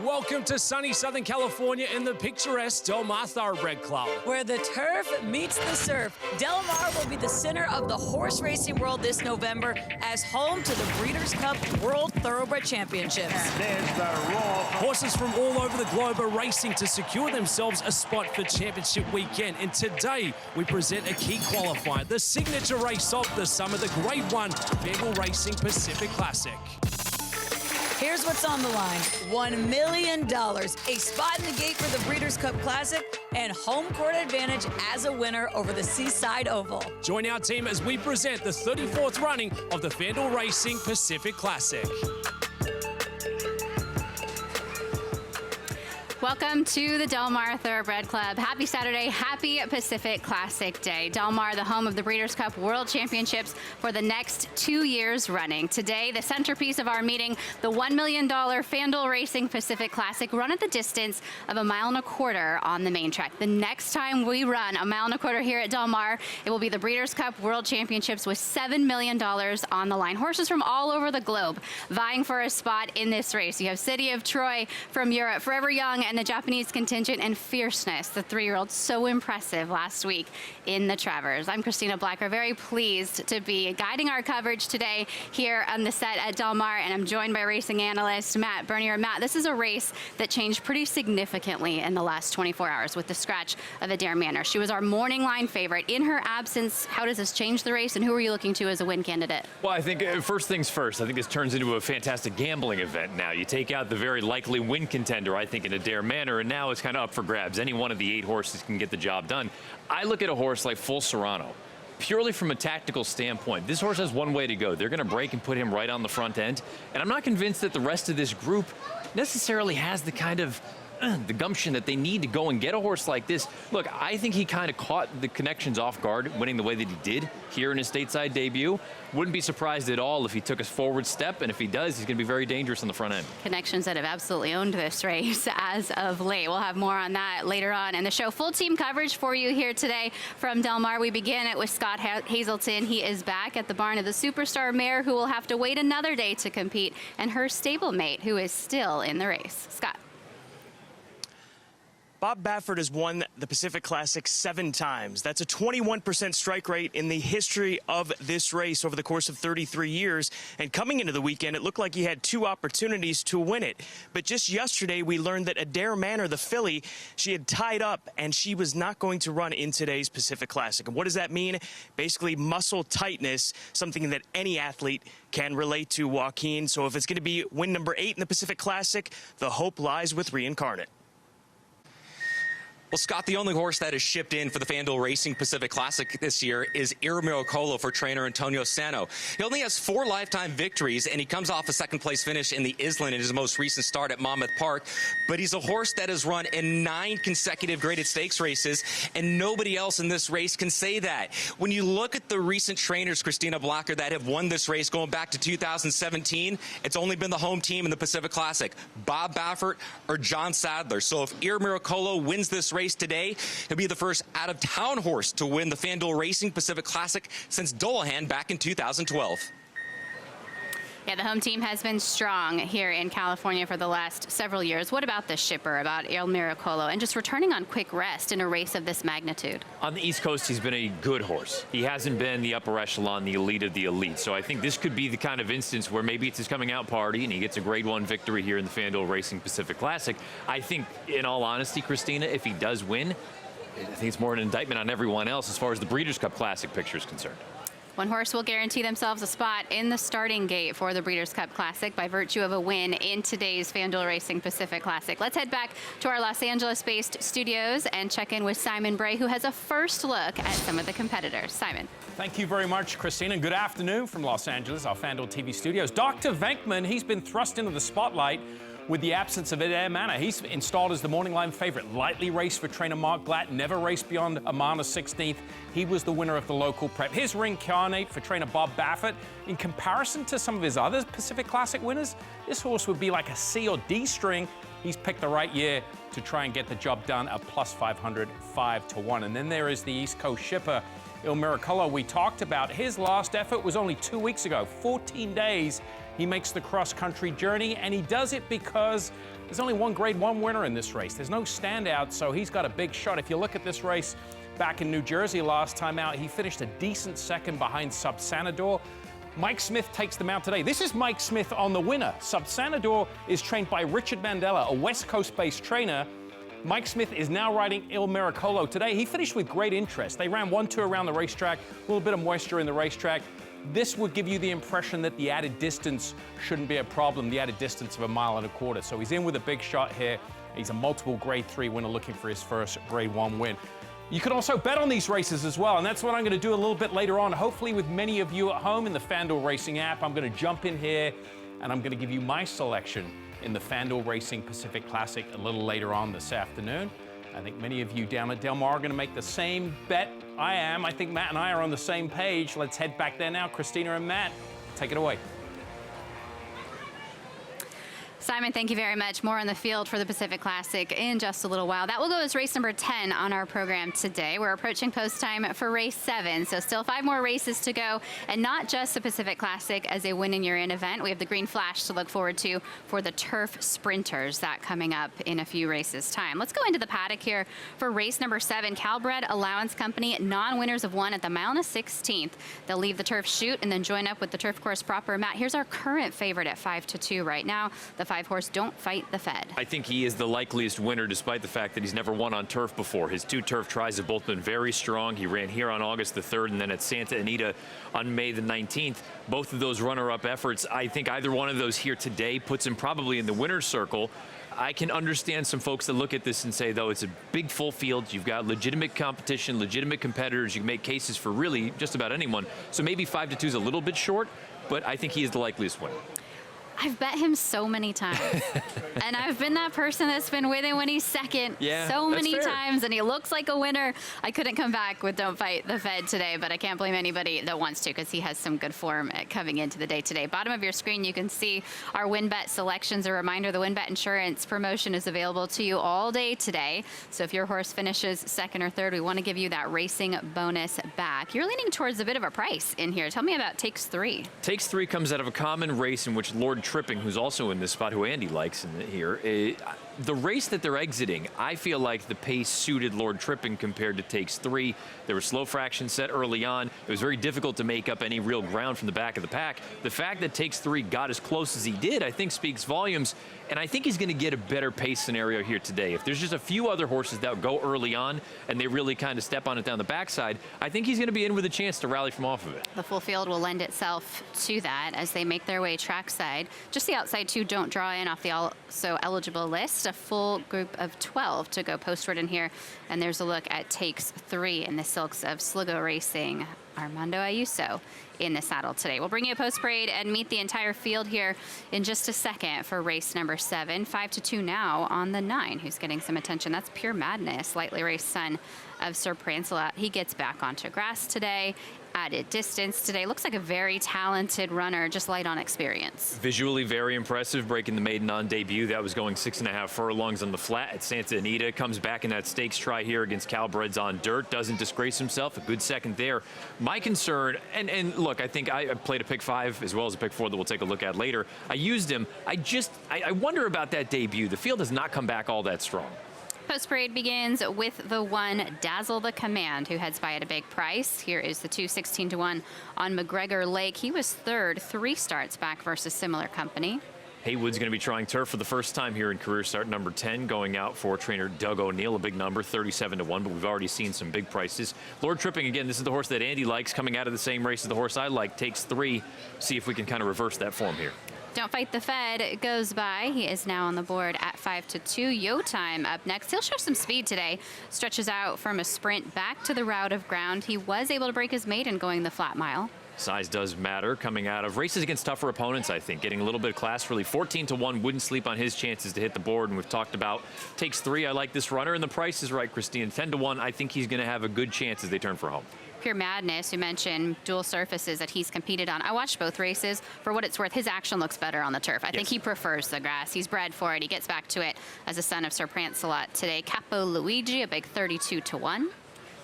Welcome to sunny Southern California in the picturesque Del Mar Thoroughbred Club, where the turf meets the surf. Del Mar will be the center of the horse racing world this November as home to the Breeders' Cup World Thoroughbred Championships. And there's the roar. Horses from all over the globe are racing to secure themselves a spot for championship weekend. And today we present a key qualifier, the signature race of the summer, the Grade 1 Fanduel Racing Pacific Classic. Here's what's on the line. $1 million, a spot in the gate for the Breeders' Cup Classic, and home court advantage as a winner over the Seaside Oval. Join our team as we present the 34th running of the Fanduel Racing Pacific Classic. Welcome to the Del Mar Thoroughbred Club. Happy Saturday, happy Pacific Classic Day. Del Mar, the home of the Breeders' Cup World Championships for the next 2 years running. Today, the centerpiece of our meeting, the $1 million Fanduel Racing Pacific Classic, run at the distance of 1.25 miles on the main track. The next time we run 1.25 miles here at Del Mar, it will be the Breeders' Cup World Championships with $7 million on the line. Horses from all over the globe vying for a spot in this race. You have City of Troy from Europe, Forever Young, and the Japanese contingent, and Fierceness, the 3-year-old, so impressive last week in the Travers. I'm Christina Blacker, very pleased to be guiding our coverage today here on the set at Del Mar, and I'm joined by racing analyst Matt Bernier. Matt, this is a race that changed pretty significantly in the last 24 hours with the scratch of Adair Manor. She was our morning line favorite. In her absence, how does this change the race, and who are you looking to as a win candidate? Well, I think first things first, I think this turns into a fantastic gambling event now. You take out the very likely win contender, I think, in Adair Manor, and now it's kind of up for grabs. Any one of the 8 horses can get the job done. I look at a horse like Full Serrano. Purely from a tactical standpoint, this horse has one way to go. They're going to break and put him right on the front end. And I'm not convinced that the rest of this group necessarily has the kind of the gumption that they need to go and get a horse like this. Look, I think he kind of caught the connections off guard, winning the way that he did here in his stateside debut. Wouldn't be surprised at all if he took a forward step, and if he does, he's going to be very dangerous on the front end. Connections that have absolutely owned this race as of late. We'll have more on that later on in the show. Full team coverage for you here today from Del Mar. We begin it with Scott Hazelton. He is back at the barn of the Superstar mare, who will have to wait another day to compete, and her stablemate, who is still in the race. Scott. Bob Baffert has won the Pacific Classic 7 times. That's a 21% strike rate in the history of this race over the course of 33 years. And coming into the weekend, it looked like he had 2 opportunities to win it. But just yesterday, we learned that Adair Manor, the filly, she had tied up, and she was not going to run in today's Pacific Classic. And what does that mean? Basically, muscle tightness, something that any athlete can relate to, Joaquin. So if it's going to be win number 8 in the Pacific Classic, the hope lies with Reincarnate. Well, Scott, the only horse that is shipped in for the Fanduel Racing Pacific Classic this year is Il Miracolo for trainer Antonio Sano. He only has 4 lifetime victories, and he comes off a second-place finish in the Island in his most recent start at Monmouth Park. But he's a horse that has run in 9 consecutive graded stakes races, and nobody else in this race can say that. When you look at the recent trainers, Christina Blacker, that have won this race going back to 2017, it's only been the home team in the Pacific Classic, Bob Baffert or John Sadler. So if Il Miracolo wins this race today, he'll be the first out-of-town horse to win the Fanduel Racing Pacific Classic since Dolahan back in 2012. Yeah, the home team has been strong here in California for the last several years. What about the shipper, about Il Miracolo, and just returning on quick rest in a race of this magnitude? On the East Coast, he's been a good horse. He hasn't been the upper echelon, the elite of the elite. So I think this could be the kind of instance where maybe it's his coming out party and he gets a Grade 1 victory here in the Fanduel Racing Pacific Classic. I think, in all honesty, Christina, if he does win, I think it's more an indictment on everyone else as far as the Breeders' Cup Classic picture is concerned. One horse will guarantee themselves a spot in the starting gate for the Breeders' Cup Classic by virtue of a win in today's Fanduel Racing Pacific Classic. Let's head back to our Los Angeles-based studios and check in with Simon Bray, who has a first look at some of the competitors. Simon. Thank you very much, Christina, and good afternoon from Los Angeles, our Fanduel TV studios. Dr. Venkman, he's been thrust into the spotlight with the absence of Adair Manor. He's installed as the morning line favorite. Lightly raced for trainer Mark Glatt, never raced beyond Amana 16th. He was the winner of the local prep. Here's Reincarnate for trainer Bob Baffert. In comparison to some of his other Pacific Classic winners, this horse would be like a C or D string. He's picked the right year to try and get the job done at plus 500, 5-1. And then there is the East Coast shipper Il Miracolo we talked about. His last effort was only 2 weeks ago. 14 days he makes the cross-country journey, and he does it because there's only one Grade 1 winner in this race. There's no standout, so he's got a big shot. If you look at this race back in New Jersey last time out, he finished a decent second behind Subsanador. Mike Smith takes the mount today. This is Mike Smith on the winner. Subsanador is trained by Richard Mandela, a West Coast-based trainer. Mike Smith is now riding Il Miracolo today. He finished with great interest. They ran 1-2 around the racetrack, a little bit of moisture in the racetrack. This would give you the impression that the added distance shouldn't be a problem, the added distance of 1.25 miles. So he's in with a big shot here. He's a multiple Grade 3 winner looking for his first Grade 1 win. You can also bet on these races as well, and that's what I'm going to do a little bit later on, hopefully with many of you at home in the FanDuel Racing app. I'm going to jump in here, and I'm going to give you my selection in the FanDuel Racing Pacific Classic a little later on this afternoon. I think many of you down at Del Mar are going to make the same bet I am. I think Matt and I are on the same page. Let's head back there now. Christina and Matt, take it away. Simon, thank you very much. More on the field for the Pacific Classic in just a little while. That will go as race number 10 on our program today. We're approaching post time for race 7, so still 5 more races to go, and not just the Pacific Classic as a win-in-your-in event. We have the Green Flash to look forward to for the Turf Sprinters, that coming up in a few races' time. Let's go into the paddock here for race number 7. Calbred Allowance Company, non-winners of 1 at the mile and a 16th. They'll leave the turf chute and then join up with the turf course proper. Matt, here's our current favorite at 5-2 right now. The 5-horse Don't Fight the Fed. I think he is the likeliest winner despite the fact that he's never won on turf before. His 2 turf tries have both been very strong. He ran here on August the 3rd and then at Santa Anita on May the 19th. Both of those runner-up efforts, I think either one of those here today puts him probably in the winner's circle. I can understand some folks that look at this and say, though, it's a big full field. You've got legitimate competition, legitimate competitors. You can make cases for really just about anyone. So maybe 5-2 is a little bit short, but I think he is the likeliest winner. I've bet him so many times. And I've been that person that's been with him when he's second so many times, and he looks like a winner. I couldn't come back with Don't Fight the Fed today, but I can't blame anybody that wants to because he has some good form coming into the day today. Bottom of your screen, you can see our WinBet selections. A reminder, the WinBet Insurance promotion is available to you all day today. So if your horse finishes second or third, we want to give you that racing bonus back. You're leaning towards a bit of a price in here. Tell me about Takes 3. Takes 3 comes out of a common race in which Lord Tripping, who's also in this spot, who Andy likes in here, the race that they're exiting, I feel like the pace suited Lord Tripping compared to Takes 3. There were slow fractions set early on. It was very difficult to make up any real ground from the back of the pack. The fact that Takes 3 got as close as he did, I think speaks volumes, and I think he's going to get a better pace scenario here today. If there's just a few other horses that go early on and they really kind of step on it down the backside, I think he's going to be in with a chance to rally from off of it. The full field will lend itself to that as they make their way trackside. Just the outside 2 don't draw in off the also eligible list. A full group of 12 to go postward in here. And there's a look at Takes 3 in the silks of Sligo Racing. Armando Ayuso in the saddle today. We'll bring you a post parade and meet the entire field here in just a second for race number 7. 5-2 now on the 9, who's getting some attention. That's Pure Madness, lightly raced son of Sir Prancelot. He gets back onto grass today. Added distance today. Looks like a very talented runner, just light on experience. Visually very impressive, breaking the maiden on debut. That was going 6.5 furlongs on the flat at Santa Anita. Comes back in that stakes try here against Calbreds on dirt. Doesn't disgrace himself. A good second there. My concern, and look, I think I played a pick 5 as well as a pick 4 that we'll take a look at later. I used him. I wonder about that debut. The field has not come back all that strong. Post parade begins with the 1 Dazzle the Command, who heads by at a big price. Here is the 2 16-1 on McGregor Lake. He was third 3 starts back versus similar company. Haywood's going to be trying turf for the first time here in career start number 10, going out for trainer Doug O'Neill, a big number, 37-1, but we've already seen some big prices. Lord Tripping, again, this is the horse that Andy likes, coming out of the same race as the horse I like, Takes 3. See if we can kind of reverse that form here. Don't Fight the Fed goes by. He is now on the board at 5-2. Yo Time up next. He'll show some speed today. Stretches out from a sprint back to the route of ground. He was able to break his maiden going the flat mile. Size does matter coming out of races against tougher opponents, I think. Getting a little bit of class, really. 14-1, wouldn't sleep on his chances to hit the board. And we've talked about Takes 3. I like this runner, and the price is right, Christine. 10-1, I think he's going to have a good chance as they turn for home. Pure Madness, who mentioned dual surfaces that he's competed on. I watched both races. For what it's worth, his action looks better on the turf. I think he prefers the grass. He's bred for it. He gets back to it as a son of Sir Prancelot today. Capo Luigi, a big 32-1.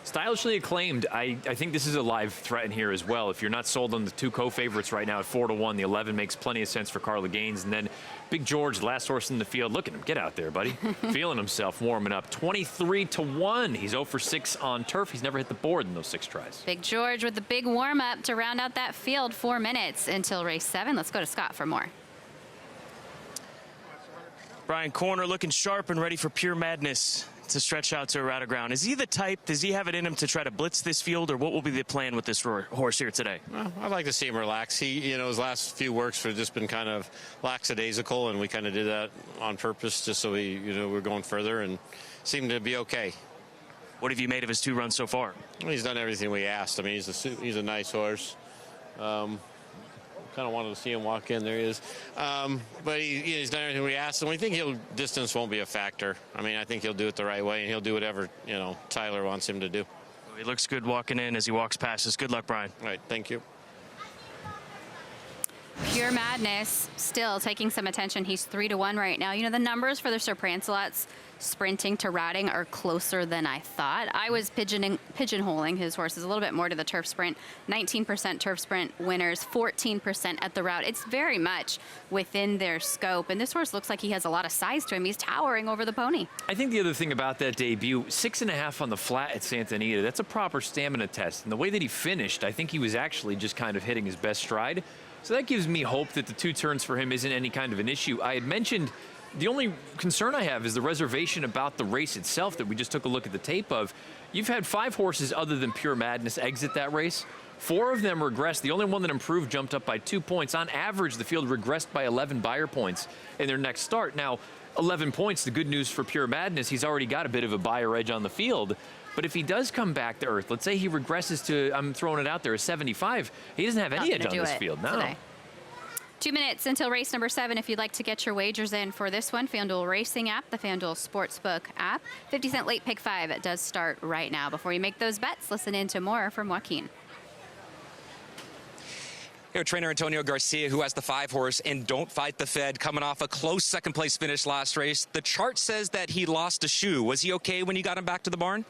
Stylishly Acclaimed, I think this is a live threat in here as well. If you're not sold on the two co-favorites right now at 4-1, the 11 makes plenty of sense for Carla Gaines. And then Big George, last horse in the field. Look at him. Get out there, buddy. Feeling himself, warming up. 23-1. He's 0 for 6 on turf. He's never hit the board in those 6 tries. Big George with the big warm-up to round out that field. 4 minutes until race 7. Let's go to Scott for more. Brian Corner looking sharp and ready for Pure Madness to stretch out to a route of ground. Is he the type, does he have it in him to try to blitz this field, or what will be the plan with this horse here today? Well, I'd like to see him relax. He, his last few works have just been kind of lackadaisical, and we kind of did that on purpose just so we're going further, and seemed to be okay. What have you made of his 2 runs so far? Well, he's done everything we asked. I mean, he's a nice horse. Kind of wanted to see him walk in. There he is. But he's done everything we asked, and we think distance won't be a factor. I mean, I think he'll do it the right way, and he'll do whatever, Tyler wants him to do. He looks good walking in as he walks past us. Good luck, Brian. All right, thank you. Pure Madness still taking some attention. He's 3-1 right now. The numbers for the Sir Prancelots sprinting to routing are closer than I thought. I was pigeonholing his horses a little bit more to the turf sprint. 19% turf sprint winners, 14% at the route. It's very much within their scope. And this horse looks like he has a lot of size to him. He's towering over the pony. I think the other thing about that debut, 6.5 on the flat at Santa Anita, that's a proper stamina test. And the way that he finished, I think he was actually just kind of hitting his best stride. So that gives me hope that the 2 turns for him isn't any kind of an issue. I had mentioned the only concern I have is the reservation about the race itself that we just took a look at the tape of. You've had 5 horses other than Pure Madness exit that race. 4 of them regressed. The only one that improved jumped up by 2 points. On average, the field regressed by 11 buyer points in their next start. Now, 11 points, the good news for Pure Madness, he's already got a bit of a buyer edge on the field. But if he does come back to earth, let's say he regresses to, I'm throwing it out there, a 75, he doesn't have any edge on this field. No. Today. 2 minutes until race number 7. If you'd like to get your wagers in for this one, FanDuel Racing app, the FanDuel Sportsbook app. 50-cent late pick 5. It does start right now. Before you make those bets, listen in to more from Joaquin. Here, trainer Antonio Garcia, who has the 5 horse and Don't Fight the Fed, coming off a close 2nd place finish last race. The chart says that he lost a shoe. Was he okay when you got him back to the barn?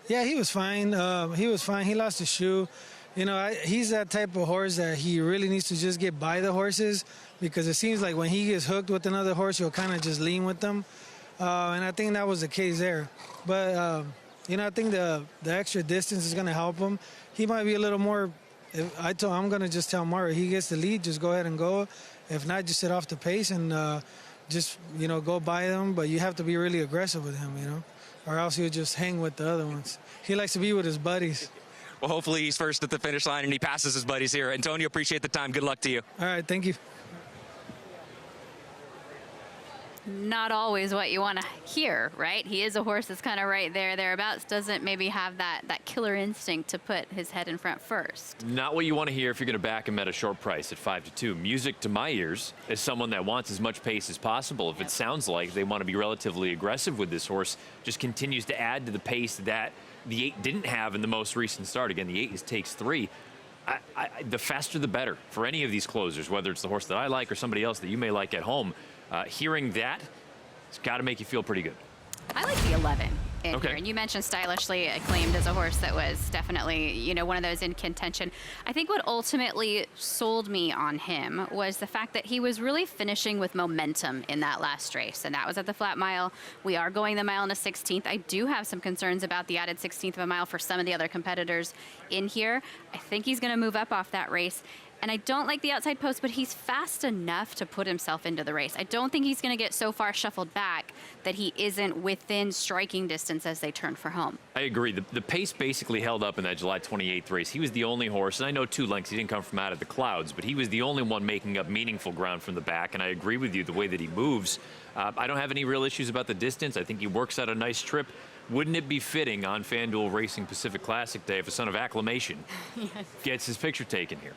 Yeah, he was fine. He was fine. He lost a shoe. He's that type of horse that he really needs to just get by the horses, because it seems like when he gets hooked with another horse, he'll kind of just lean with them. And I think that was the case there. But, I think the extra distance is going to help him. He might be a little more, I'm going to just tell Mario, he gets the lead, just go ahead and go. If not, just sit off the pace and just, go by them. But you have to be really aggressive with him, or else he'll just hang with the other ones. He likes to be with his buddies. Well, hopefully he's first at the finish line and he passes his buddies here. Antonio, appreciate the time. Good luck to you. All right, thank you. Not always what you want to hear, right? He is a horse that's kind of right there, thereabouts. Doesn't maybe have that killer instinct to put his head in front first. Not what you want to hear if you're going to back him at a short price at 5-2. Music to my ears as someone that wants as much pace as possible. If it sounds like they want to be relatively aggressive with this horse, just continues to add to the pace that the 8 didn't have in the most recent start. Again, the 8 takes 3. The faster the better for any of these closers, whether it's the horse that I like or somebody else that you may like at home. Hearing that, it's got to make you feel pretty good. I like the 11 in Okay. here. And you mentioned Stylishly Acclaimed as a horse that was definitely, one of those in contention. I think what ultimately sold me on him was the fact that he was really finishing with momentum in that last race. And that was at the flat mile. We are going the mile and a 16th. I do have some concerns about the added 16th of a mile for some of the other competitors in here. I think he's going to move up off that race. And I don't like the outside post, but he's fast enough to put himself into the race. I don't think he's going to get so far shuffled back that he isn't within striking distance as they turn for home. I agree. The pace basically held up in that July 28th race. He was the only horse, and I know 2 lengths, he didn't come from out of the clouds, but he was the only one making up meaningful ground from the back, and I agree with you the way that he moves. I don't have any real issues about the distance. I think he works out a nice trip. Wouldn't it be fitting on FanDuel Racing Pacific Classic Day if a son of acclamation gets his picture taken here?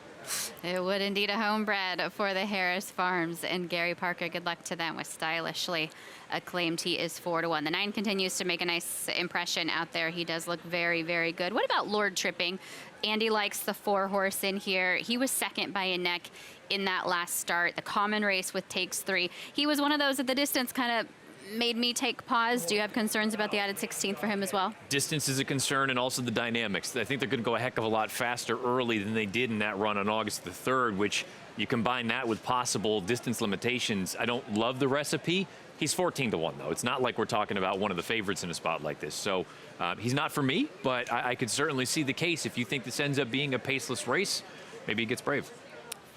It would indeed a homebred for the Harris Farms and Gary Parker. Good luck to them with Stylishly Acclaimed. He is 4-1. The 9 continues to make a nice impression out there. He does look very, very good. What about Lord Tripping? Andy likes the 4 horse in here. He was second by a neck in that last start. The common race with takes 3. He was one of those at the distance kind of made me take pause. Do you have concerns about the added 16th for him as well? Distance is a concern, and also the dynamics. I think they're going to go a heck of a lot faster early than they did in that run on August the 3rd, which you combine that with possible distance limitations. I don't love the recipe. He's 14-1, though. It's not like we're talking about one of the favorites in a spot like this. So he's not for me, but I could certainly see the case. If you think this ends up being a paceless race, maybe he gets brave.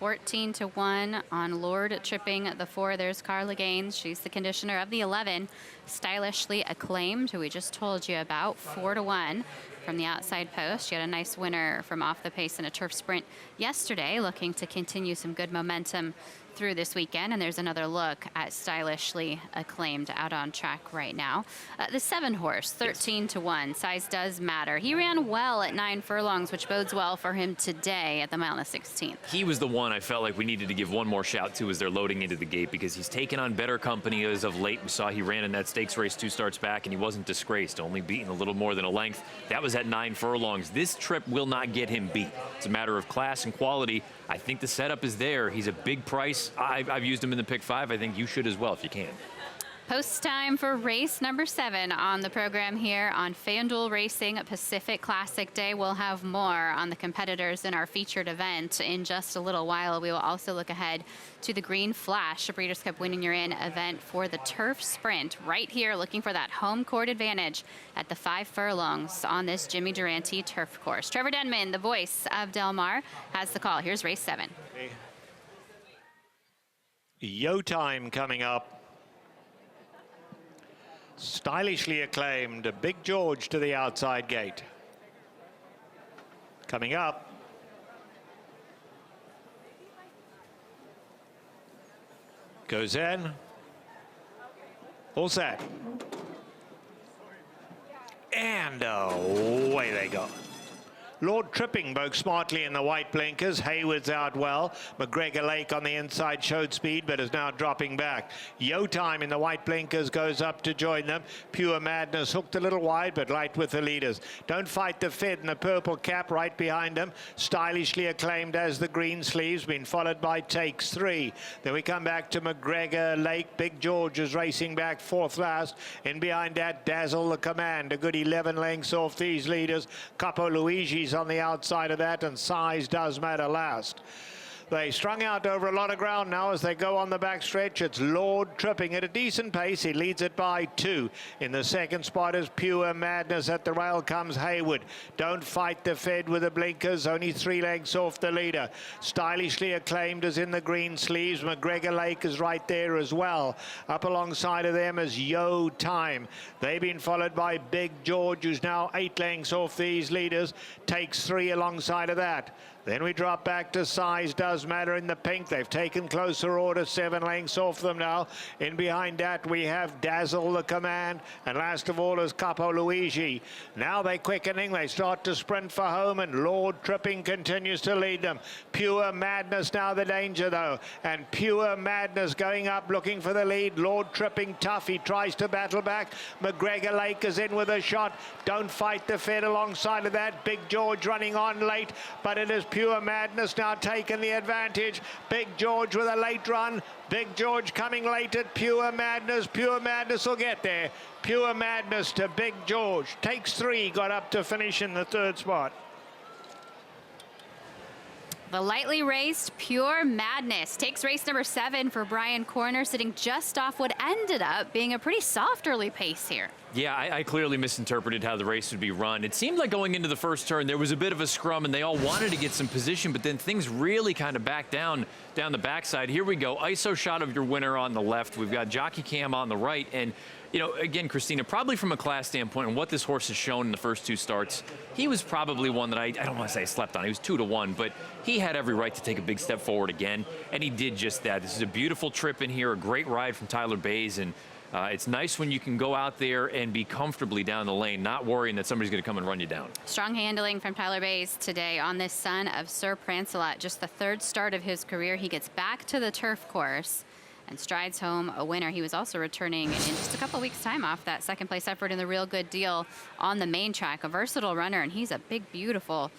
14-1 on Lord tripping the 4. There's Carla Gaines. She's the conditioner of the 11. Stylishly Acclaimed, who we just told you about, 4-1 from the outside post. She had a nice winner from off the pace in a turf sprint yesterday, looking to continue some good momentum through this weekend. And there's another look at Stylishly Acclaimed out on track right now. The 7 horse, 13-1. Size does matter. He ran well at 9 furlongs, which bodes well for him today at the mile and the 16th. He was the one I felt like we needed to give one more shout to as they're loading into the gate, because he's taken on better company as of late. We saw he ran in that stakes race 2 starts back, and he wasn't disgraced, only beaten a little more than a length. That was at 9 furlongs. This trip will not get him beat. It's a matter of class and quality. I think the setup is there. He's a big price. I've used him in the pick 5. I think you should as well if you can. Post time for race number 7 on the program here on FanDuel Racing Pacific Classic Day. We'll have more on the competitors in our featured event in just a little while. We will also look ahead to the Green Flash, a Breeders' Cup Winning You're In event for the turf sprint right here, looking for that home court advantage at the 5 furlongs on this Jimmy Durante turf course. Trevor Denman, the voice of Del Mar, has the call. Here's race 7. Yo Time coming up. Stylishly Acclaimed, Big George to the outside gate. Coming up. Goes in. All set. And away they go. Lord Tripping broke smartly in the white blinkers. Hayward's out well. McGregor Lake on the inside showed speed, but is now dropping back. Yo Time in the white blinkers goes up to join them. Pure Madness hooked a little wide, but light with the leaders. Don't Fight the Fed in the purple cap right behind him. Stylishly Acclaimed as the green sleeves, been followed by Takes 3. Then we come back to McGregor Lake. Big George is racing back 4th last. In behind that, Dazzle the Command. A good 11 lengths off these leaders. Capo Luigi's on the outside of that, and Size Does Matter last. They strung out over a lot of ground now as they go on the back stretch. It's Lord Tripping at a decent pace. He leads it by 2. In the second spot is Pure Madness. At the rail comes Hayward. Don't Fight the Fed with the blinkers. Only 3 lengths off the leader. Stylishly Acclaimed is in the green sleeves. McGregor Lake is right there as well. Up alongside of them is Yo Time. They've been followed by Big George, who's now 8 lengths off these leaders. Takes 3 alongside of that. Then we drop back to Size Does Matter in the pink. They've taken closer order, 7 lengths off them now. In behind that, we have Dazzle the Command. And last of all is Capo Luigi. Now they're quickening. They start to sprint for home, and Lord Tripping continues to lead them. Pure Madness now the danger, though. And Pure Madness going up, looking for the lead. Lord Tripping tough. He tries to battle back. McGregor Lake is in with a shot. Don't Fight the Fed alongside of that. Big George running on late, but it is Pure Madness now taking the advantage. Big George with a late run. Big George coming late at Pure Madness. Pure Madness will get there. Pure Madness to Big George. Takes 3, got up to finish in the 3rd spot. The lightly raced Pure Madness takes race number 7 for Brian Corner, sitting just off what ended up being a pretty soft early pace here. Yeah, I clearly misinterpreted how the race would be run. It seemed like going into the first turn, there was a bit of a scrum, and they all wanted to get some position, but then things really kind of backed down the backside. Here we go. ISO shot of your winner on the left. We've got jockey cam on the right, and you know, again, Christina, probably from a class standpoint and what this horse has shown in the first 2 starts, he was probably one that I don't want to say I slept on. He was 2-1, but he had every right to take a big step forward again, and he did just that. This is a beautiful trip in here, a great ride from Tyler Bays, and it's nice when you can go out there and be comfortably down the lane, not worrying that somebody's going to come and run you down. Strong handling from Tyler Bays today on this son of Sir Prancelot. Just the 3rd start of his career. He gets back to the turf course and strides home a winner. He was also returning in just a couple weeks' time off that second place effort in the Real Good Deal on the main track. A versatile runner, and he's a big, beautiful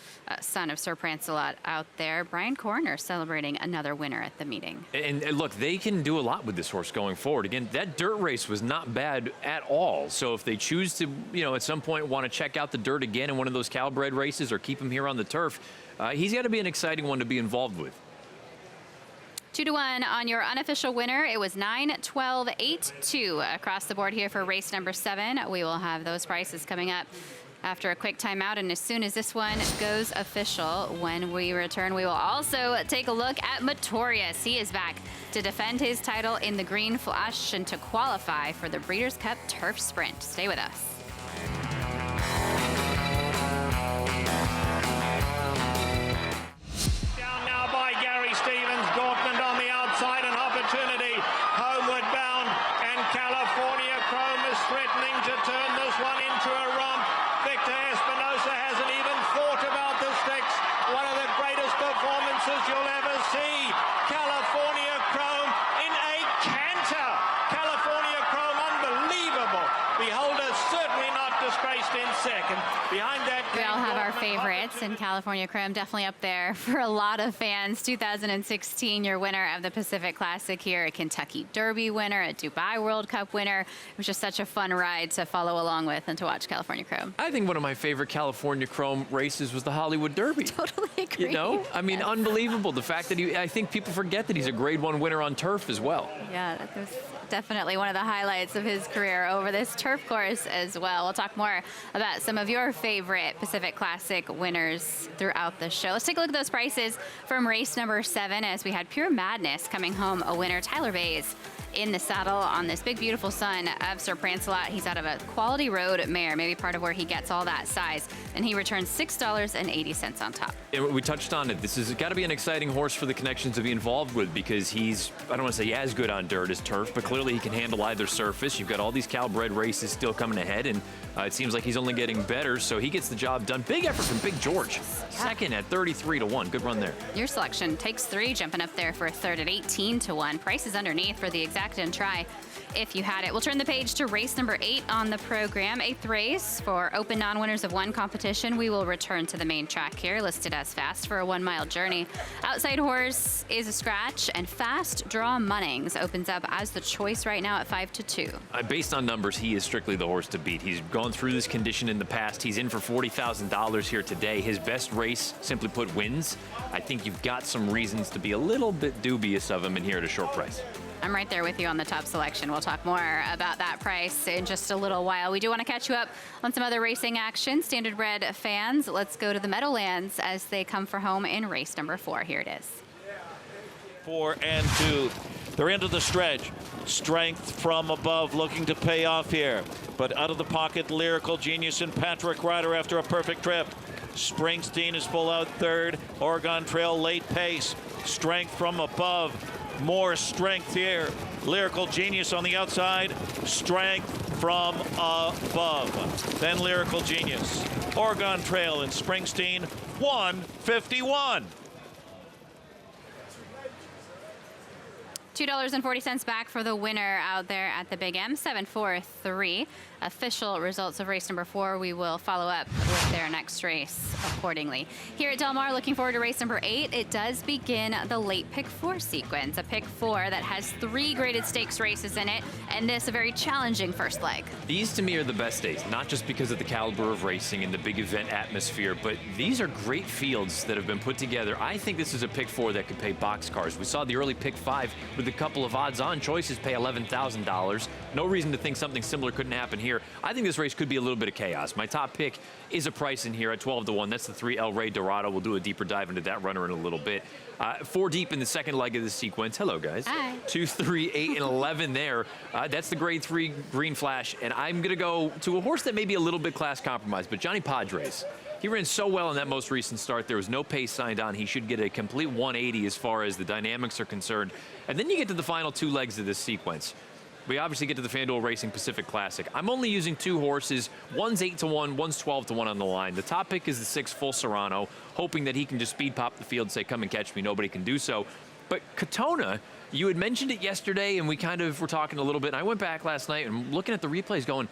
son of Sir Prancelot out there. Brian Coroner celebrating another winner at the meeting. And look, they can do a lot with this horse going forward. Again, that dirt race was not bad at all. So if they choose to, at some point want to check out the dirt again in one of those Calbred races or keep him here on the turf, he's got to be an exciting one to be involved with. 2-1 on your unofficial winner. It was 9, 12, 8, 2 across the board here for race number 7. We will have those prices coming up after a quick timeout, and as soon as this one goes official, when we return, we will also take a look at Motorius. He is back to defend his title in the Green Flash and to qualify for the Breeders' Cup Turf Sprint. Stay with us. Down now by Gary Stevens, Dortmund on the outside, an opportunity, homeward bound, and California Chrome is threatening to turn this one into a romp. Victor Espinosa hasn't even thought about the sticks. One of the greatest performances you'll ever see. California Chrome in a canter. California Chrome, unbelievable. Beholder certainly not disgraced in second. Behind that, we all have our favorites, and California Chrome definitely up there for a lot of fans. 2016, your winner of the Pacific Classic here, a Kentucky Derby winner, a Dubai World Cup winner. It was just such a fun ride to follow along with and to watch California Chrome. I think one of my favorite California Chrome races was the Hollywood Derby. Totally agree. I mean, unbelievable. The fact that I think people forget that he's a Grade 1 winner on turf as well. Yeah, that was definitely one of the highlights of his career over this turf course as well. We'll talk more about some of your favorite Pacific Classic winners throughout the show. Let's take a look at those prices from race number 7 as we had Pure Madness coming home a winner. Tyler Bays in the saddle on this big, beautiful son of Sir Prancelot. He's out of a Quality Road mare, maybe part of where he gets all that size, and he returns $6.80 on top. And we touched on it. This has got to be an exciting horse for the Connections to be involved with because he's, I don't want to say as good on dirt as turf, but clearly he can handle either surface. You've got all these Calbred races still coming ahead, and it seems like he's only getting better, so he gets the job done. Big effort from Big George. Second at 33-1. Good run there. Your selection takes 3, jumping up there for a third at 18-1. Prices underneath for the exact and try if you had it. We'll turn the page to race number 8 on the program. 8th race for open non-winners of 1 competition. We will return to the main track here, listed as fast for a 1-mile journey. Outside horse is a scratch, and Fast Draw Munnings opens up as the choice right now at 5-2. Based on numbers, he is strictly the horse to beat. He's gone through this condition in the past. He's in for $40,000 here today. His best race, simply put, wins. I think you've got some reasons to be a little bit dubious of him in here at a short price. I'm right there with you on the top selection. We'll talk more about that price in just a little while. We do want to catch you up on some other racing action. Standardbred fans, let's go to the Meadowlands as they come for home in race number 4. Here it is. 4 and 2. They're into the stretch. Strength from above looking to pay off here. But out of the pocket, Lyrical Genius and Patrick Ryder after a perfect trip. Springsteen is full out third. Oregon Trail late pace. Strength from above. More strength here. Lyrical Genius on the outside. Strength from above. Then Lyrical Genius. Oregon Trail and Springsteen. 151. $2.40 back for the winner out there at the Big M. 7-4-3. Official results of race number 4. We will follow up with their next race accordingly. Here at Del Mar, looking forward to race number 8. It does begin the late pick 4 sequence. A pick 4 that has 3 graded stakes races in it, and this a very challenging first leg. These to me are the best days, not just because of the caliber of racing and the big event atmosphere, but these are great fields that have been put together. I think this is a pick 4 that could pay boxcars. We saw the early pick 5 with a couple of odds-on choices pay $11,000. No reason to think something similar couldn't happen here. I think this race could be a little bit of chaos. My top pick is a price in here at 12-1. That's the 3 El Rey Dorado. We'll do a deeper dive into that runner in a little bit. 4 deep in the second leg of the sequence. Hello, guys. Hi. 2, 3, 8, and 11 there. That's the grade 3 Green Flash. And I'm going to go to a horse that may be a little bit class compromised, but Johnny Padres. He ran so well in that most recent start. There was no pace signed on. He should get a complete 180 as far as the dynamics are concerned. And then you get to the final 2 legs of this sequence. We obviously get to the FanDuel Racing Pacific Classic. I'm only using 2 horses. One's 8-1, one's 12-1 on the line. The top pick is the 6 Full Serrano, hoping that he can just speed pop the field and say, come and catch me. Nobody can do so. But Katona, you had mentioned it yesterday, and we kind of were talking a little bit. And I went back last night and looking at the replays going,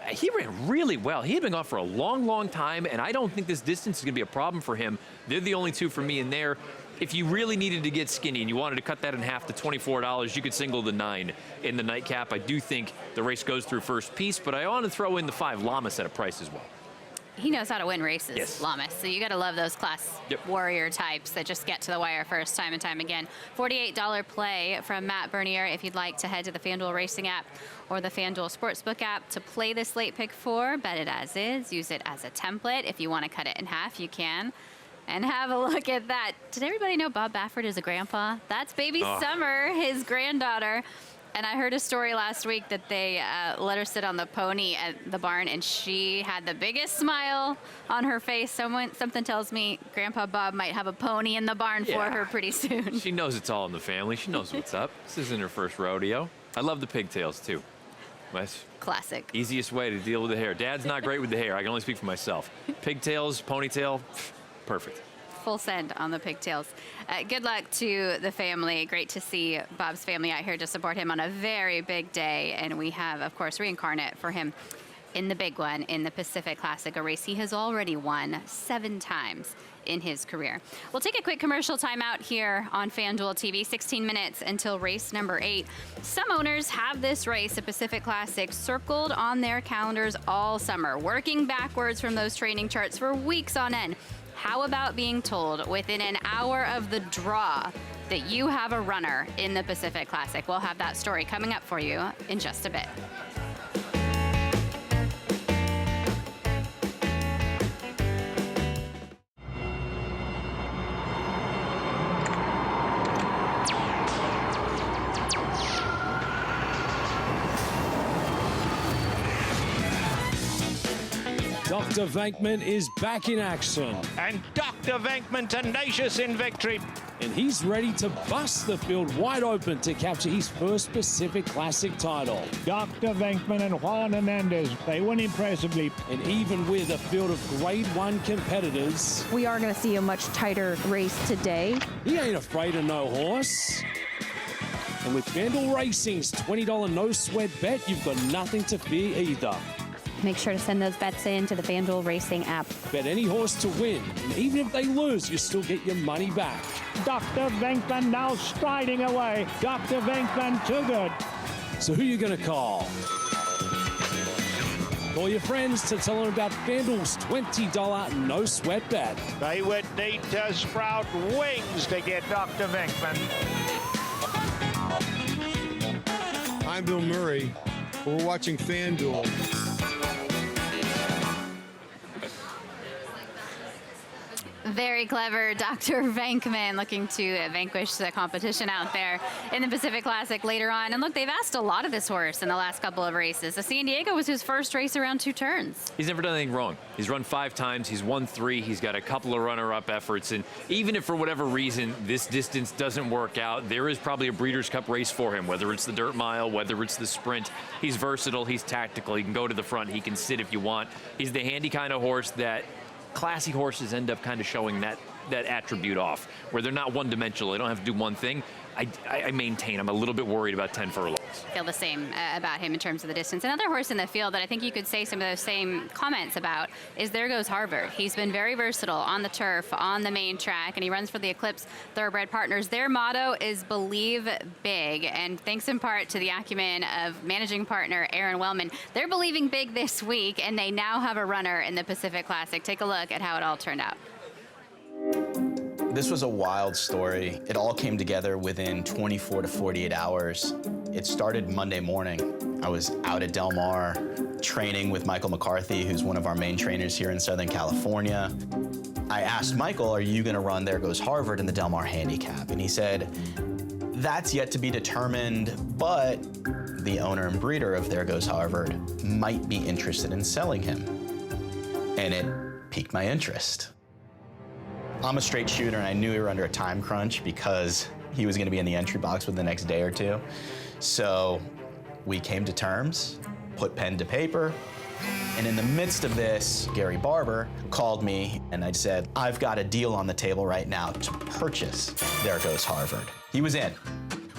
he ran really well. He had been gone for a long, long time, and I don't think this distance is going to be a problem for him. They're the only two for me in there. If you really needed to get skinny and you wanted to cut that in half to $24, you could single the 9 in the nightcap. I do think the race goes through first piece, but I want to throw in the 5 Llamas at a price as well. He knows how to win races, yes. Llamas. So you got to love those class warrior types that just get to the wire first time and time again. $48 play from Matt Bernier if you'd like to head to the FanDuel Racing app or the FanDuel Sportsbook app to play this late pick 4. Bet it as is. Use it as a template. If you want to cut it in half, you can. And have a look at that. Did everybody know Bob Baffert is a grandpa? That's baby Summer, his granddaughter. And I heard a story last week that they let her sit on the pony at the barn, and she had the biggest smile on her face. Something tells me Grandpa Bob might have a pony in the barn for her pretty soon. She knows it's all in the family. She knows what's up. This isn't her first rodeo. I love the pigtails, too. That's classic. Easiest way to deal with the hair. Dad's not great with the hair. I can only speak for myself. Pigtails, ponytail, perfect. Full send on the pigtails. Good luck to the family. Great to see Bob's family out here to support him on a very big day. And we have, of course, Reincarnate for him in the big one in the Pacific Classic, a race he has already won 7 times in his career. We'll take a quick commercial timeout here on FanDuel TV, 16 minutes until race number 8. Some owners have this race, the Pacific Classic, circled on their calendars all summer, working backwards from those training charts for weeks on end. How about being told within an hour of the draw that you have a runner in the Pacific Classic? We'll have that story coming up for you in just a bit. Dr. Venkman is back in action. And Dr. Venkman tenacious in victory. And he's ready to bust the field wide open to capture his first Pacific Classic title. Dr. Venkman and Juan Hernandez, they win impressively. And even with a field of Grade 1 competitors, we are going to see a much tighter race today. He ain't afraid of no horse. And with FanDuel Racing's $20 no sweat bet, you've got nothing to fear either. Make sure to send those bets in to the FanDuel Racing app. Bet any horse to win, and even if they lose, you still get your money back. Dr. Venkman now striding away. Dr. Venkman too good. So who are you going to call? Call your friends to tell them about FanDuel's $20 no sweat bet. They would need to sprout wings to get Dr. Venkman. I'm Bill Murray. We're watching FanDuel. Very clever, Dr. Venkman, looking to vanquish the competition out there in the Pacific Classic later on. And look, they've asked a lot of this horse in the last couple of races. The San Diego was his first race around 2 turns. He's never done anything wrong. He's run 5 times. He's won 3. He's got a couple of runner-up efforts. And even if for whatever reason this distance doesn't work out, there is probably a Breeders' Cup race for him, whether it's the dirt mile, whether it's the sprint. He's versatile. He's tactical. He can go to the front. He can sit if you want. He's the handy kind of horse that classy horses end up kind of showing that attribute off, where they're not one-dimensional. They don't have to do one thing. I maintain I'm a little bit worried about 10 furlongs. Feel the same about him in terms of the distance. Another horse in the field that I think you could say some of those same comments about is There Goes Harvard. He's been very versatile on the turf, on the main track, and he runs for the Eclipse Thoroughbred Partners. Their motto is Believe Big, and thanks in part to the acumen of managing partner Aaron Wellman, they're believing big this week, and they now have a runner in the Pacific Classic. Take a look at how it all turned out. This was a wild story. It all came together within 24 to 48 hours. It started Monday morning. I was out at Del Mar training with Michael McCarthy, who's one of our main trainers here in Southern California. I asked Michael, are you gonna run There Goes Harvard in the Del Mar Handicap? And he said, that's yet to be determined, but the owner and breeder of There Goes Harvard might be interested in selling him. And it piqued my interest. I'm a straight shooter, and I knew we were under a time crunch because he was going to be in the entry box within the next day or 2. So we came to terms, put pen to paper, And in the midst of this, Gary Barber called me and I said, I've got a deal on the table right now to purchase There Goes Harvard. He was in.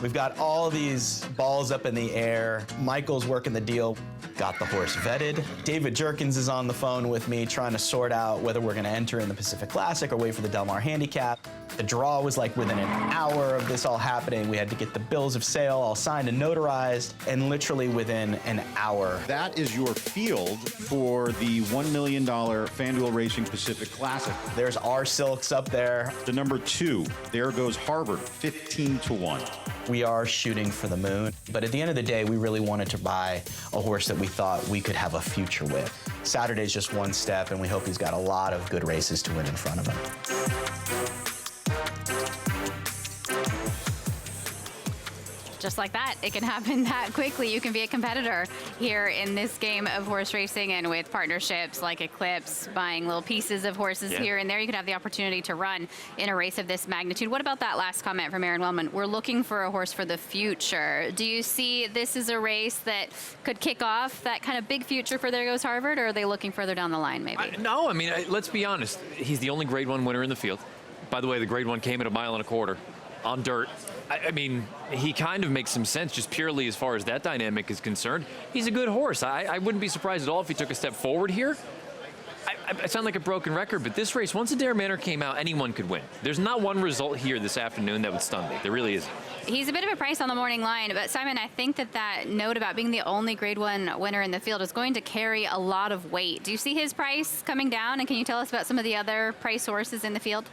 We've got all these balls up in the air. Michael's working the deal. Got the horse vetted. David Jerkins is on the phone with me trying to sort out whether we're gonna enter in the Pacific Classic or wait for the Del Mar Handicap. The draw was like within an hour of this all happening. We had to get the bills of sale all signed and notarized, and literally within an hour. That is your field for the $1 million FanDuel Racing Pacific Classic. There's our Silks up there. The number 2, There Goes Harvard, 15-1. We are shooting for the moon, but at the end of the day, we really wanted to buy a horse that we thought we could have a future with. Saturday's just one step, and we hope he's got a lot of good races to win in front of him. Just like that, it can happen that quickly. You can be a competitor here in this game of horse racing, and with partnerships like Eclipse, buying little pieces of horses here and there, you could have the opportunity to run in a race of this magnitude. What about that last comment from Aaron Wellman? We're looking for a horse for the future. Do you see this as a race that could kick off that kind of big future for There Goes Harvard, or are they looking further down the line maybe? No, I mean, let's be honest. He's the only Grade 1 winner in the field. By the way, the Grade 1 came at 1.25 miles on dirt. I mean, he kind of makes some sense just purely as far as that dynamic is concerned. He's a good horse. I wouldn't be surprised at all if he took a step forward here. I sound like a broken record, but this race, once Adair Manor came out, anyone could win. There's not one result here this afternoon that would stun me. There really isn't. He's a bit of a price on the morning line, but Simon, I think that note about being the only Grade 1 winner in the field is going to carry a lot of weight. Do you see his price coming down, and can you tell us about some of the other price horses in the field?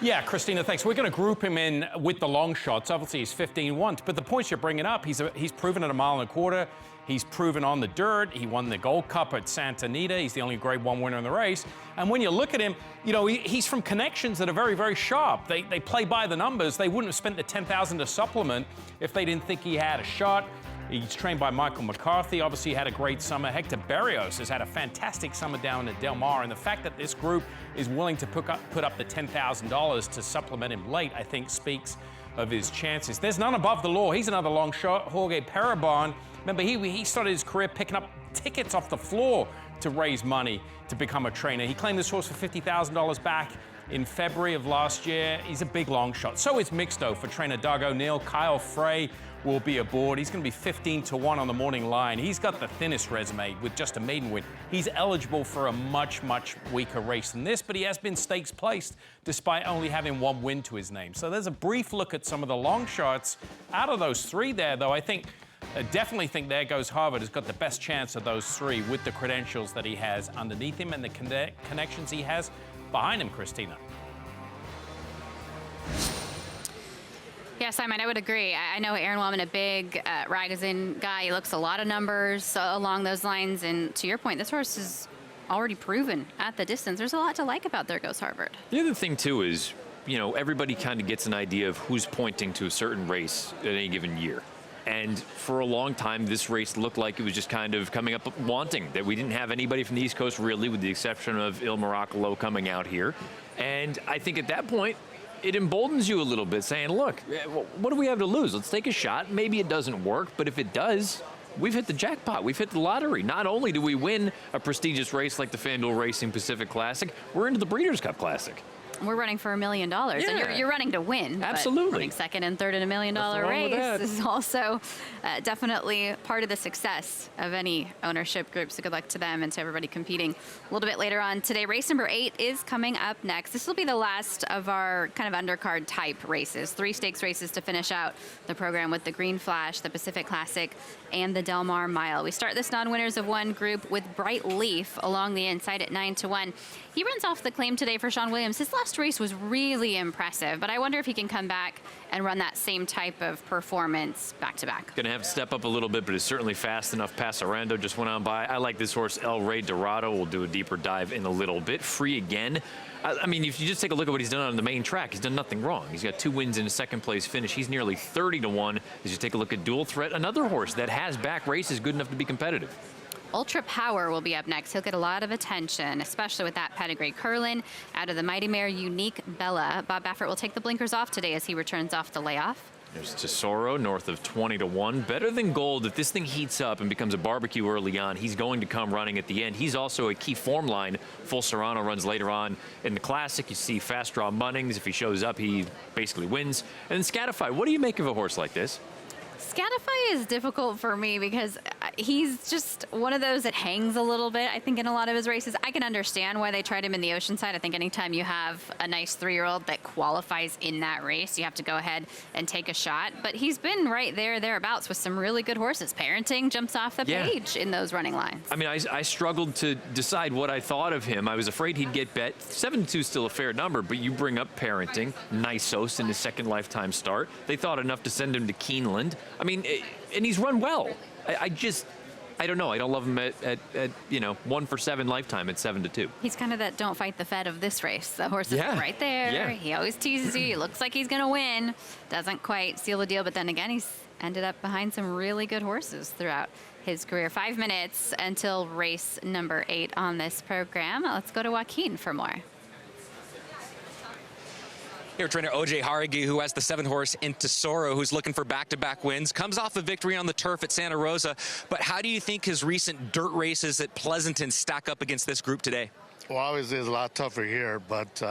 Yeah, Christina, thanks. We're going to group him in with the long shots. Obviously, he's 15-1, but the points you're bringing up, he's proven at 1.25 miles. He's proven on the dirt. He won the Gold Cup at Santa Anita. He's the only Grade 1 winner in the race. And when you look at him, you know, he's from connections that are very, very sharp. They play by the numbers. They wouldn't have spent the $10,000 to supplement if they didn't think he had a shot. He's trained by Michael McCarthy. Obviously, he had a great summer. Hector Berrios has had a fantastic summer down at Del Mar. And the fact that this group is willing to put up the $10,000 to supplement him late, I think speaks of his chances. There's none above the law. He's another long shot. Jorge Parabon. Remember, he started his career picking up tickets off the floor to raise money to become a trainer. He claimed this horse for $50,000 back in February of last year. He's a big long shot. So is Mixto for trainer Doug O'Neill. Kyle Frey will be aboard. He's going to be 15-1 on the morning line. He's got the thinnest resume with just a maiden win. He's eligible for a much, much weaker race than this, but he has been stakes placed despite only having one win to his name. So there's a brief look at some of the long shots. Out of those three there, though, I definitely think There Goes Harvard has got the best chance of those three with the credentials that he has underneath him and the connections he has behind him, Christina. Yeah, Simon, I would agree. I know Aaron Wellman, a big Ragozin guy. He looks a lot of numbers along those lines. And to your point, this horse is already proven at the distance. There's a lot to like about There Goes Harvard. The other thing, too, is, you know, everybody kind of gets an idea of who's pointing to a certain race at any given year. And for a long time, this race looked like it was just kind of coming up wanting, that we didn't have anybody from the East Coast really, with the exception of Il Miracolo coming out here. And I think at that point, it emboldens you a little bit, saying, look, what do we have to lose? Let's take a shot. Maybe it doesn't work, but if it does, we've hit the jackpot. We've hit the lottery. Not only do we win a prestigious race like the FanDuel Racing Pacific Classic, we're into the Breeders' Cup Classic. We're running for $1 million, and you're running to win. Absolutely. But running second and third in $1 million race is also definitely part of the success of any ownership group. So good luck to them and to everybody competing. A little bit later on today, race number 8 is coming up next. This will be the last of our kind of undercard type races. 3 stakes races to finish out the program with the Green Flash, the Pacific Classic, and the Del Mar Mile. We start this non-winners of one group with Bright Leaf along the inside at 9-1. He runs off the claim today for Sean Williams. His last race was really impressive, but I wonder if he can come back and run that same type of performance back-to-back. Going to have to step up a little bit, but it's certainly fast enough. Pasarando just went on by. I like this horse, El Rey Dorado. We'll do a deeper dive in a little bit. Free again. I mean, if you just take a look at what he's done on the main track, he's done nothing wrong. He's got 2 wins in a second-place finish. He's nearly 30-1. As you take a look at Dual Threat, another horse that has back races good enough to be competitive. Ultra Power will be up next. He'll get a lot of attention, especially with that pedigree. Curlin out of the Mighty Mare Unique Bella. Bob Baffert will take the blinkers off today as he returns off the layoff. There's Tesoro north of 20-1. Better than Gold. If this thing heats up and becomes a barbecue early on, he's going to come running at the end. He's also a key form line. Full Serrano runs later on in the Classic. You see Fast Draw Munnings. If he shows up, he basically wins. And then Scatify. What do you make of a horse like this? Scatify is difficult for me because he's just one of those that hangs a little bit, I think, in a lot of his races. I can understand why they tried him in the Oceanside. I think anytime you have a nice 3-year-old that qualifies in that race, you have to go ahead and take a shot. But he's been right thereabouts with some really good horses. Parenting jumps off the page in those running lines. I mean, I struggled to decide what I thought of him. I was afraid he'd get bet. 7-2 is still a fair number, but you bring up Parenting, Nisos in his second lifetime start. They thought enough to send him to Keeneland. I mean, and he's run well. I don't know. I don't love him at 1 for 7 lifetime at 7-2. He's kind of that don't fight the Fed of this race. The horse is right there. Yeah. He always teases you. He looks like he's going to win. Doesn't quite seal the deal. But then again, he's ended up behind some really good horses throughout his career. 5 minutes until race number 8 on this program. Let's go to Joaquin for more. Here, trainer O.J. Haragi, who has the 7 horse in Tesoro, who's looking for back-to-back wins, comes off a victory on the turf at Santa Rosa. But how do you think his recent dirt races at Pleasanton stack up against this group today? Well, obviously it's a lot tougher here, but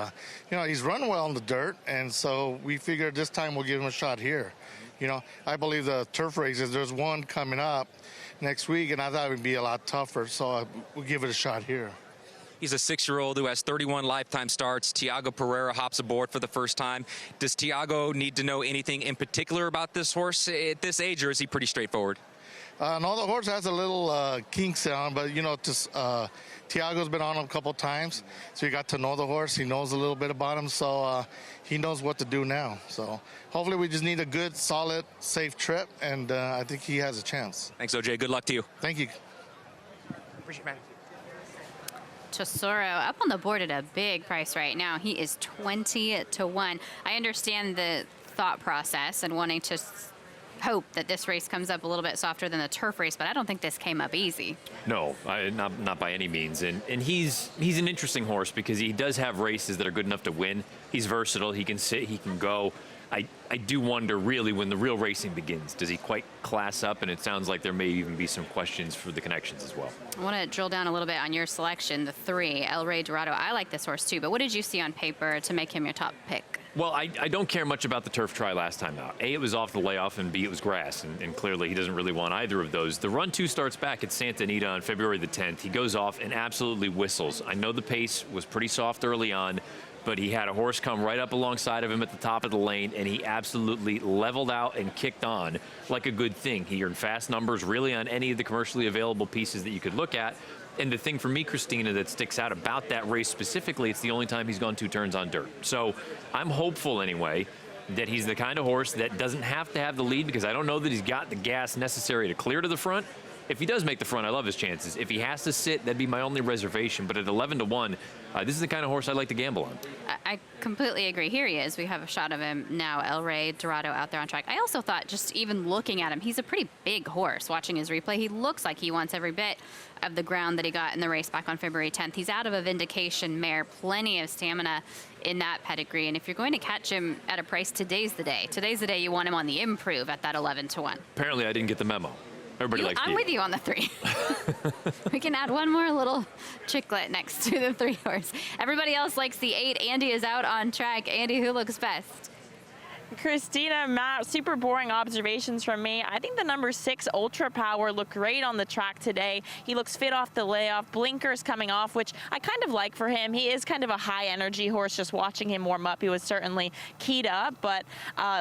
he's run well on the dirt, and so we figured this time we'll give him a shot here. I believe the turf races, there's one coming up next week, and I thought it would be a lot tougher, so we'll give it a shot here. He's a 6-year-old who has 31 lifetime starts. Tiago Pereira hops aboard for the first time. Does Tiago need to know anything in particular about this horse at this age, or is he pretty straightforward? No, the horse has a little kinks on, but Tiago's been on him a couple times, so you got to know the horse. He knows a little bit about him, so he knows what to do now. So hopefully we just need a good, solid, safe trip, and I think he has a chance. Thanks, OJ. Good luck to you. Thank you. Appreciate it. Tesoro up on the board at a big price right now. He is 20-1. I understand the thought process and wanting to hope that this race comes up a little bit softer than the turf race, but I don't think this came up easy. No, not by any means. And he's an interesting horse because he does have races that are good enough to win. He's versatile. He can sit, he can go. I do wonder, really, when the real racing begins, does he quite class up? And it sounds like there may even be some questions for the connections as well. I want to drill down a little bit on your selection, the 3, El Rey Dorado. I like this horse too, but what did you see on paper to make him your top pick? Well, I don't care much about the turf try last time out. A, it was off the layoff, and B, it was grass, and clearly he doesn't really want either of those. The Run 2 starts back at Santa Anita on February the 10th. He goes off and absolutely whistles. I know the pace was pretty soft early on, but he had a horse come right up alongside of him at the top of the lane, and he absolutely leveled out and kicked on like a good thing. He earned fast numbers really on any of the commercially available pieces that you could look at. And the thing for me, Christina, that sticks out about that race specifically, it's the only time he's gone 2 turns on dirt. So I'm hopeful anyway that he's the kind of horse that doesn't have to have the lead, because I don't know that he's got the gas necessary to clear to the front. If he does make the front, I love his chances. If he has to sit, that'd be my only reservation. But at 11-1, this is the kind of horse I like to gamble on. I completely agree. Here he is. We have a shot of him now, El Rey Dorado out there on track. I also thought, just even looking at him, he's a pretty big horse. Watching his replay, he looks like he wants every bit of the ground that he got in the race back on February 10th. He's out of a Vindication mare, plenty of stamina in that pedigree. And if you're going to catch him at a price, today's the day. Today's the day you want him on the improve at that 11-1. Apparently, I didn't get the memo. Everybody likes I'm with you on the 3. We can add one more little chicklet next to the 3 horse. Everybody else likes the 8. Andy is out on track. Andy, who looks best? Christina, Matt, super boring observations from me. I think the number 6 Ultra Power looked great on the track today. He looks fit off the layoff, blinkers coming off, which I kind of like for him. He is kind of a high energy horse. Just watching him warm up, he was certainly keyed up, but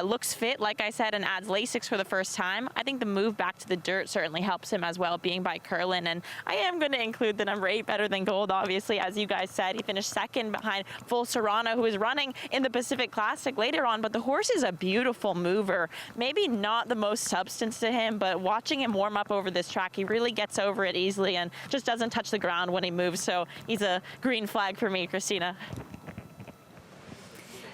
looks fit, like I said, and adds Lasix for the first time. I think the move back to the dirt certainly helps him as well, being by Curlin. And I am going to include the number 8, Better Than Gold, obviously. As you guys said, he finished second behind Full Serrano, who is running in the Pacific Classic later on, but the horse is a beautiful mover. Maybe not the most substance to him, but watching him warm up over this track, he really gets over it easily and just doesn't touch the ground when he moves. So he's a green flag for me, Christina.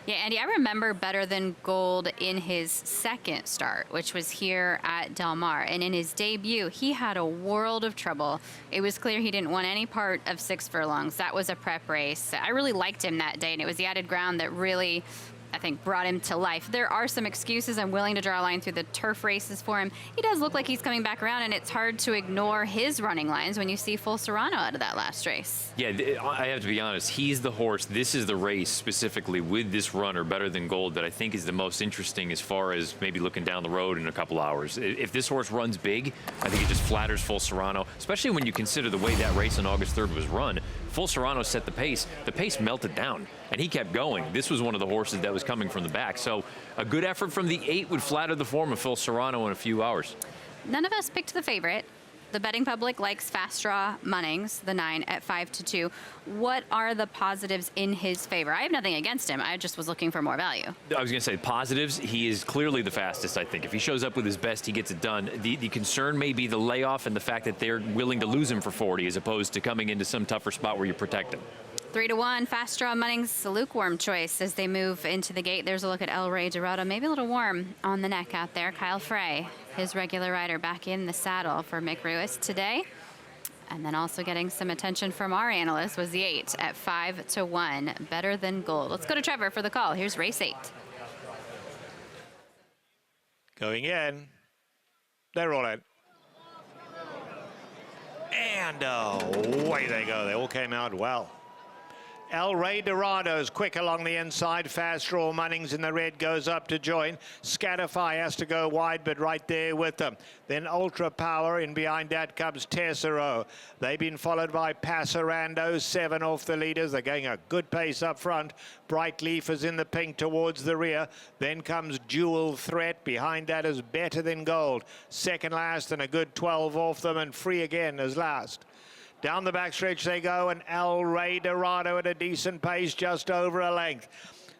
Yeah, Andy, I remember Better Than Gold in his second start, which was here at Del Mar. And in his debut, he had a world of trouble. It was clear he didn't want any part of 6 furlongs. That was a prep race. I really liked him that day, and it was the added ground that really I think, brought him to life. There are some excuses. I'm willing to draw a line through the turf races for him. He does look like he's coming back around, and it's hard to ignore his running lines when you see Full Serrano out of that last race. Yeah, I have to be honest. He's the horse. This is the race specifically with this runner, Better Than Gold, that I think is the most interesting as far as maybe looking down the road in a couple hours. If this horse runs big, I think it just flatters Full Serrano, especially when you consider the way that race on August 3rd was run. Full Serrano set the pace. The pace melted down, and he kept going. This was one of the horses that was coming from the back. So a good effort from the 8 would flatter the form of Full Serrano in a few hours. None of us picked the favorite. The betting public likes Fast Draw Munnings, the 9 at 5-2. What are the positives in his favor? I have nothing against him. I just was looking for more value. I was going to say positives. He is clearly the fastest, I think. If he shows up with his best, he gets it done. The concern may be the layoff and the fact that they're willing to lose him for 40 as opposed to coming into some tougher spot where you protect him. 3-1, Fast Draw Munnings, a lukewarm choice as they move into the gate. There's a look at El Rey Dorado, maybe a little warm on the neck out there. Kyle Frey, his regular rider, back in the saddle for Mick Ruiz today. And then also getting some attention from our analyst was the 8 at 5-1, Better Than Gold. Let's go to Trevor for the call. Here's race 8. Going in. They're all in. And away they go. They all came out well. El Rey Dorado's quick along the inside. Fast Draw Munnings in the red goes up to join. Scatterfy has to go wide, but right there with them. Then Ultra Power. In behind that comes Tessero. They've been followed by Passerando. 7 off the leaders. They're going a good pace up front. Bright Leaf is in the pink towards the rear. Then comes Dual Threat. Behind that is Better Than Gold. Second last and a good 12 off them, and Free Again is last. Down the backstretch they go, and El Rey Dorado at a decent pace, just over a length.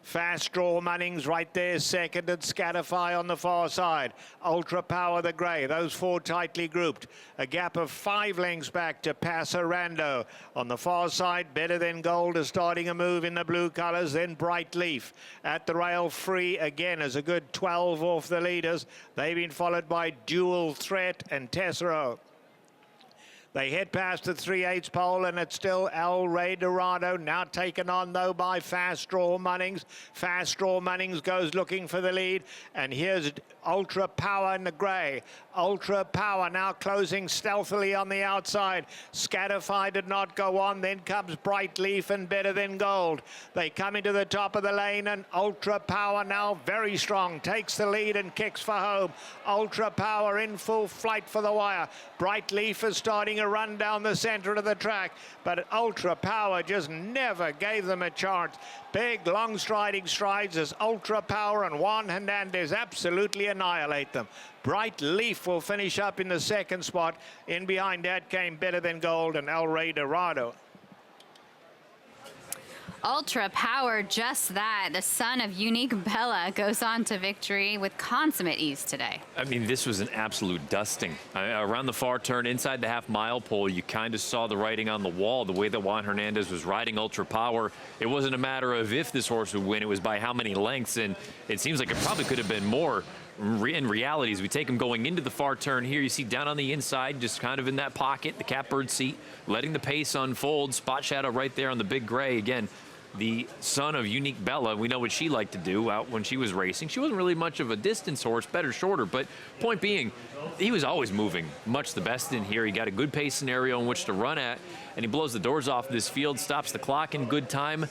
Fast Draw Munnings right there, second, and Scatterfy on the far side. Ultra Power the grey, those 4 tightly grouped. A gap of 5 lengths back to Passerando. On the far side, Better Than Gold is starting a move in the blue colours, then Bright Leaf. At the rail, Free Again as a good 12 off the leaders. They've been followed by Dual Threat and Tessero. They head past the 3/8 pole, and it's still El Rey Dorado, now taken on, though, by Fast Draw Munnings. Fast Draw Munnings goes looking for the lead, and here's Ultra Power in the grey. Ultra Power now closing stealthily on the outside. Scatterfy did not go on. Then comes Bright Leaf and Better Than Gold. They come into the top of the lane, and Ultra Power now very strong. Takes the lead and kicks for home. Ultra Power in full flight for the wire. Bright Leaf is starting a run down the center of the track, but Ultra Power just never gave them a chance. Big, long striding strides as Ultra Power and Juan Hernandez absolutely annihilate them. Bright Leaf will finish up in the second spot. In behind that came Better Than Gold and El Rey Dorado. Ultra Power, just that. The son of Unique Bella goes on to victory with consummate ease today. I mean, this was an absolute dusting. Around the far turn, inside the half-mile pole, you kind of saw the writing on the wall, the way that Juan Hernandez was riding Ultra Power. It wasn't a matter of if this horse would win, it was by how many lengths, and it seems like it probably could have been more. In reality, as we take him going into the far turn here, you see down on the inside, just kind of in that pocket, the catbird seat, letting the pace unfold. Spot shadow right there on the big gray. Again, the son of Unique Bella, we know what she liked to do out when she was racing. She wasn't really much of a distance horse, better shorter, but point being, he was always moving much the best in here. He got a good pace scenario in which to run at, and he blows the doors off this field, stops the clock in good time.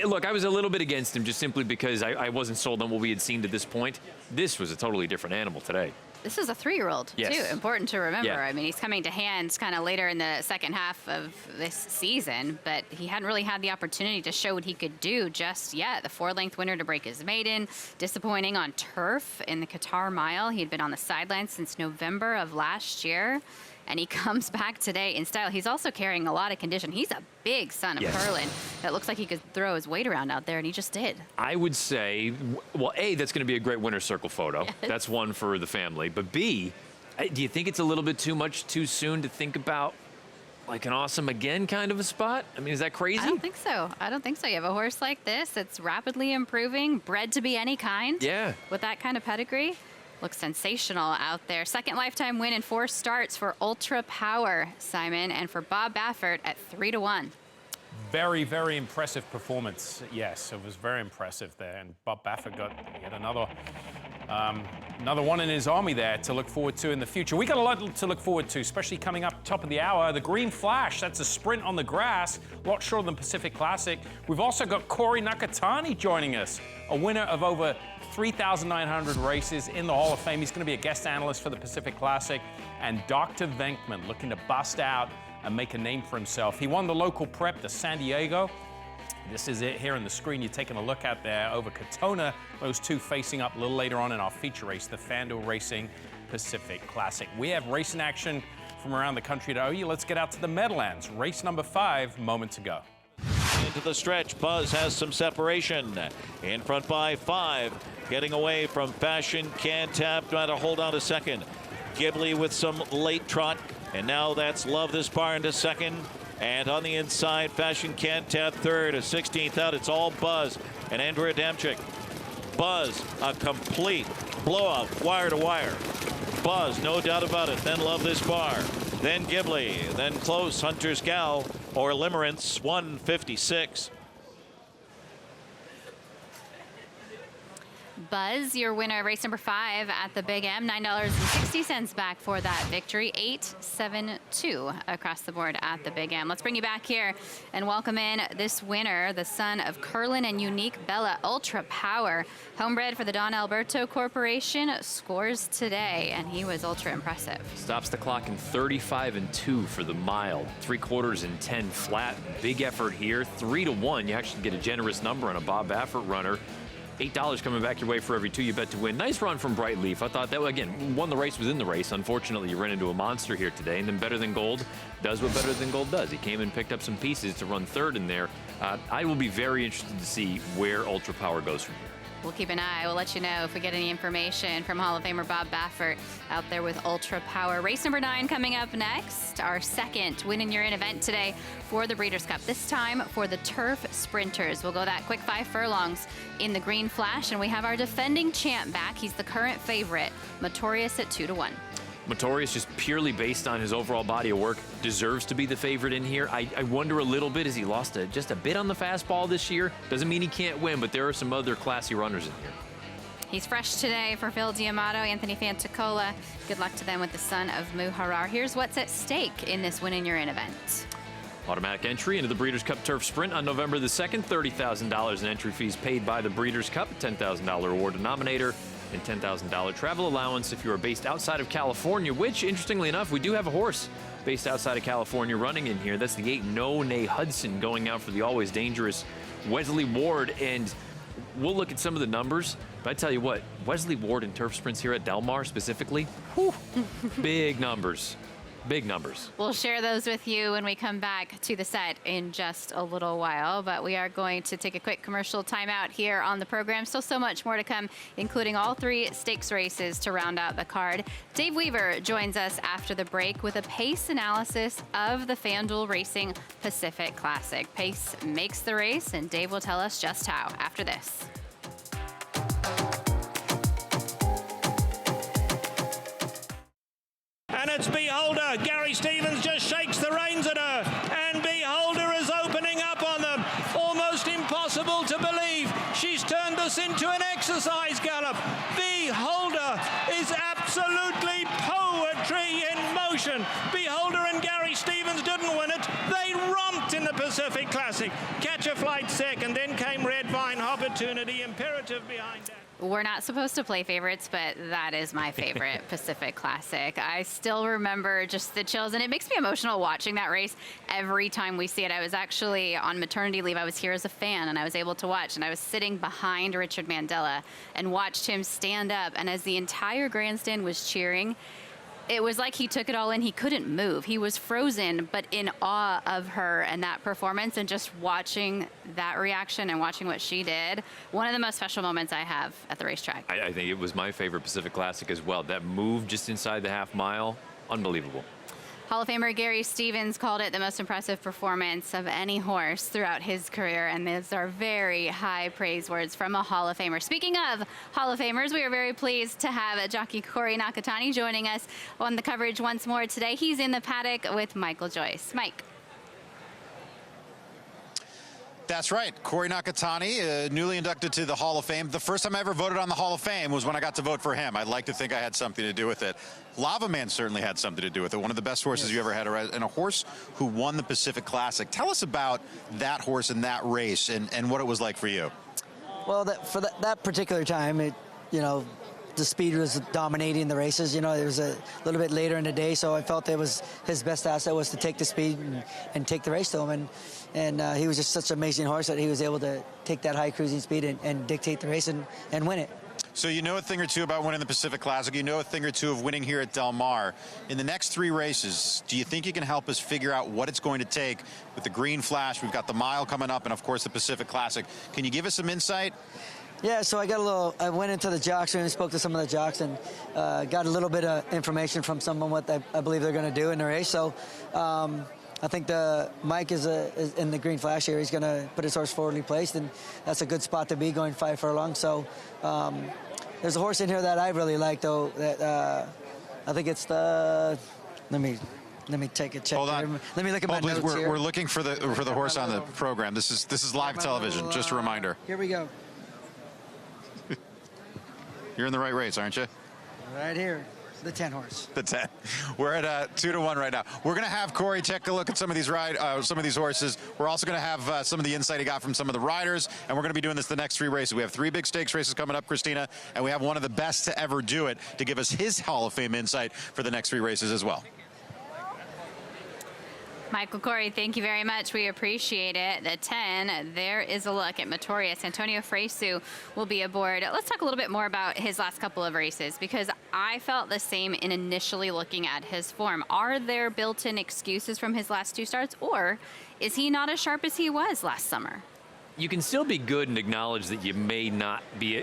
Look, I was a little bit against him just simply because I wasn't sold on what we had seen to this point. This was a totally different animal today. This is a 3-year-old, yes, too. Important to remember. Yeah. I mean, he's coming to hands kind of later in the second half of this season, but he hadn't really had the opportunity to show what he could do just yet. The 4-length winner to break his maiden, disappointing on turf in the Qatar Mile. He had been on the sidelines since November of last year, and he comes back today in style. He's also carrying a lot of condition. He's a big son of Curlin that looks like he could throw his weight around out there, and he just did. I would say, well, A, that's going to be a great winner's circle photo. Yes. That's one for the family. But B, do you think it's a little bit too soon to think about like an Awesome Again kind of a spot? I mean, is that crazy? I don't think so. I don't think so. You have a horse like this that's rapidly improving, bred to be any kind. Yeah. With that kind of pedigree. Looks sensational out there. Second lifetime win in 4 starts for Ultra Power, Simon, and for Bob Baffert at 3-1. Very, very impressive performance. Yes, it was very impressive there. And Bob Baffert got yet another one in his army there to look forward to in the future. We got a lot to look forward to, especially coming up top of the hour. The Green Flash, that's a sprint on the grass, a lot shorter than Pacific Classic. We've also got Corey Nakatani joining us, a winner of over 3,900 races in the Hall of Fame. He's going to be a guest analyst for the Pacific Classic. And Dr. Venkman looking to bust out and make a name for himself. He won the local prep to San Diego. This is it here on the screen. You're taking a look at there over Katona. Those two facing up a little later on in our feature race, the FanDuel Racing Pacific Classic. We have racing action from around the country to owe you. Let's get out to the Meadowlands. Race number 5, moments ago. Into the stretch, Buzz has some separation. In front by 5, getting away from Fashion Cantab, trying to hold on a second. Ghibli with some late trot, and now that's Love This Bar into second. And on the inside, Fashion Cantab third, a 16th out. It's all Buzz and Andrew Adamczyk. Buzz, a complete blowout, wire to wire. Buzz, no doubt about it. Then Love This Bar. Then Ghibli. Then close, Hunter's Gal or Limerence, 156. Buzz, your winner, race number 5 at the Big M, $9.60 back for that victory, 8-7-2 across the board at the Big M. Let's bring you back here and welcome in this winner, the son of Curlin and Unique Bella, Ultra Power, homebred for the Don Alberto Corporation, scores today, and he was ultra impressive. Stops the clock in 35-2 for the mile, 3/4 in 10 flat. Big effort here, 3-1. You actually get a generous number on a Bob Baffert runner. $8 coming back your way for every 2 you bet to win. Nice run from Bright Leaf. I thought that, again, won the race within the race. Unfortunately, you ran into a monster here today. And then Better Than Gold does what Better Than Gold does. He came and picked up some pieces to run third in there. I will be very interested to see where Ultra Power goes from here. We'll keep an eye. We'll let you know if we get any information from Hall of Famer Bob Baffert out there with Ultra Power. Race number 9 coming up next. Our second Win in Your In event today for the Breeders' Cup. This time for the Turf Sprinters. We'll go that quick 5 furlongs in the Green Flash, and we have our defending champ back. He's the current favorite, Motorius at 2-1. Motorius, just purely based on his overall body of work, deserves to be the favorite in here. I wonder a little bit, as he lost just a bit on the fastball this year. Doesn't mean he can't win, but there are some other classy runners in here. He's fresh today for Phil D'Amato, Anthony Fantacola. Good luck to them with the son of Muharrar. Here's what's at stake in this Win in Your In event. Automatic entry into the Breeders' Cup Turf Sprint on November the 2nd. $30,000 in entry fees paid by the Breeders' Cup, $10,000 reward denominator, and $10,000 travel allowance if you are based outside of California, which, interestingly enough, we do have a horse based outside of California running in here. That's the 8 No Nay Hudson going out for the always dangerous Wesley Ward. And we'll look at some of the numbers, but I tell you what, Wesley Ward in turf sprints here at Del Mar specifically, whew, big numbers. Big numbers. We'll share those with you when we come back to the set in just a little while, but we are going to take a quick commercial timeout here on the program. Still so much more to come, including all 3 stakes races to round out the card. Dave Weaver joins us after the break with a pace analysis of the FanDuel Racing Pacific Classic. Pace makes the race, and Dave will tell us just how after this. And it's Beholder. Gary Stevens just shakes the reins at her. And Beholder is opening up on them. Almost impossible to believe. She's turned this into an exercise gallop. Beholder is absolutely poetry in motion. Beholder and Gary Stevens didn't win it. They romped in the Pacific Classic. Catch a Flight second. Then came Red Vine, Opportunity, Imperative behind that. We're not supposed to play favorites, but that is my favorite Pacific Classic. I still remember just the chills, and it makes me emotional watching that race every time we see it. I was actually on maternity leave. I was here as a fan, and I was able to watch, and I was sitting behind Richard Mandela and watched him stand up, and as the entire grandstand was cheering, it was like he took it all in. He couldn't move. He was frozen, but in awe of her and that performance, and just watching that reaction and watching what she did. One of the most special moments I have at the racetrack. I think it was my favorite Pacific Classic as well. That move just inside the half mile, unbelievable. Hall of Famer Gary Stevens called it the most impressive performance of any horse throughout his career, and those are very high praise words from a Hall of Famer. Speaking of Hall of Famers, we are very pleased to have jockey Corey Nakatani joining us on the coverage once more today. He's in the paddock with Michael Joyce. Mike. That's right. Corey Nakatani, newly inducted to the Hall of Fame. The first time I ever voted on the Hall of Fame was when I got to vote for him. I'd like to think I had something to do with it. Lava Man certainly had something to do with it. One of the best horses you ever had, and a horse who won the Pacific Classic. Tell us about that horse and that race and what it was like for you. Well, for that particular time, the speed was dominating the races. It was a little bit later in the day, so I felt it was his best asset was to take the speed and take the race to him. And he was just such an amazing horse that he was able to take that high cruising speed and dictate the race and win it. So you know a thing or two about winning the Pacific Classic. You know a thing or two of winning here at Del Mar. In the next 3 races, do you think you can help us figure out what it's going to take with the Green Flash? We've got the Mile coming up and, of course, the Pacific Classic. Can you give us some insight? Yeah, so I went into the jocks and spoke to some of the jocks and got a little bit of information from someone what I believe they're going to do in the race. So I think Mike is in the Green Flash here. He's going to put his horse forwardly placed, and that's a good spot to be going 5 furlongs. So there's a horse in here that I really like, though. That I think it's the. Let me take a check. Hold on. Let me look at my notes here. We're looking for the horse on the program. This is live television. Just a reminder. Here we go. You're in the right race, aren't you? Right here. The 10 horse. The 10. We're at 2-1 right now. We're going to have Corey take a look at some of these horses. We're also going to have some of the insight he got from some of the riders, and we're going to be doing this the next 3 races. We have 3 big stakes races coming up, Christina, and we have one of the best to ever do it to give us his Hall of Fame insight for the next 3 races as well. Michael Corey, thank you very much. We appreciate it. The 10, there is a look at Motorius. Antonio Fresu will be aboard. Let's talk a little bit more about his last couple of races, because I felt the same in initially looking at his form. Are there built-in excuses from his last 2 starts, or is he not as sharp as he was last summer? You can still be good and acknowledge that you may not be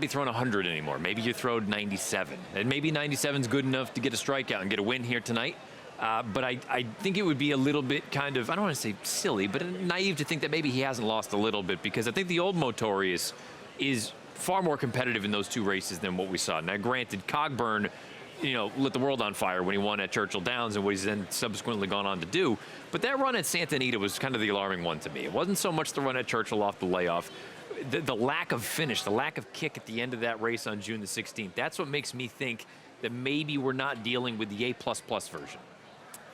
throwing 100 anymore. Maybe you throw 97, and maybe 97 is good enough to get a strikeout and get a win here tonight. But I think it would be a little bit kind of, I don't want to say silly, but naive to think that maybe he hasn't lost a little bit, because I think the old Motorius is far more competitive in those 2 races than what we saw. Now, granted, Cogburn, lit the world on fire when he won at Churchill Downs and what he's then subsequently gone on to do. But that run at Santa Anita was kind of the alarming one to me. It wasn't so much the run at Churchill off the layoff. The lack of finish, the lack of kick at the end of that race on June the 16th, that's what makes me think that maybe we're not dealing with the A++ version.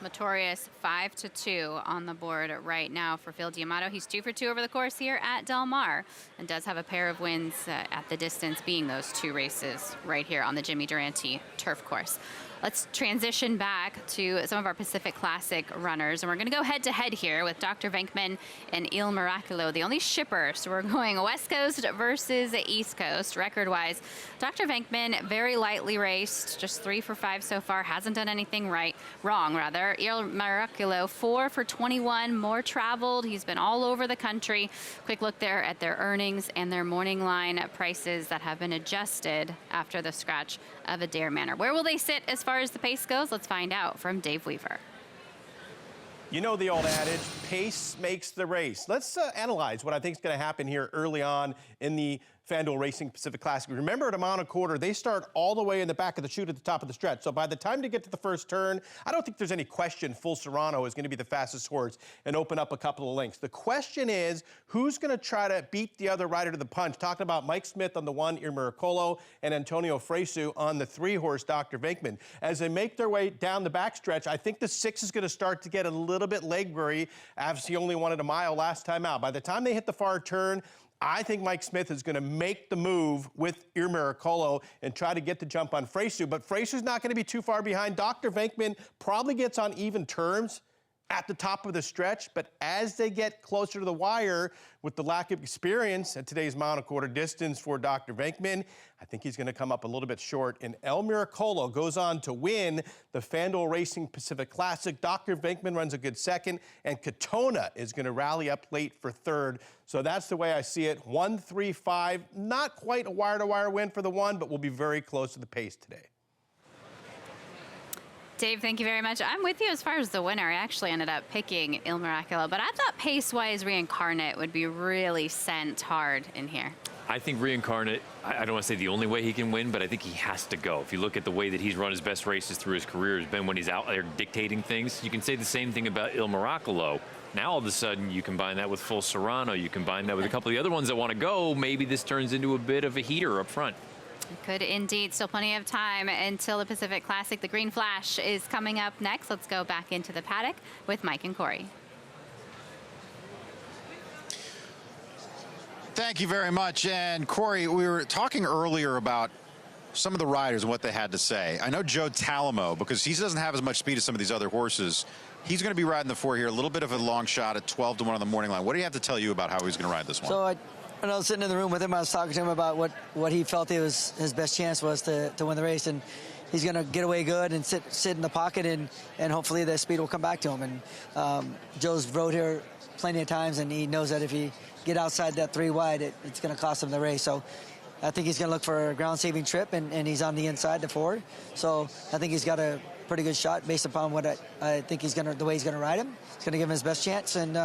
Motorius 5-2 on the board right now for Phil D'Amato. He's 2 for 2 over the course here at Del Mar, and does have a pair of wins at the distance, being those 2 races right here on the Jimmy Durante turf course. Let's transition back to some of our Pacific Classic runners, and we're going to go head-to-head here with Dr. Venkman and Il Miracolo, the only shipper. So we're going West Coast versus East Coast, record-wise. Dr. Venkman, very lightly raced, just 3 for 5 so far, hasn't done anything wrong. Il Miracolo, 4 for 21, more traveled. He's been all over the country. Quick look there at their earnings and their morning line prices that have been adjusted after the scratch of Adair Manor. Where will they sit as far as the pace goes? Let's find out from Dave Weaver. You know the old adage, pace makes the race. Let's analyze what I think is going to happen here early on in the FanDuel Racing Pacific Classic. Remember, at a mile and a quarter, they start all the way in the back of the chute at the top of the stretch. So by the time you get to the first turn, I don't think there's any question Full Serrano is going to be the fastest horse and open up a couple of lengths. The question is, who's going to try to beat the other rider to the punch? Talking about Mike Smith on the 1, Il Miracolo, and Antonio Fresu on the 3 horse, Dr. Venkman. As they make their way down the backstretch, I think the 6 is going to start to get a little bit leg weary, as he only wanted a mile last time out. By the time they hit the far turn, I think Mike Smith is going to make the move with Il Miracolo and try to get the jump on Fresu. But Fresu's not going to be too far behind. Dr. Venkman probably gets on even terms at the top of the stretch, but as they get closer to the wire, with the lack of experience at today's mile and a quarter distance for Dr. Venkman, I think he's going to come up a little bit short. And Il Miracolo goes on to win the FanDuel Racing Pacific Classic. Dr. Venkman runs a good second, and Katona is going to rally up late for third. So that's the way I see it. 1-3-5, not quite a wire-to-wire win for the 1, but we'll be very close to the pace today. Dave, thank you very much. I'm with you as far as the winner. I actually ended up picking Il Miracolo, but I thought pace-wise Reincarnate would be really sent hard in here. I think Reincarnate, I don't want to say the only way he can win, but I think he has to go. If you look at the way that he's run his best races through his career, has been when he's out there dictating things. You can say the same thing about Il Miracolo. Now all of a sudden you combine that with Full Serrano, you combine that with a couple of the other ones that want to go, maybe this turns into a bit of a heater up front. Could indeed. Still plenty of time until the Pacific Classic. The Green Flash is coming up next. Let's go back into the paddock with Mike and Corey. Thank you very much. And Corey, we were talking earlier about some of the riders and what they had to say. I know Joe Talamo, because he doesn't have as much speed as some of these other horses. He's going to be riding the 4 here, a little bit of a long shot at 12-1 on the morning line. What do you have to tell you about how he's going to ride this one? So when I was sitting in the room with him, I was talking to him about what he felt his best chance was to win the race. And he's going to get away good and sit in the pocket, and hopefully the speed will come back to him. And Joe's rode here plenty of times, and he knows that if he get outside that 3 wide, it's going to cost him the race. So I think he's going to look for a ground-saving trip, and he's on the inside, the 4. So I think he's got a pretty good shot based upon what I think the way he's going to ride him. It's going to give him his best chance, and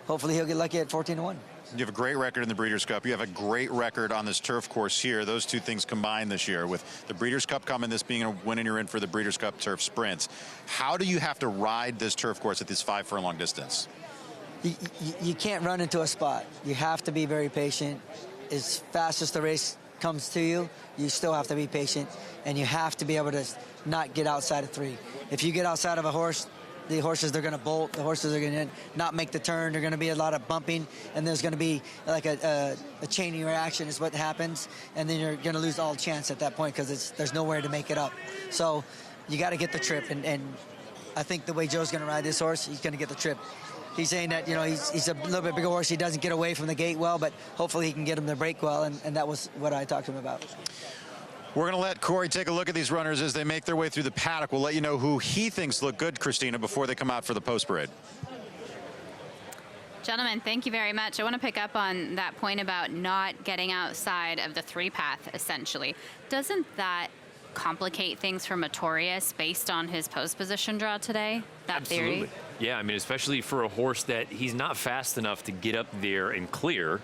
hopefully he'll get lucky at 14-1. You have a great record in the Breeders' Cup. You have a great record on this turf course here. Those two things combined this year, with the Breeders' Cup coming, this being a win and you're in for the Breeders' Cup Turf Sprints. How do you have to ride this turf course at this 5 furlong distance? You can't run into a spot. You have to be very patient. As fast as the race comes to you, you still have to be patient, and you have to be able to not get outside of 3. If you get outside of a horse, the horses, they're going to bolt. The horses are going to not make the turn. There's going to be a lot of bumping, and there's going to be like a chaining reaction is what happens, and then you're going to lose all chance at that point because there's nowhere to make it up. So you got to get the trip, and I think the way Joe's going to ride this horse, he's going to get the trip. He's saying that, you know, he's a little bit bigger horse. He doesn't get away from the gate well, but hopefully he can get him to break well, and that was what I talked to him about. We're going to let Corey take a look at these runners as they make their way through the paddock. We'll let you know who he thinks look good, Christina, before they come out for the post parade. Gentlemen, thank you very much. I want to pick up on that point about not getting outside of the 3 path, essentially. Doesn't that complicate things for Motorius based on his post position draw today? That Absolutely. Theory? Yeah, I mean, especially for a horse that he's not fast enough to get up there and clear.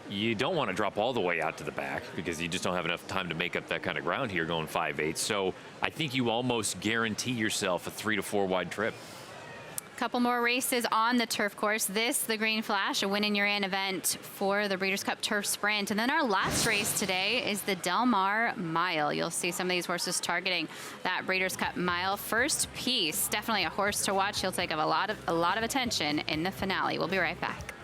You don't want to drop all the way out to the back because you just don't have enough time to make up that kind of ground here going 5/8. So I think you almost guarantee yourself a 3 to 4 wide trip. Couple more races on the turf course. This, the Green Flash, a win in your in event for the Breeders' Cup Turf Sprint. And then our last race today is the Del Mar Mile. You'll see some of these horses targeting that Breeders' Cup Mile. First Piece, definitely a horse to watch. He'll take up a lot of attention in the finale. We'll be right back.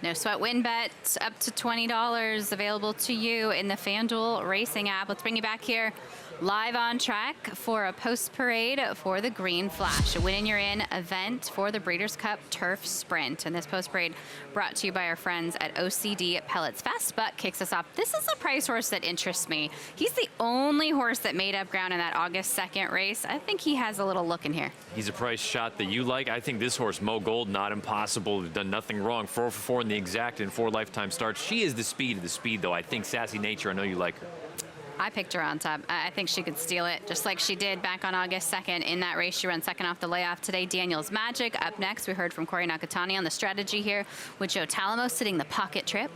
No Sweat win bets up to $20 available to you in the FanDuel Racing app. Let's bring you back here live on track for a post parade for the Green Flash, a win and you're in event for the Breeders' Cup Turf Sprint. And this post parade brought to you by our friends at OCD Pellets. Fast Buck kicks us off. This is a price horse that interests me. He's the only horse that made up ground in that August 2nd race. I think he has a little look in here. He's a price shot that you like. I think this horse, Mo Gold, not impossible. They've done nothing wrong. 4 for 4 in the exact and 4 lifetime starts. She is the speed of the speed, though. I think Sassy Nature, I know you like her. I picked her on top. I think she could steal it, just like she did back on August 2nd in that race. She ran second off the layoff today. Daniel's Magic. Up next, we heard from Corey Nakatani on the strategy here with Joe Talamo sitting the pocket trip.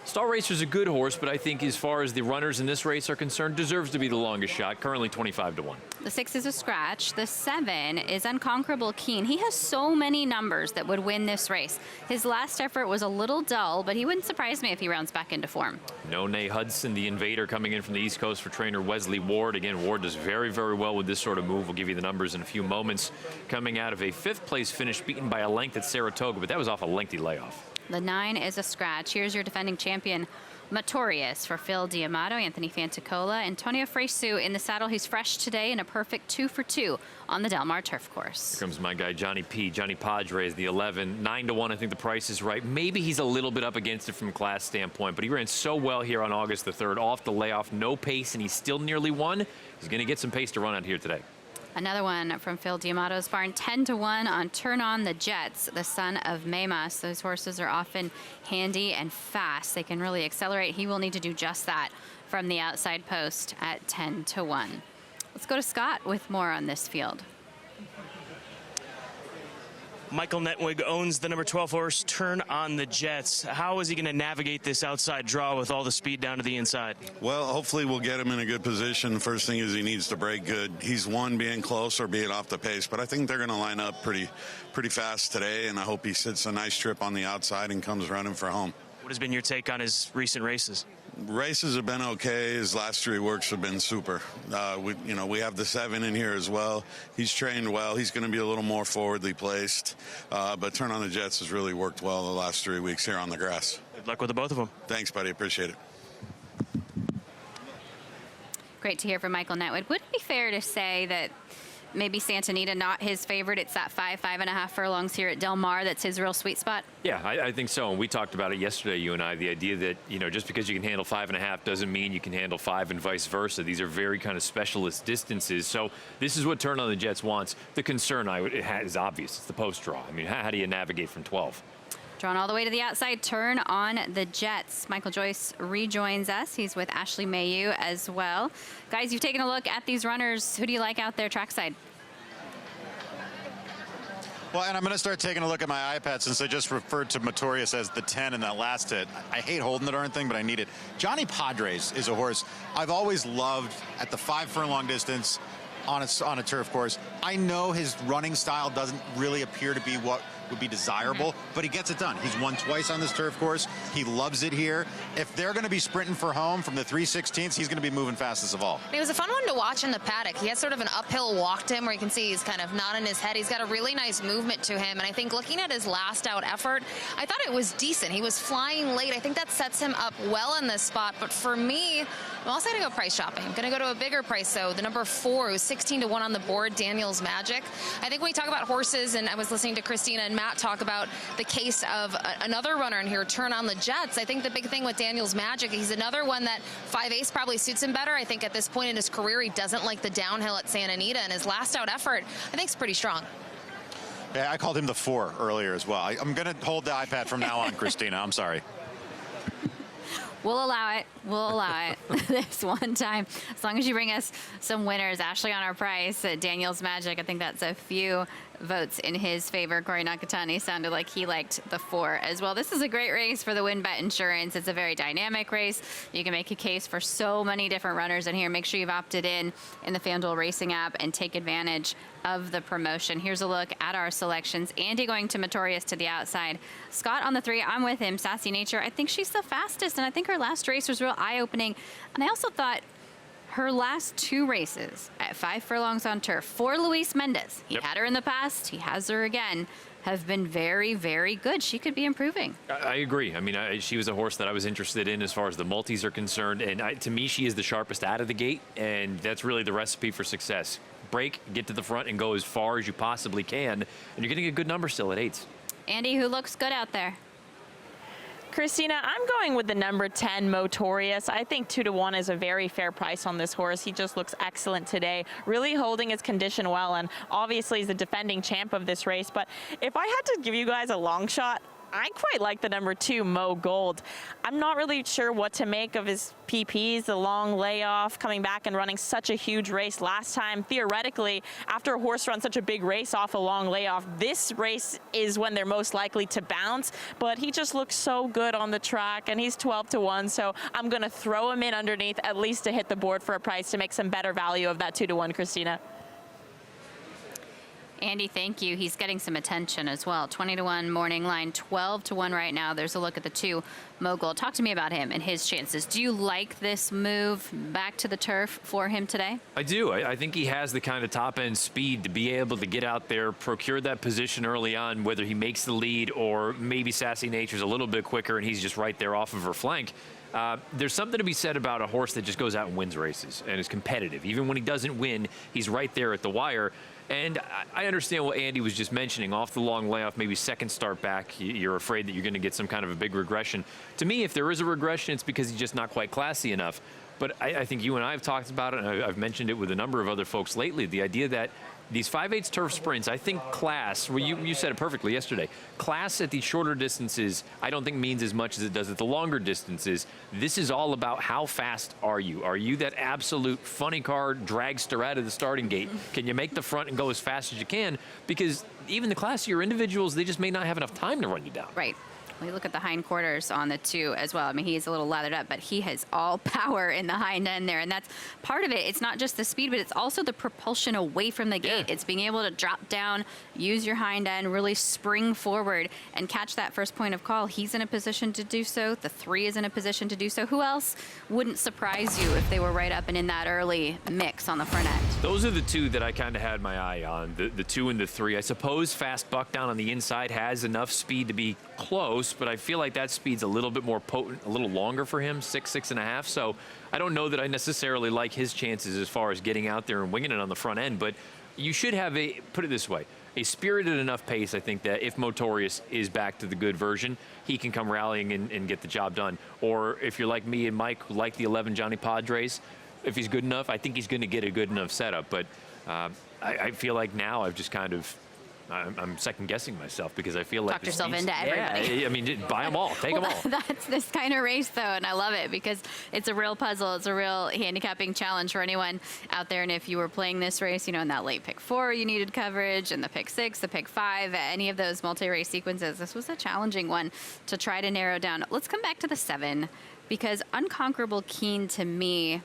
Star Racer's a good horse, but I think as far as the runners in this race are concerned, deserves to be the longest shot, currently 25-1. The 6 is a scratch. The 7 is Unconquerable Keen. He has so many numbers that would win this race. His last effort was a little dull, but he wouldn't surprise me if he rounds back into form. Nonay Hudson, the invader, coming in from the East Coast for trainer Wesley Ward. Again, Ward does very, very well with this sort of move. We'll give you the numbers in a few moments. Coming out of a 5th place finish, beaten by a length at Saratoga, but that was off a lengthy layoff. The 9 is a scratch. Here's your defending champion, Motorius, for Phil D'Amato, Anthony Fantacola, Antonio Fresu in the saddle. He's fresh today in a perfect 2 for 2 on the Del Mar turf course. Here comes my guy, Johnny P. Johnny Padres, the 11. 9-1, I think the price is right. Maybe he's a little bit up against it from a class standpoint, but he ran so well here on August the 3rd, off the layoff, no pace, and he's still nearly won. He's going to get some pace to run out here today. Another one from Phil Diamato's barn, 10-1 on Turn On the Jets, the son of Maymas. Those horses are often handy and fast. They can really accelerate. He will need to do just that from the outside post at 10-1. Let's go to Scott with more on this field. Michael Netwig owns the number 12 horse, Turn On the Jets. How is he going to navigate this outside draw with all the speed down to the inside? Well, hopefully we'll get him in a good position. The first thing is he needs to break good. He's one being close or being off the pace, but I think they're going to line up pretty fast today, and I hope he sits a nice trip on the outside and comes running for home. What has been your take on his recent races? Races have been okay. His last 3 works have been super. We have the 7 in here as well. He's trained well. He's going to be a little more forwardly placed. But Turn On the Jets has really worked well the last 3 weeks here on the grass. Good luck with the both of them. Thanks, buddy. Appreciate it. Great to hear from Michael Netwood. Would it be fair to say that maybe Santa Anita not his favorite? It's that 5.5 furlongs here at Del Mar that's his real sweet spot. Yeah, I think so. And we talked about it yesterday, you and I, the idea that, just because you can handle 5.5 doesn't mean you can handle 5 and vice versa. These are very kind of specialist distances. So this is what Turn On the Jets wants. The concern is obvious. It's the post draw. I mean, how do you navigate from 12? Drawn all the way to the outside, Turn On the Jets. Michael Joyce rejoins us. He's with Ashley Mayu as well. Guys, you've taken a look at these runners. Who do you like out there trackside? Well, and I'm going to start taking a look at my iPad since I just referred to Motorius as the 10 in that last hit. I hate holding the darn thing, but I need it. Johnny Padres is a horse I've always loved at the 5 furlong distance on a turf course. I know his running style doesn't really appear to be what would be desirable, but he gets it done. He's won twice on this turf course. He loves it here. If they're going to be sprinting for home from the 3/16, he's going to be moving fastest of all. It was a fun one to watch in the paddock. He has sort of an uphill walk to him where you can see he's kind of nodding his head. He's got a really nice movement to him, and I think looking at his last out effort, I thought it was decent. He was flying late. I think that sets him up well in this spot, but for me, I'm also going to go price shopping. I'm going to go to a bigger price, though. The number 4, who's 16-1 on the board, Daniel's Magic. I think when we talk about horses, and I was listening to Christina and Matt talk about the case of another runner in here, Turn On the Jets. I think the big thing with Daniel's Magic, he's another one that 5 Ace probably suits him better. I think at this point in his career, he doesn't like the downhill at Santa Anita, and his last out effort, I think, is pretty strong. Yeah, I called him the 4 earlier as well. I'm going to hold the iPad from now on, Christina. I'm sorry. We'll allow it. We'll allow it this one time. As long as you bring us some winners. Ashley on our price. Daniel's Magic, I think that's a few votes in his favor. Corey Nakatani sounded like he liked the 4 as well. This is a great race for the WynnBET Insurance. It's a very dynamic race. You can make a case for so many different runners in here. Make sure you've opted in the FanDuel Racing app and take advantage of the promotion. Here's a look at our selections. Andy going to Motorius to the outside. Scott on the 3. I'm with him. Sassy Nature. I think she's the fastest, and I think her last race was real eye-opening. And I also thought her last 2 races at 5 furlongs on turf for Luis Mendez. He had her in the past. He has her again. Have been very, very good. She could be improving. I agree. I mean, she was a horse that I was interested in as far as the multis are concerned. And to me, she is the sharpest out of the gate. And that's really the recipe for success. Break, get to the front, and go as far as you possibly can. And you're getting a good number still at 8s. Andy, who looks good out there? Christina, I'm going with the number 10, Motorius. I think 2-1 is a very fair price on this horse. He just looks excellent today, really holding his condition well, and obviously he's the defending champ of this race. But if I had to give you guys a long shot, I quite like the number 2, Mo Gold. I'm not really sure what to make of his PPs, the long layoff, coming back and running such a huge race last time. Theoretically, after a horse runs such a big race off a long layoff, this race is when they're most likely to bounce, but he just looks so good on the track, and he's 12-1, so I'm going to throw him in underneath at least to hit the board for a price to make some better value of that 2-1, Christina. Andy, thank you. He's getting some attention as well. 20-1 morning line, 12-1 right now. There's a look at the 2, Mo Gold. Talk to me about him and his chances. Do you like this move back to the turf for him today? I do. I think he has the kind of top-end speed to be able to get out there, procure that position early on, whether he makes the lead or maybe Sassy Nature's a little bit quicker and he's just right there off of her flank. There's something to be said about a horse that just goes out and wins races and is competitive. Even when he doesn't win, he's right there at the wire. And I understand what Andy was just mentioning. Off the long layoff, maybe second start back, you're afraid that you're going to get some kind of a big regression. To me, if there is a regression, it's because he's just not quite classy enough. But I think you and I have talked about it, and I've mentioned it with a number of other folks lately, the idea that these 5/8 turf sprints, I think class, well, you said it perfectly yesterday, class at these shorter distances, I don't think means as much as it does at the longer distances. This is all about how fast are you? Are you that absolute funny car dragster out of the starting gate? Can you make the front and go as fast as you can? Because even the classier individuals, they just may not have enough time to run you down. Right. We look at the hindquarters on the 2 as well. I mean, he's a little lathered up, but he has all power in the hind end there. And that's part of it. It's not just the speed, but it's also the propulsion away from the gate. It's being able to drop down, use your hind end, really spring forward and catch that first point of call. He's in a position to do so. The 3 is in a position to do so. Who else wouldn't surprise you if they were right up and in that early mix on the front end? Those are the 2 that I kind of had my eye on, the 2 and the 3. I suppose Fast Buck down on the inside has enough speed to be close, but I feel like that speed's a little bit more potent, a little longer for him, 6.5. So I don't know that I necessarily like his chances as far as getting out there and winging it on the front end, but you should have put it this way, a spirited enough pace, I think, that if Motorius is back to the good version, he can come rallying and get the job done. Or if you're like me and Mike, who like the 11 Johnny Padres, if he's good enough, I think he's going to get a good enough setup. But I feel like now I've just kind of, I'm second-guessing myself because I feel like Talk yourself into everybody. Yeah, I mean, buy them all, take them all. That's this kind of race, though, and I love it because it's a real puzzle. It's a real handicapping challenge for anyone out there. And if you were playing this race, you know, in that late pick 4, you needed coverage, and the pick 6, the pick 5, any of those multi-race sequences, this was a challenging one to try to narrow down. Let's come back to the 7 because Unconquerable Keen, to me,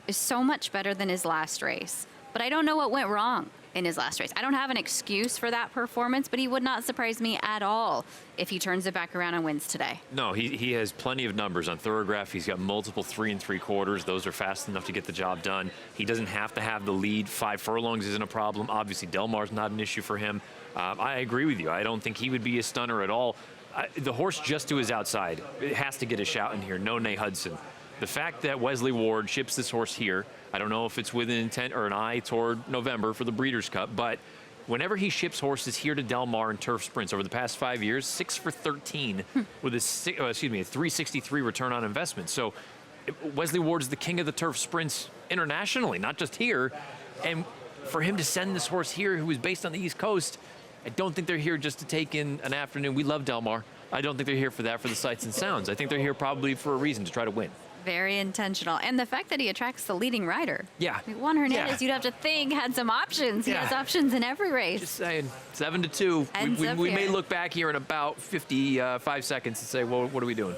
is so much better than his last race. But I don't know what went wrong in his last race. I don't have an excuse for that performance, but he would not surprise me at all if he turns it back around and wins today. No, he has plenty of numbers on Thorograph. He's got multiple 3 3/4. Those are fast enough to get the job done. He doesn't have to have the lead. 5 furlongs isn't a problem. Obviously, Del Mar's not an issue for him. I agree with you. I don't think he would be a stunner at all. The horse just to his outside, it has to get a shout in here. No Nay Hudson. The fact that Wesley Ward ships this horse here, I don't know if it's with an intent or an eye toward November for the Breeders' Cup, but whenever he ships horses here to Del Mar in turf sprints over the past 5 years, 6 for 13 with a 363 return on investment. So Wesley Ward's the king of the turf sprints internationally, not just here. And for him to send this horse here, who is based on the East Coast, I don't think they're here just to take in an afternoon. We love Del Mar. I don't think they're here for that, for the sights and sounds. I think they're here probably for a reason, to try to win. Very intentional. And the fact that he attracts the leading rider. Yeah. I mean, Juan Hernandez, you'd have to think, had some options. He has options in every race. Just saying, 7-2. We may look back here in about 55 seconds and say, well, what are we doing?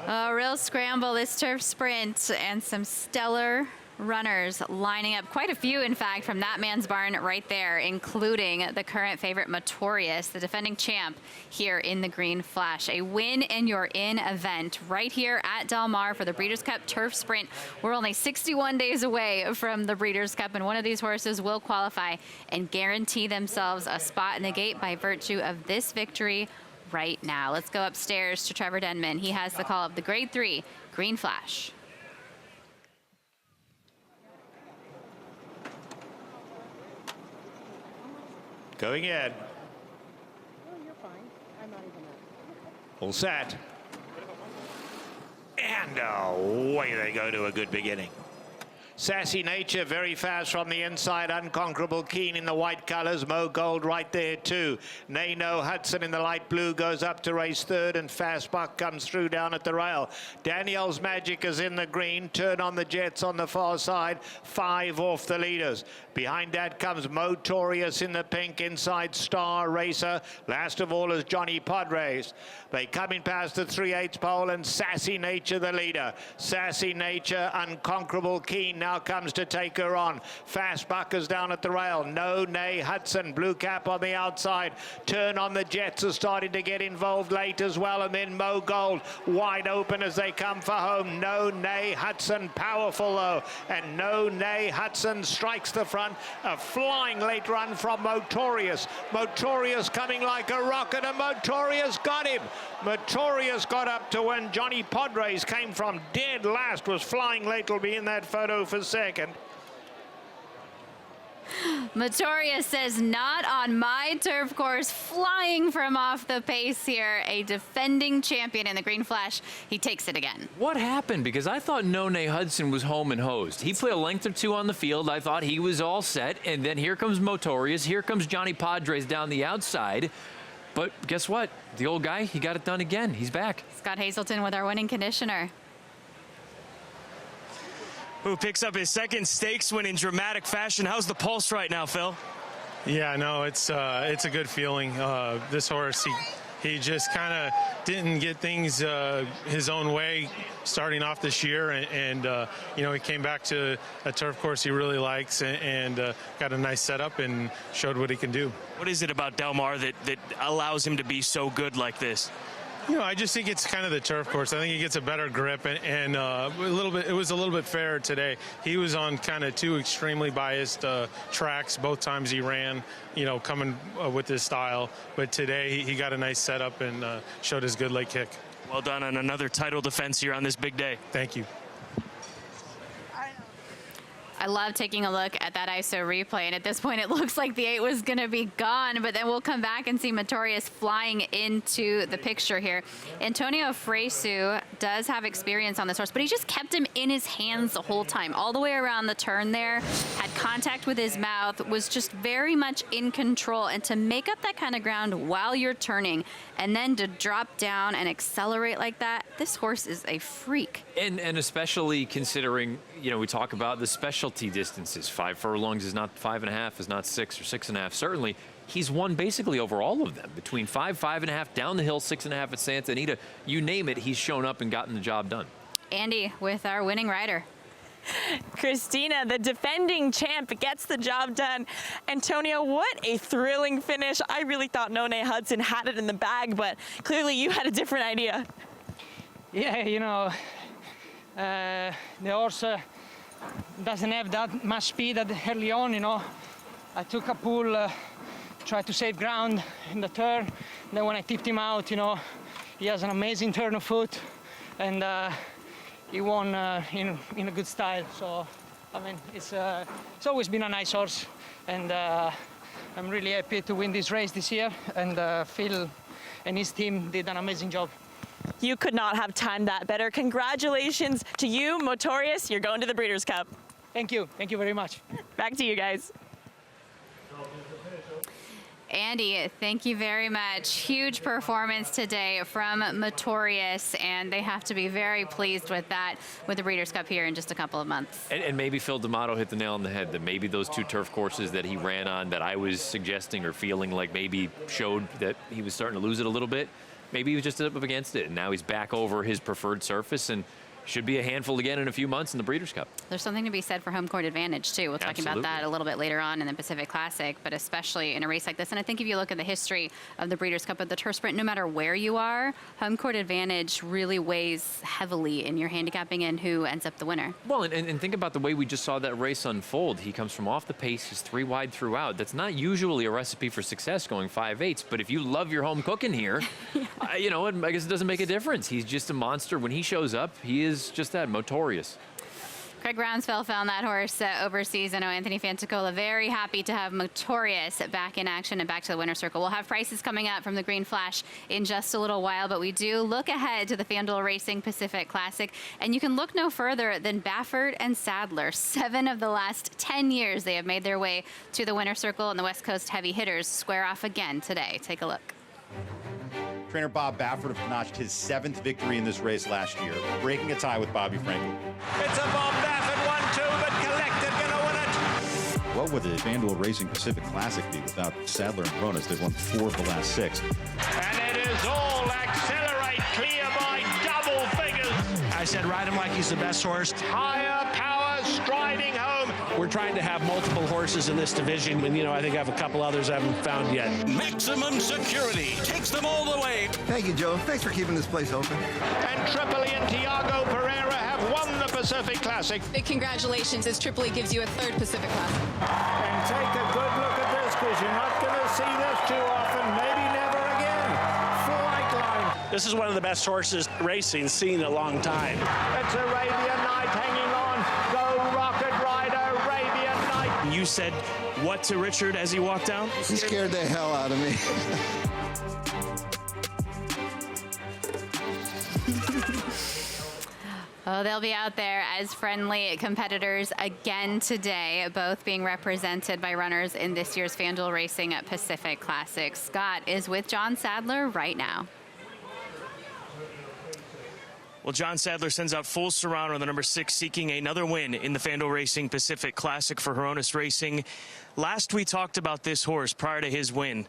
A real scramble, this turf sprint, and some stellar runners lining up. Quite a few, in fact, from that man's barn right there, including the current favorite Motorius, the defending champ here in the Green Flash. A win and you're in event right here at Del Mar for the Breeders' Cup Turf Sprint. We're only 61 days away from the Breeders' Cup, and one of these horses will qualify and guarantee themselves a spot in the gate by virtue of this victory right now. Let's go upstairs to Trevor Denman. He has the call of the Grade 3 Green Flash. Going in. All set. And away they go to a good beginning. Sassy Nature very fast from the inside. Unconquerable Keen in the white colors. Mo Gold right there too. Nay No Hudson in the light blue goes up to race 3rd, and Fast Buck comes through down at the rail. Danielle's Magic is in the green. Turn on the Jets on the far side. 5 off the leaders. Behind that comes Motorius in the pink. Inside Star Racer. Last of all is Johnny Padres. They come in past the 3/8 pole, and Sassy Nature the leader. Sassy Nature, Unconquerable Keen now comes to take her on. Fast Buck is down at the rail. No Nay Hudson, blue cap on the outside. Turn on the Jets are starting to get involved late as well, and then Mo Gold wide open as they come for home. No Nay Hudson, powerful though, and No Nay Hudson strikes the front. A flying late run from Motorius. Motorius coming like a rocket, and Motorius got him. Motorius got up to when Johnny Padres came from dead last, was flying late. Will be in that photo for second. Motorius says, not on my turf course, flying from off the pace here. A defending champion in the Green Flash. He takes it again. What happened? Because I thought None Hudson was home and hosed. He played a length or two on the field. I thought he was all set. And then here comes Motorius. Here comes Johnny Padres down the outside. But guess what? The old guy, he got it done again. He's back. Scott Hazelton with our winning conditioner. Who picks up his second stakes win in dramatic fashion. How's the pulse right now, Phil? Yeah, no, it's a good feeling. This horse, he just kind of didn't get things his own way starting off this year, and you know, he came back to a turf course he really likes and got a nice setup and showed what he can do. What is it about Del Mar that allows him to be so good like this? You know, I just think it's kind of the turf course. I think he gets a better grip, and a little bit. It was a little bit fairer today. He was on kind of two extremely biased tracks both times he ran. You know, coming with his style. But today he got a nice setup and showed his good leg kick. Well done on another title defense here on this big day. Thank you. I love taking a look at that ISO replay, and at this point it looks like the 8 was going to be gone, but then we'll come back and see Motorius flying into the picture here. Antonio Fresu does have experience on this horse, but he just kept him in his hands the whole time, all the way around the turn there, had contact with his mouth, was just very much in control, and to make up that kind of ground while you're turning, and then to drop down and accelerate like that, this horse is a freak. And especially considering, you know, we talk about the specialty distances. 5 furlongs is not 5.5, is not 6 or 6.5. Certainly, he's won basically over all of them. Between 5, 5.5, down the hill, 6.5 at Santa Anita. You name it, he's shown up and gotten the job done. Andy with our winning rider. Christina, the defending champ, gets the job done. Antonio, what a thrilling finish. I really thought None Hudson had it in the bag, but clearly you had a different idea. Yeah, you know, the horse doesn't have that much speed early on, you know. I took a pull, tried to save ground in the turn. Then when I tipped him out, you know, he has an amazing turn of foot, and he won in a good style. So, I mean, it's always been a nice horse, and I'm really happy to win this race this year, and Phil and his team did an amazing job. You could not have timed that better. Congratulations to you, Motorius. You're going to the Breeders' Cup. Thank you. Thank you very much. Back to you guys. Andy, thank you very much. Huge performance today from Motorius, and they have to be very pleased with that with the Breeders' Cup here in just a couple of months. And maybe Phil D'Amato hit the nail on the head, that maybe those 2 turf courses that he ran on that I was suggesting or feeling like maybe showed that he was starting to lose it a little bit, maybe he was just up against it, and now he's back over his preferred surface and should be a handful again in a few months in the Breeders' Cup. There's something to be said for home court advantage, too. We'll talk about that a little bit later on in the Pacific Classic, but especially in a race like this. And I think if you look at the history of the Breeders' Cup of the turf sprint, no matter where you are, home court advantage really weighs heavily in your handicapping and who ends up the winner. Well, and think about the way we just saw that race unfold. He comes from off the pace, he's 3 wide throughout. That's not usually a recipe for success going 5/8, but if you love your home cooking here, you know, I guess it doesn't make a difference. He's just a monster. When he shows up, he is just that, Motorius. Craig Brownsville found that horse overseas. I know Anthony Fantacola very happy to have Motorius back in action and back to the winner's circle. We'll have prices coming up from the Green Flash in just a little while, but we do look ahead to the FanDuel Racing Pacific Classic, and you can look no further than Baffert and Sadler. 7 of the last 10 years they have made their way to the winner's circle, and the West Coast heavy hitters square off again today. Take a look. Trainer Bob Baffert notched his 7th victory in this race last year, breaking a tie with Bobby Frankel. It's a Bob Baffert 1-2, but Collective gonna win it. What would the FanDuel Racing Pacific Classic be without Sadler and Cronus? They've won 4 of the last 6. And it is all Accelerate clear by double figures. I said ride him like he's the best horse. Higher power striding home. We're trying to have multiple horses in this division, and, you know, I think I have a couple others I haven't found yet. Maximum Security takes them all the way. Thank you, Joe. Thanks for keeping this place open. And Tripoli and Tiago Pereira have won the Pacific Classic. Big congratulations as Tripoli gives you a 3rd Pacific Classic. And take a good look at this, because you're not going to see this too often, maybe never again. Flight Line. This is one of the best horses racing seen in a long time. It's Arabian Night hanging on. Go Rocket Rider, Arabian Night. you said what to Richard as he walked down? He scared the hell out of me. Oh, they'll be out there as friendly competitors again today, both being represented by runners in this year's FanDuel Racing Pacific Classic. Scott is with John Sadler right now. Well, John Sadler sends out Full Serrano, the number 6, seeking another win in the FanDuel Racing Pacific Classic for Hronis Racing. Last we talked about this horse prior to his win.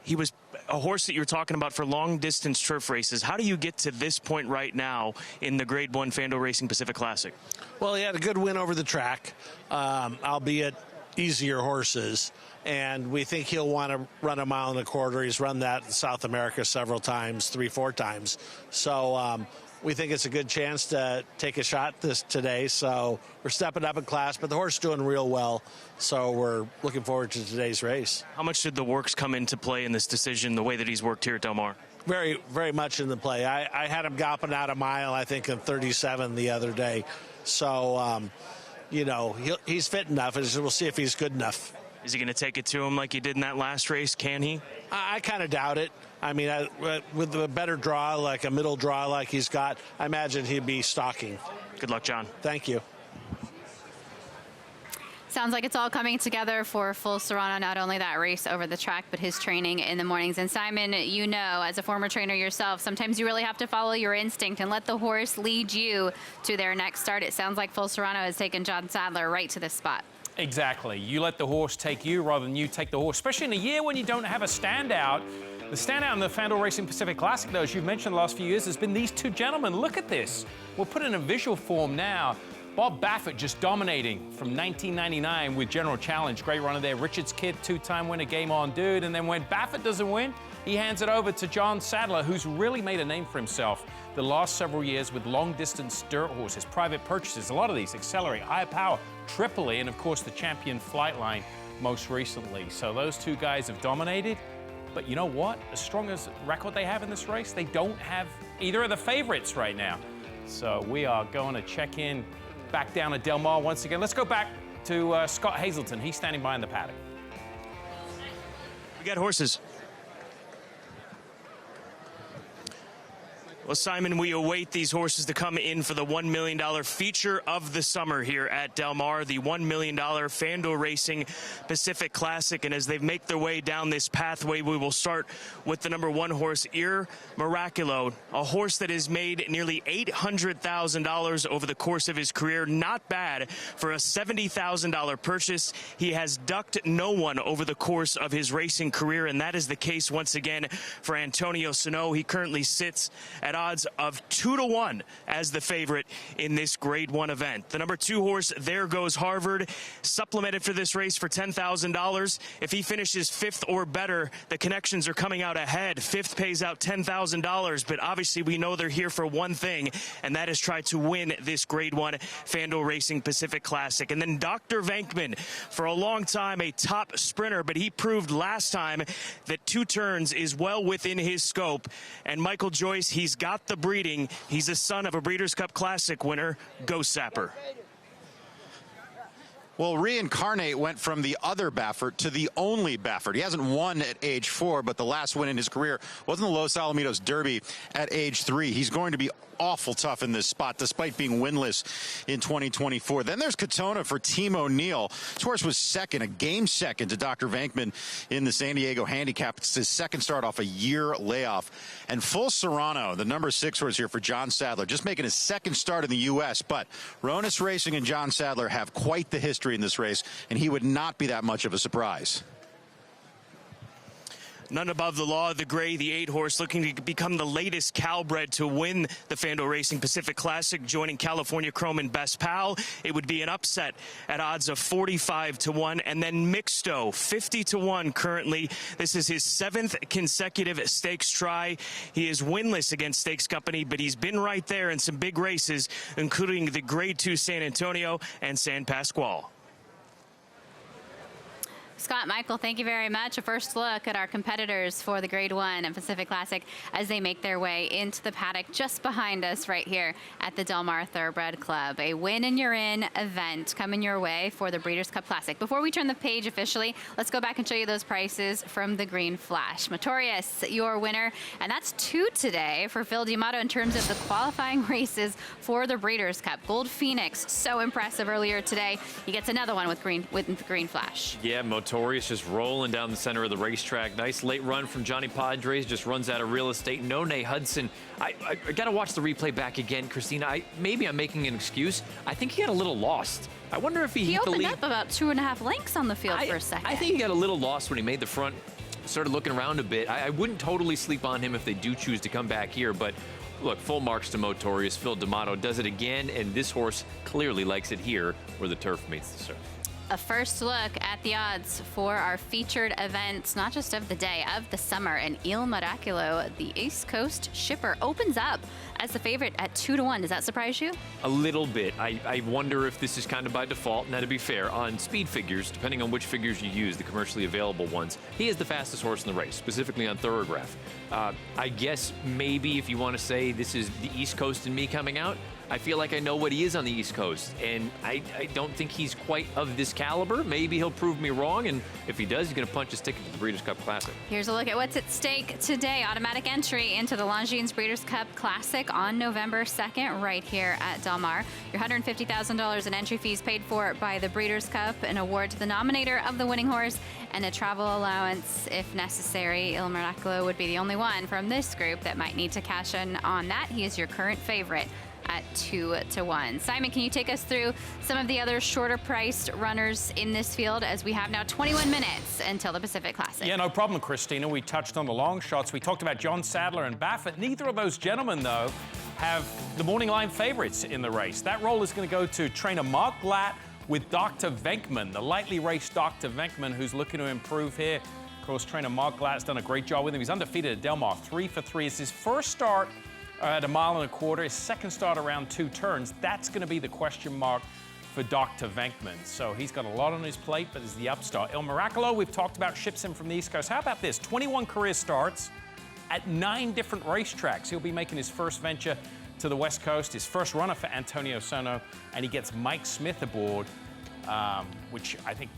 He was a horse that you were talking about for long-distance turf races. How do you get to this point right now in the Grade 1 FanDuel Racing Pacific Classic? Well, he had a good win over the track, albeit easier horses. And we think he'll want to run a mile and a quarter. He's run that in South America several times, 3-4 times. So we think it's a good chance to take a shot today. So we're stepping up in class, but the horse is doing real well. So we're looking forward to today's race. How much did the works come into play in this decision, the way that he's worked here at Del Mar? Very, very much in the play. I had him galloping out a mile, I think, in 37 the other day. So, you know, he's fit enough, and we'll see if he's good enough. Is he going to take it to him like he did in that last race? Can he? I kind of doubt it. I mean, with a better draw, like a middle draw like he's got, I imagine he'd be stalking. Good luck, John. Thank you. Sounds like it's all coming together for Full Serrano, not only that race over the track, but his training in the mornings. And Simon, you know, as a former trainer yourself, sometimes you really have to follow your instinct and let the horse lead you to their next start. It sounds like Full Serrano has taken John Sadler right to this spot. Exactly. You let the horse take you rather than you take the horse, especially in a year when you don't have a standout. The standout in the FanDuel Racing Pacific Classic, though, as you've mentioned the last few years, has been these two gentlemen. Look at this. We'll put it in a visual form now. Bob Baffert just dominating from 1999 with General Challenge. Great runner there. Richard's kid, 2-time winner, Game On Dude. And then when Baffert doesn't win, he hands it over to John Sadler, who's really made a name for himself the last several years with long-distance dirt horses, private purchases, a lot of these, Accelerate, High Power, Tripoli, and of course the Champion Flightline most recently. So those two guys have dominated. But you know what? As strong as record they have in this race, they don't have either of the favorites right now. So we are going to check in back down at Del Mar once again. Let's go back to Scott Hazelton. He's standing by in the paddock. We got horses. Well, Simon, we await these horses to come in for the $1 million feature of the summer here at Del Mar, the $1 million FanDuel Racing Pacific Classic. And as they make their way down this pathway, we will start with the number 1 horse, Ir Miraculo, a horse that has made nearly $800,000 over the course of his career. Not bad for a $70,000 purchase. He has ducked no one over the course of his racing career, and that is the case once again for Antonio Sano. He currently sits at odds of 2-1 as the favorite in this Grade 1 event. The number 2 horse, There Goes Harvard, supplemented for this race for $10,000. If he finishes 5th or better, the connections are coming out ahead. 5th pays out $10,000, but obviously we know they're here for one thing, and that is try to win this Grade 1 FanDuel Racing Pacific Classic. And then Dr. Venkman, for a long time a top sprinter, but he proved last time that 2 turns is well within his scope. And Michael Joyce, he's got the breeding. He's the son of a Breeders' Cup Classic winner, Go Sapper. Well, Reincarnate went from the other Baffert to the only Baffert. He hasn't won at age 4, but the last win in his career wasn't the Los Alamitos Derby at age 3. He's going to be awful tough in this spot, despite being winless in 2024. Then there's Katona for Team O'Neill. This horse was second, a game second to Dr. Venkman in the San Diego Handicap. It's his second start off a year layoff. And Full Serrano, the number 6 horse here for John Sadler, just making his second start in the U.S. But Hronis Racing and John Sadler have quite the history in this race, and he would not be that much of a surprise. None above the law of the gray, the 8 horse looking to become the latest Calbred to win the FanDuel Racing Pacific Classic, joining California Chrome and Best Pal. It would be an upset at odds of 45-1. And then Mixto, 50-1 currently. This is his 7th consecutive stakes try. He is winless against Stakes Company, but he's been right there in some big races, including the Grade 2 San Antonio and San Pasqual. Scott, Michael, thank you very much. A first look at our competitors for the Grade 1 and Pacific Classic as they make their way into the paddock just behind us right here at the Del Mar Thoroughbred Club. A win and you're in event coming your way for the Breeders' Cup Classic. Before we turn the page officially, let's go back and show you those prices from the Green Flash. Motorius, your winner, and that's 2 today for Phil D'Amato in terms of the qualifying races for the Breeders' Cup. Gold Phoenix, so impressive earlier today. He gets another one with the Green Flash. Yeah, Motorius just rolling down the center of the racetrack. Nice late run from Johnny Padres, just runs out of real estate. Nonay Hudson, I got to watch the replay back again, Christina. Maybe I'm making an excuse. I think he got a little lost. I wonder if he opened up about 2.5 lengths on the field for a second. I think he got a little lost when he made the front, started looking around a bit. I wouldn't totally sleep on him if they do choose to come back here, but look, full marks to Motorius. Phil D'Amato does it again, and this horse clearly likes it here where the turf meets the surf. A first look at the odds for our featured events, not just of the day, of the summer. And Il Miraculo, the East Coast shipper, opens up as the favorite at 2-1. Does that surprise you? A little bit. I wonder if this is kind of by default. Now, to be fair, on speed figures, depending on which figures you use, the commercially available ones, he is the fastest horse in the race, specifically on Thoroughgraph. I guess maybe if you want to say this is the East Coast and me coming out, I feel like I know what he is on the East Coast, and I don't think he's quite of this caliber. Maybe he'll prove me wrong, and if he does, he's going to punch his ticket to the Breeders' Cup Classic. Here's a look at what's at stake today. Automatic entry into the Longines Breeders' Cup Classic on November 2nd, right here at Del Mar. Your $150,000 in entry fees paid for by the Breeders' Cup, an award to the nominator of the winning horse, and a travel allowance if necessary. Il Miraculo would be the only one from this group that might need to cash in on that. He is your current favorite at 2-1. Simon, can you take us through some of the other shorter priced runners in this field, as we have now 21 minutes until the Pacific Classic? Yeah, no problem, Christina. We touched on the long shots. We talked about John Sadler and Baffert. Neither of those gentlemen, though, have the morning line favorites in the race. That role is going to go to trainer Mark Glatt with Dr. Venkman, the lightly raced Dr. Venkman, who's looking to improve here. Of course, trainer Mark Glatt's done a great job with him. He's undefeated at Del Mar, 3 for 3. It's his first start at 1.25 miles, his second start around 2 turns. That's going to be the question mark for Dr. Venkman. So he's got a lot on his plate, but is the upstart. Il Miraculo, we've talked about, ships in from the East Coast. How about this? 21 career starts at 9 different racetracks. He'll be making his first venture to the West Coast, his first runner for Antonio Sono, and he gets Mike Smith aboard, which I think,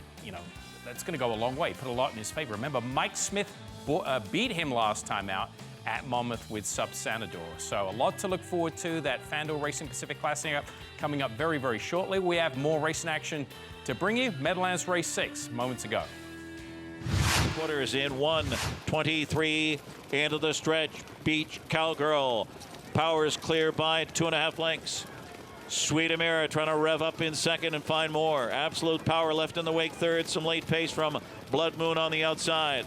that's going to go a long way, put a lot in his favor. Remember, Mike Smith beat him last time out at Monmouth with Subsanador. So a lot to look forward to. That FanDuel Racing Pacific Classic coming up very, very shortly. We have more racing action to bring you. Meadowlands Race 6 moments ago. Quarters in 1:23 into the stretch. Beach Cowgirl. Powers clear by 2.5 lengths. Sweet Amira trying to rev up in second and find more. Absolute Power left in the wake third. Some late pace from Blood Moon on the outside.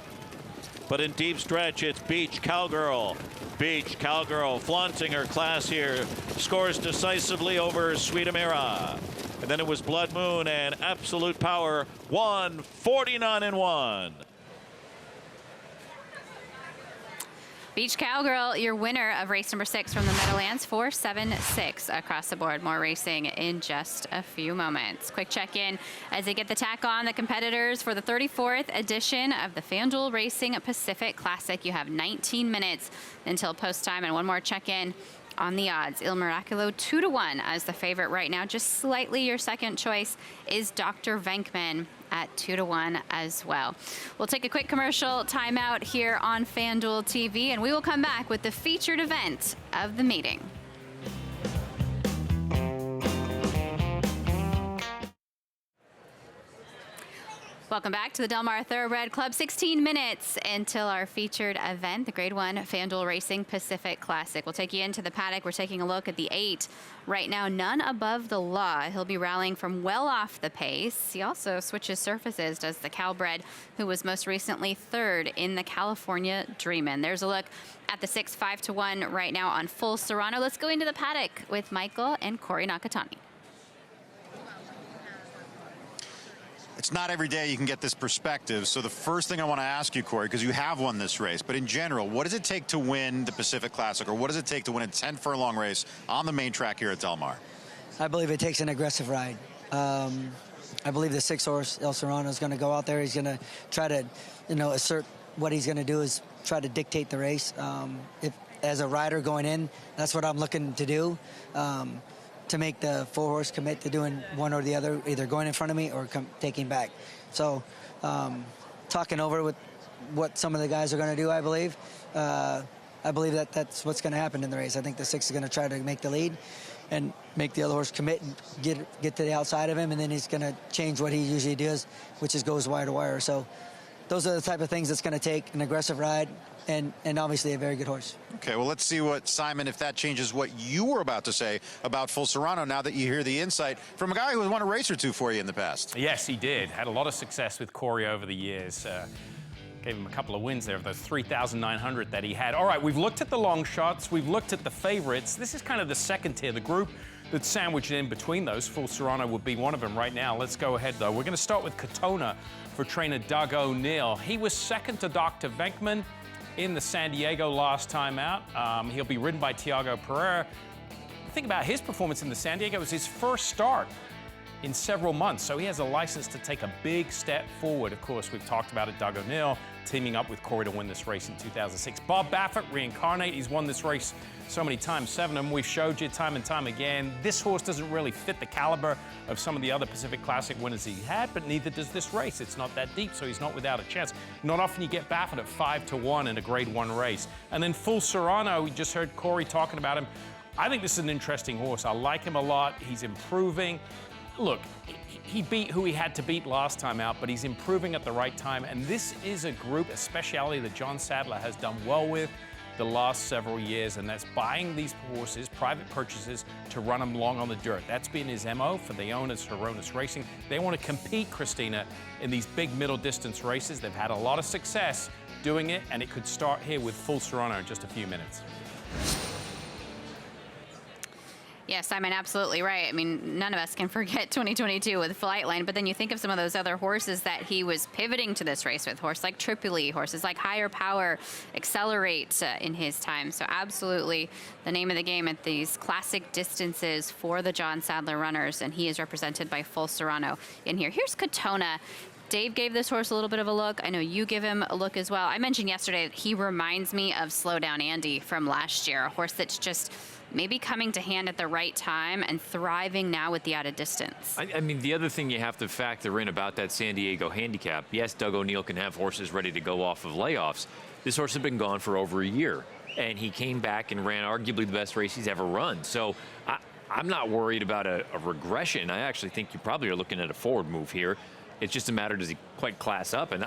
But in deep stretch, it's Beach Cowgirl. Beach Cowgirl flaunting her class here. Scores decisively over Sweet Amira. And then it was Blood Moon and Absolute Power. 1:49.1. Beach Cowgirl, your winner of race number 6 from the Meadowlands, 4-7-6 across the board. More racing in just a few moments. Quick check-in as they get the tack on the competitors for the 34th edition of the FanDuel Racing Pacific Classic. You have 19 minutes until post time, and one more check-in on the odds. Il Miraculo 2-1 as the favorite right now. Just slightly your second choice is Dr. Venkman at 2-1 as well. We'll take a quick commercial timeout here on FanDuel TV, and we will come back with the featured event of the meeting. Welcome back to the Del Mar Thoroughbred Club. 16 minutes until our featured event, the Grade 1 FanDuel Racing Pacific Classic. We'll take you into the paddock. We're taking a look at the 8. Right now, none above the law. He'll be rallying from well off the pace. He also switches surfaces, does the Calbred, who was most recently 3rd in the California Dreamin'. There's a look at the 6 5-1 right now on Full Serrano. Let's go into the paddock with Michael and Corey Nakatani. It's not every day you can get this perspective. So the first thing I want to ask you, Corey, because you have won this race, but in general, what does it take to win the Pacific Classic, or what does it take to win a 10-furlong race on the main track here at Del Mar? I believe it takes an aggressive ride. I believe the 6 horse, El Serrano, is going to go out there. He's going to try to, assert what he's going to do is try to dictate the race. If as a rider going in, that's what I'm looking to do, to make the 4 horse commit to doing one or the other, either going in front of me or taking back. So talking over with what some of the guys are going to do, I believe that that's what's going to happen in the race. I think the 6 is going to try to make the lead and make the other horse commit and get to the outside of him, and then he's going to change what he usually does, which is goes wire to wire. So those are the type of things that's going to take an aggressive ride and obviously a very good horse. Okay, well, let's see what, Simon, if that changes what you were about to say about Full Serrano now that you hear the insight from a guy who has won a race or two for you in the past. Yes, he did. Had a lot of success with Corey over the years. Gave him a couple of wins there of those 3,900 that he had. All right, we've looked at the long shots. We've looked at the favorites. This is kind of the second tier, the group that's sandwiched in between those. Full Serrano would be one of them right now. Let's go ahead, though. We're going to start with Katona for trainer Doug O'Neill. He was second to Dr. Venkman in the San Diego last time out. He'll be ridden by Tiago Pereira. Think about his performance in the San Diego. It was his first start in several months, so he has a license to take a big step forward. Of course, we've talked about it, Doug O'Neill teaming up with Corey to win this race in 2006. Bob Baffert, reincarnate. He's won this race so many times, 7 of them. We've showed you time and time again. This horse doesn't really fit the caliber of some of the other Pacific Classic winners he had, but neither does this race. It's not that deep, so he's not without a chance. Not often you get Baffert at 5-1 in a Grade 1 race. And then Full Serrano, we just heard Corey talking about him. I think this is an interesting horse. I like him a lot. He's improving. Look, he beat who he had to beat last time out, but he's improving at the right time. And this is a group, a speciality that John Sadler has done well with the last several years, and that's buying these horses, private purchases, to run them long on the dirt. That's been his MO for the owners, Hronis Racing. They want to compete, Christina, in these big middle distance races. They've had a lot of success doing it, and it could start here with Full Serrano in just a few minutes. Yes, Simon, absolutely right. I mean, none of us can forget 2022 with Flightline, but then you think of some of those other horses that he was pivoting to this race with, horses like Tripoli, horses like Higher Power, Accelerate in his time. So absolutely the name of the game at these classic distances for the John Sadler runners, and he is represented by Full Serrano in here. Here's Katona. Dave gave this horse a little bit of a look. I know you give him a look as well. I mentioned yesterday that he reminds me of Slow Down Andy from last year, a horse that's just maybe coming to hand at the right time and thriving now with the added distance. I mean, the other thing you have to factor in about that San Diego handicap, yes, Doug O'Neill can have horses ready to go off of layoffs. This horse had been gone for over a year, and he came back and ran arguably the best race he's ever run. So I'm not worried about a regression. I actually think you probably are looking at a forward move here. It's just a matter, does he quite class up? And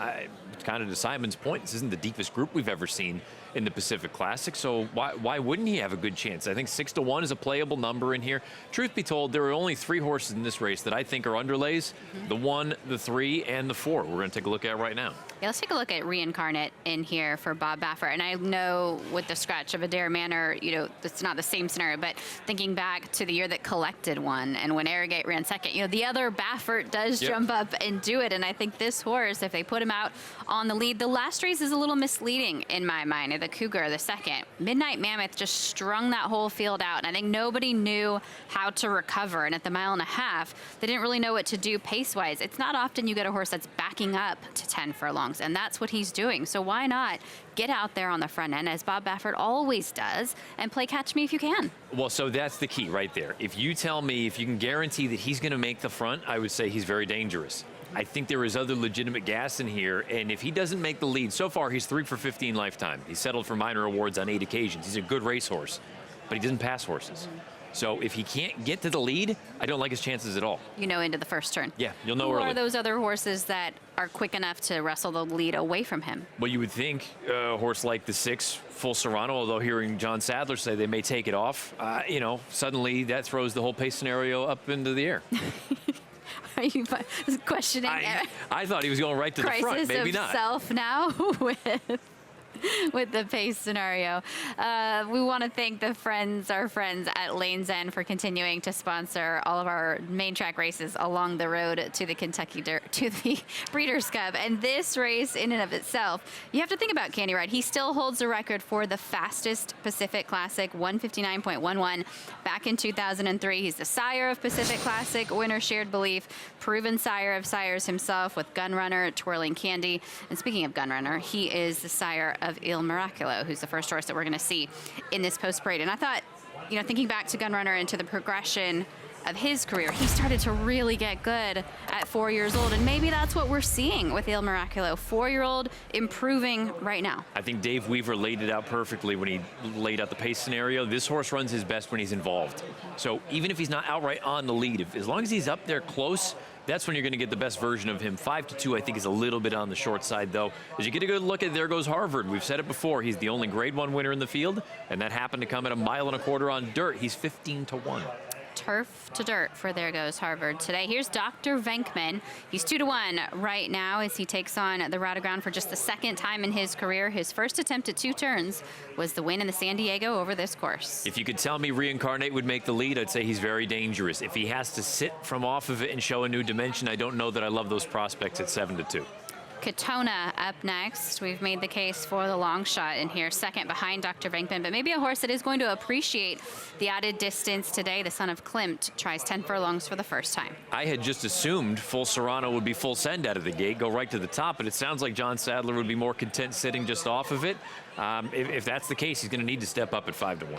kind of to Simon's point, this isn't the deepest group we've ever seen in the Pacific Classic, so why wouldn't he have a good chance? I think 6-1 is a playable number in here. Truth be told, there are only 3 horses in this race that I think are underlays, the 1, the 3, and the 4. We're going to take a look at right now. Yeah, let's take a look at Reincarnate in here for Bob Baffert. And I know with the scratch of Adair Manor, you know, it's not the same scenario, but thinking back to the year that Collected won and when Arrogate ran second, you know, the other Baffert does jump up and do it. And I think this horse, if they put him out on the lead, the last race is a little misleading in my mind. The Cougar, the second. Midnight Mammoth just strung that whole field out. And I think nobody knew how to recover. And at the 1.5 miles, they didn't really know what to do pace-wise. It's not often you get a horse that's backing up to 10 furlongs, and that's what he's doing. So why not get out there on the front end, as Bob Baffert always does, and play catch me if you can? Well, so that's the key right there. If you tell me, if you can guarantee that he's going to make the front, I would say he's very dangerous. I think there is other legitimate gas in here, and if he doesn't make the lead, so far he's 3 for 15 lifetime. He's settled for minor awards on 8 occasions. He's a good racehorse, but he doesn't pass horses. So if he can't get to the lead, I don't like his chances at all. You know, into the first turn. Yeah, you'll know Who early. are those other horses that are quick enough to wrestle the lead away from him? Well, you would think a horse like the 6, Full Serrano, although hearing John Sadler say they may take it off, you know, suddenly that throws the whole pace scenario up into the air. Are you questioning? I thought he was going right to the front. Maybe crisis not. of self now with with the pace scenario. We want to thank our friends at Lanes End for continuing to sponsor all of our main track races along the road to the the Breeders' Cup. And this race in and of itself, you have to think about Candy Ride. He still holds the record for the fastest Pacific Classic, 159.11 back in 2003. He's the sire of Pacific Classic winner Shared Belief, proven sire of sires himself with Gunrunner, Twirling Candy. And speaking of Gunrunner, he is the sire of Il Miracolo, who's the first horse that we're going to see in this post-parade. And I thought, you know, thinking back to Gunrunner and to the progression of his career, he started to really get good at 4 years old, and maybe that's what we're seeing with Il Miracolo, 4-year-old improving right now. I think Dave Weaver laid it out perfectly when he laid out the pace scenario. This horse runs his best when he's involved. So even if he's not outright on the lead, as long as he's up there close, that's when you're going to get the best version of him. 5-2, I think, is a little bit on the short side, though. As you get a good look at There Goes Harvard, we've said it before, he's the only Grade 1 winner in the field, and that happened to come at 1.25 miles on dirt. He's 15-1. Turf to dirt for There Goes Harvard today. Here's Dr. Venkman. He's 2-1 right now as he takes on the Rata Ground for just the second time in his career. His first attempt at 2 turns was the win in the San Diego over this course. If you could tell me Reincarnate would make the lead, I'd say he's very dangerous. If he has to sit from off of it and show a new dimension, I don't know that I love those prospects at 7-2. Katona up next. We've made the case for the long shot in here, second behind Dr. Venkman, but maybe a horse that is going to appreciate the added distance today. The son of Klimt tries 10 furlongs for the first time. I had just assumed Full Serrano would be full send out of the gate, go right to the top, but it sounds like John Sadler would be more content sitting just off of it. If that's the case, he's going to need to step up at 5-1.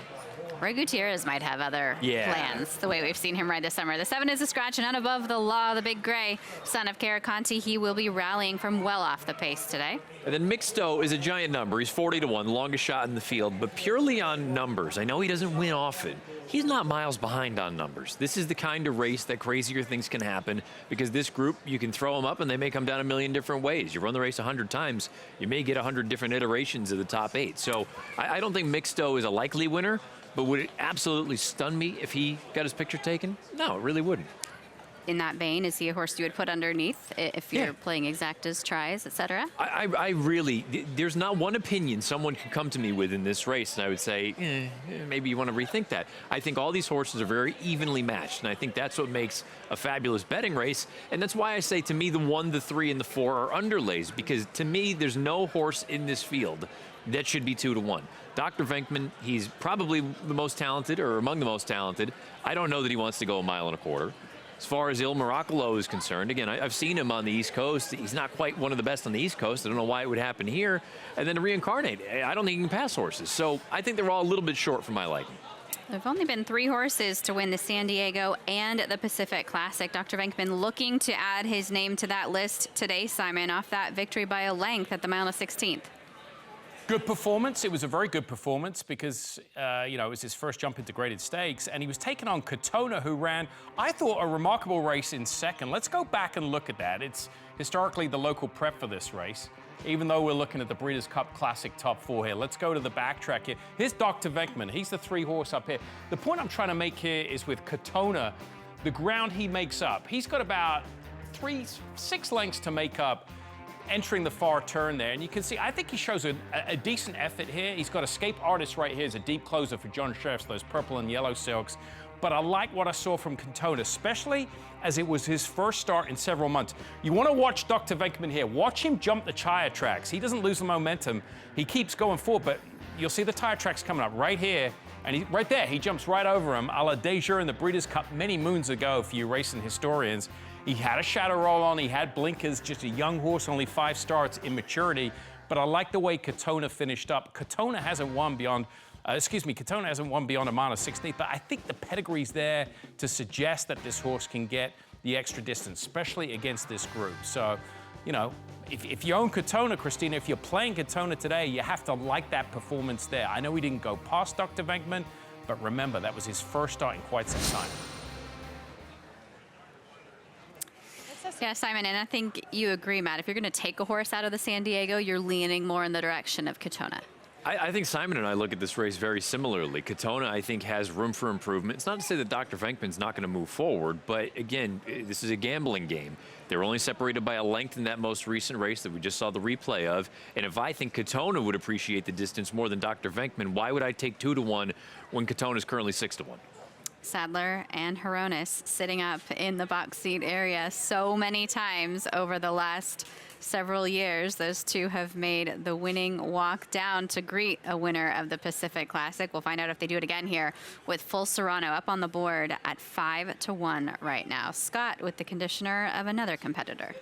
Roy Gutierrez might have other plans, the way we've seen him ride this summer. The 7 is a scratch, and above the law, the big gray son of Caraconti. He will be rallying from well off the pace today. And then Mixto is a giant number. He's 40-1, longest shot in the field, but purely on numbers. I know he doesn't win often. He's not miles behind on numbers. This is the kind of race that crazier things can happen because this group, you can throw them up and they may come down a million different ways. You run the race 100 times, you may get 100 different iterations of the top 8. So I don't think Mixto is a likely winner. But would it absolutely stun me if he got his picture taken? No, it really wouldn't. In that vein, is he a horse you would put underneath if you're playing exactas, tries, etc.? I really, there's not one opinion someone could come to me with in this race, and I would say, maybe you want to rethink that. I think all these horses are very evenly matched, and I think that's what makes a fabulous betting race. And that's why I say, to me, the 1, the 3, and the 4 are underlays, because to me, there's no horse in this field that should be 2-1. Dr. Venkman, he's probably the most talented or among the most talented. I don't know that he wants to go 1.25 miles. As far as Il Miracolo is concerned, again, I've seen him on the East Coast. He's not quite one of the best on the East Coast. I don't know why it would happen here. And then to Reincarnate, I don't think he can pass horses. So I think they're all a little bit short for my liking. There have only been 3 horses to win the San Diego and the Pacific Classic. Dr. Venkman looking to add his name to that list today, Simon, off that victory by a length at the mile of 16th. Good performance. It was a very good performance because, you know, it was his first jump into graded stakes, and he was taking on Katona, who ran, I thought, a remarkable race in second. Let's go back and look at that. It's historically the local prep for this race, even though we're looking at the Breeders' Cup Classic top 4 here. Let's go to the backtrack here. Here's Dr. Venkman. He's the 3 horse up here. The point I'm trying to make here is with Katona, the ground he makes up. He's got about 6 lengths to make up entering the far turn there. And you can see, I think he shows a decent effort here. He's got Escape Artist right here as a deep closer for John Sheriffs, those purple and yellow silks. But I like what I saw from Katona, especially as it was his first start in several months. You want to watch Dr. Venkman here. Watch him jump the tire tracks. He doesn't lose the momentum. He keeps going forward, but you'll see the tire tracks coming up right here. And right there, he jumps right over him, a la Dejour in the Breeders' Cup many moons ago for you racing historians. He had a shadow roll on, he had blinkers, just a young horse, only 5 starts in maturity. But I like the way Katona finished up. Katona hasn't won beyond, Katona hasn't won beyond 1.16 miles, but I think the pedigree's there to suggest that this horse can get the extra distance, especially against this group. So, you know, if you own Katona, Christina, if you're playing Katona today, you have to like that performance there. I know he didn't go past Dr. Venkman, but remember, that was his first start in quite some time. Yeah, Simon, and I think you agree, Matt. If you're going to take a horse out of the San Diego, you're leaning more in the direction of Katona. I think Simon and I look at this race very similarly. Katona, I think, has room for improvement. It's not to say that Dr. Venkman's not going to move forward, but again, this is a gambling game. They're only separated by a length in that most recent race that we just saw the replay of. And if I think Katona would appreciate the distance more than Dr. Venkman, why would I take 2-1 when Katona is currently 6-1? Sadler and Hronis sitting up in the box seat area so many times over the last several years. Those two have made the winning walk down to greet a winner of the Pacific Classic. We'll find out if they do it again here with Full Serrano up on the board at 5-1 right now. Scott with the conditioner of another competitor.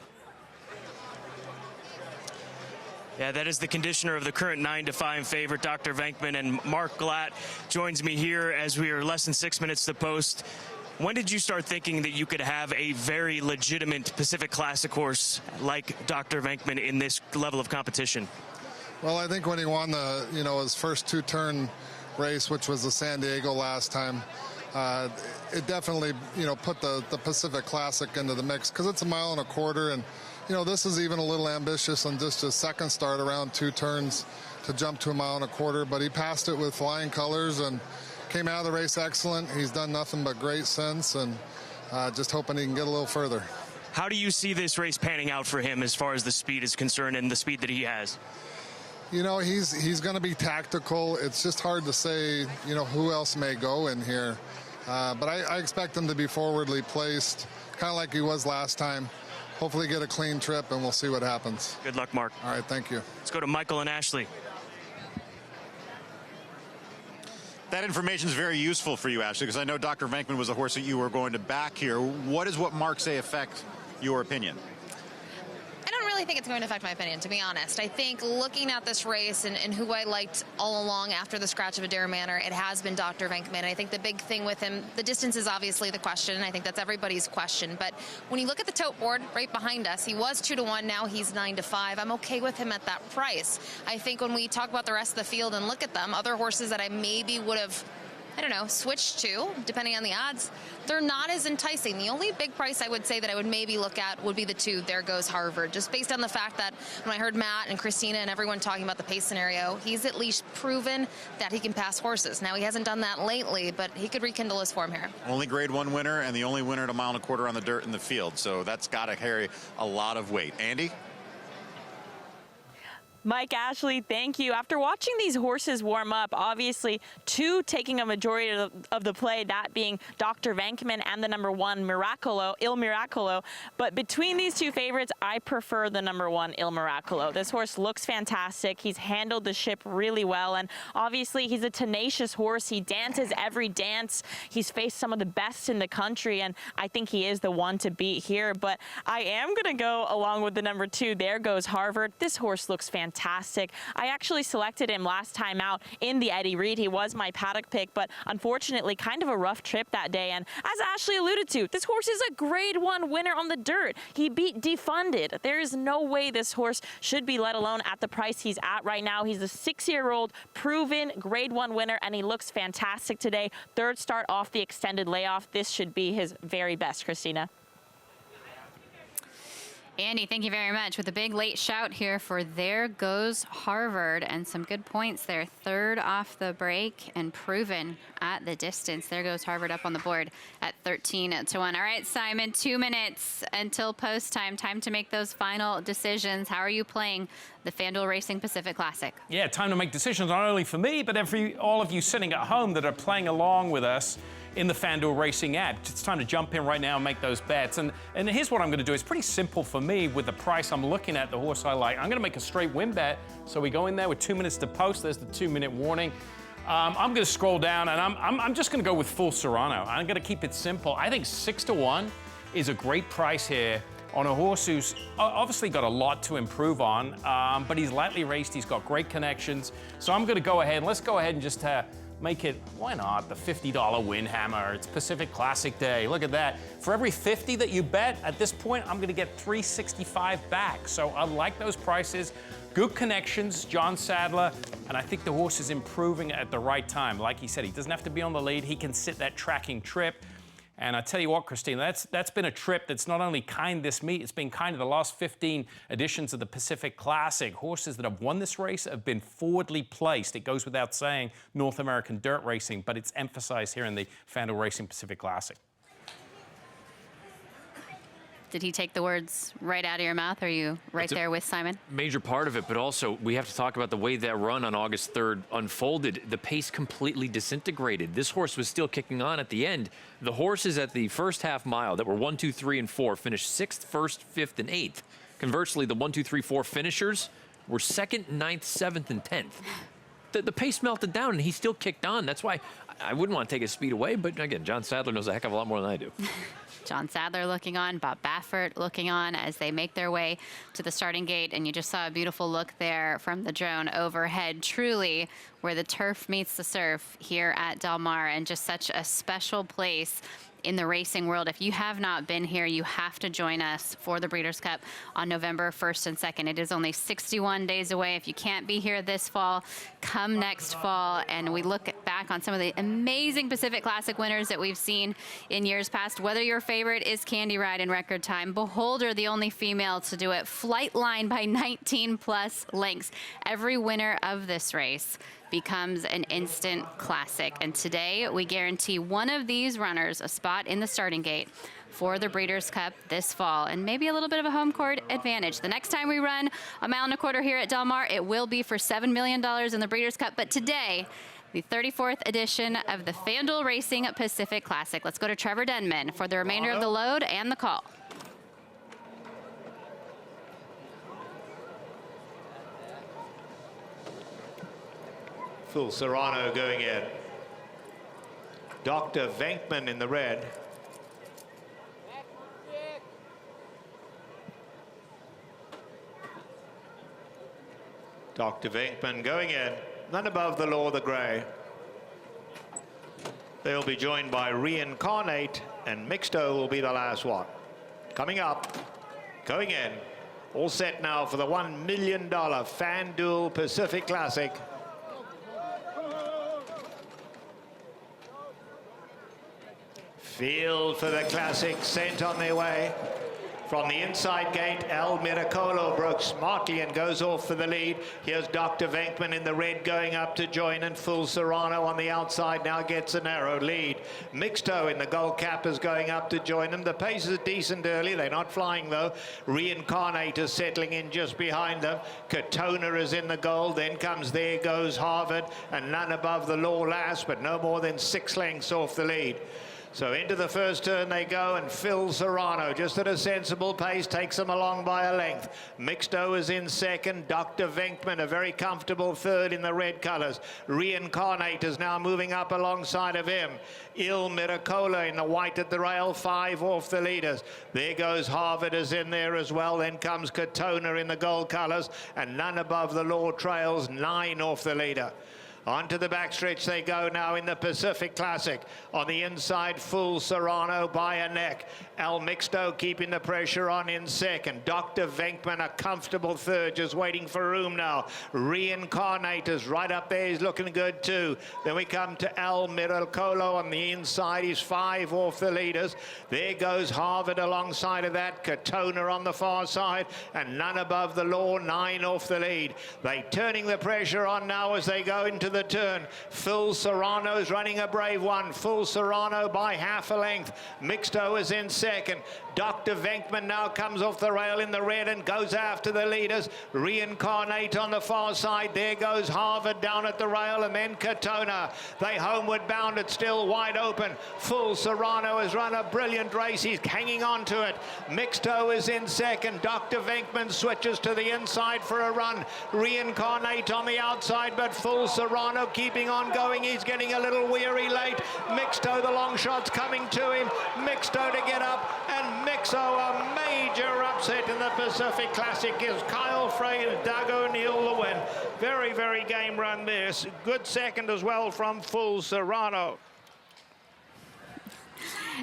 Yeah, that is the conditioner of the current 9-5 favorite, Dr. Venkman, and Mark Glatt joins me here as we are less than 6 minutes to the post. When did you start thinking that you could have a very legitimate Pacific Classic horse like Dr. Venkman in this level of competition? Well, I think when he won the, his first two-turn race, which was the San Diego last time, it definitely, put the Pacific Classic into the mix because it's 1.25 miles, and this is even a little ambitious on just a second start around 2 turns to jump to 1.25 miles, but he passed it with flying colors and came out of the race excellent. He's done nothing but great since, and just hoping he can get a little further. How do you see this race panning out for him as far as the speed is concerned and the speed that he has? He's going to be tactical. It's just hard to say, who else may go in here. But I expect him to be forwardly placed, kind of like he was last time. Hopefully get a clean trip, and we'll see what happens. Good luck, Mark. All right, thank you. Let's go to Michael and Ashley. That information is very useful for you, Ashley, because I know Dr. Venkman was a horse that you were going to back here. What does what Mark say affect your opinion? I don't really think it's going to affect my opinion, to be honest. I think looking at this race and who I liked all along after the scratch of Adair Manor, it has been Dr. Venkman. I think the big thing with him, the distance is obviously the question, and I think that's everybody's question. But when you look at the tote board right behind us, he was 2-1, now he's 9-5. I'm okay with him at that price. I think when we talk about the rest of the field and look at them, other horses that I maybe would have, switched to, depending on the odds, they're not as enticing. The only big price I would say that I would maybe look at would be the 2, There Goes Harvard, just based on the fact that when I heard Matt and Christina and everyone talking about the pace scenario, he's at least proven that he can pass horses. Now, he hasn't done that lately, but he could rekindle his form here. Only Grade 1 winner and the only winner at 1.25 miles on the dirt in the field, so that's got to carry a lot of weight. Andy? Mike, Ashley, thank you. After watching these horses warm up, obviously 2 taking a majority of the play, that being Dr. Venkman and the number 1, Il Miracolo. But between these 2 favorites, I prefer the number 1, Il Miracolo. This horse looks fantastic. He's handled the ship really well, and obviously he's a tenacious horse. He dances every dance. He's faced some of the best in the country, and I think he is the one to beat here. But I am going to go along with the number 2, There Goes Harvard. This horse looks fantastic. I actually selected him last time out in the Eddie Reed. He was my paddock pick, but unfortunately kind of a rough trip that day. And as Ashley alluded to, this horse is a Grade 1 winner on the dirt. He beat Defunded. There is no way this horse should be let alone at the price he's at right now. He's a 6-year-old proven Grade 1 winner, and he looks fantastic today. 3rd start off the extended layoff. This should be his very best, Christina. Andy, thank you very much. With a big late shout here for There Goes Harvard, and some good points there. 3rd off the break and proven at the distance. There Goes Harvard up on the board at 13-1. All right, Simon, 2 minutes until post time. Time to make those final decisions. How are you playing the FanDuel Racing Pacific Classic? Yeah, time to make decisions, not only for me, but all of you sitting at home that are playing along with us in the FanDuel Racing app. It's time to jump in right now and make those bets. And here's what I'm going to do. It's pretty simple for me with the price I'm looking at, the horse I like. I'm going to make a straight win bet. So we go in there with 2 minutes to post. There's the 2-minute warning. I'm going to scroll down, and I'm just going to go with Full Serrano. I'm going to keep it simple. I think 6-1 is a great price here on a horse who's obviously got a lot to improve on, but he's lightly raced. He's got great connections. So I'm going to go ahead. Let's go ahead and just make it, why not, the $50 win hammer. It's Pacific Classic Day. Look at that. For every 50 that you bet, at this point, I'm going to get $365 back. So I like those prices. Good connections, John Sadler, and I think the horse is improving at the right time. Like he said, he doesn't have to be on the lead. He can sit that tracking trip. And I tell you what, Christina, that's been a trip that's not only kind this meet, it's been kind of the last 15 editions of the Pacific Classic. Horses that have won this race have been forwardly placed. It goes without saying, North American dirt racing, but it's emphasized here in the FanDuel Racing Pacific Classic. Did he take the words right out of your mouth? Are you right there with Simon? Major part of it, but also we have to talk about the way that run on August 3rd unfolded. The pace completely disintegrated. This horse was still kicking on at the end. The horses at the first half mile that were 1, 2, 3, and 4 finished 6th, 1st, 5th, and 8th. Conversely, the 1, 2, 3, 4 finishers were 2nd, 9th, 7th, and 10th. The pace melted down, and he still kicked on. That's why I wouldn't want to take his speed away, but again, John Sadler knows a heck of a lot more than I do. John Sadler looking on, Bob Baffert looking on as they make their way to the starting gate. And you just saw a beautiful look there from the drone overhead, truly where the turf meets the surf here at Del Mar, and just such a special place in the racing world. If you have not been here, you have to join us for the Breeders' Cup on November 1st and 2nd. It is only 61 days away. If you can't be here this fall, come next fall. And we look back on some of the amazing Pacific Classic winners that we've seen in years past. Whether your favorite is Candy Ride in record time, Beholder, the only female to do it, Flightline by 19+ lengths. Every winner of this race becomes an instant classic. And today we guarantee one of these runners a spot in the starting gate for the Breeders' Cup this fall, and maybe a little bit of a home court advantage. The next time we run a 1.25 miles here at Del Mar, it will be for $7 million in the Breeders' Cup. But today, the 34th edition of the FanDuel Racing Pacific Classic. Let's go to Trevor Denman for the remainder of the load and the call. Full Serrano going in. Dr. Venkman in the red. Dr. Venkman going in. None above the law, the grey. They'll be joined by Reincarnate, and Mixto will be the last one. Coming up, going in. All set now for the $1 million FanDuel Pacific Classic. Field for the Classic sent on their way. From the inside gate, El Miracolo broke smartly and goes off for the lead. Here's Dr. Venkman in the red going up to join, and Full Serrano on the outside now gets a narrow lead. Mixto in the gold cap is going up to join them. The pace is decent early. They're not flying though. Reincarnate is settling in just behind them. Katona is in the gold. Then comes There Goes Harvard, and None Above the Law last, but no more than 6 lengths off the lead. So into the first turn they go, and Phil Serrano, just at a sensible pace, takes them along by a length. Mixto is in second. Dr. Venkman, a very comfortable third in the red colours. Reincarnate is now moving up alongside of him. Il Miracola in the white at the rail, 5 off the leaders. There Goes Harvard is in there as well. Then comes Katona in the gold colours, and None Above the Law trails, 9 off the leader. Onto the backstretch they go now in the Pacific Classic. On the inside, Full Serrano by a neck. El Mixto keeping the pressure on in second. Dr. Venkman, a comfortable third, just waiting for room now. Reincarnate is right up there. He's looking good too. Then we come to El Miracolo on the inside. He's 5 off the leaders. There Goes Harvard alongside of that. Katona on the far side, and None Above the Law, 9 off the lead. They turning the pressure on now as they go into the turn. Phil Serrano's running a brave one. Full Serrano by half a length. Mixto is in second. Dr. Venkman now comes off the rail in the red and goes after the leaders. Reincarnate on the far side. There Goes Harvard down at the rail, and then Katona. They homeward bound. It's still wide open. Full Serrano has run a brilliant race. He's hanging on to it. Mixto is in second. Dr. Venkman switches to the inside for a run. Reincarnate on the outside, but Full Serrano keeping on going. He's getting a little weary late. Mixto, the long shot's coming to him. Mixto to get up, and Mixo, a major upset in the Pacific Classic, gives Kyle Frey and Doug O'Neill the win. Very, very game run this. Good second as well from Full Serrano.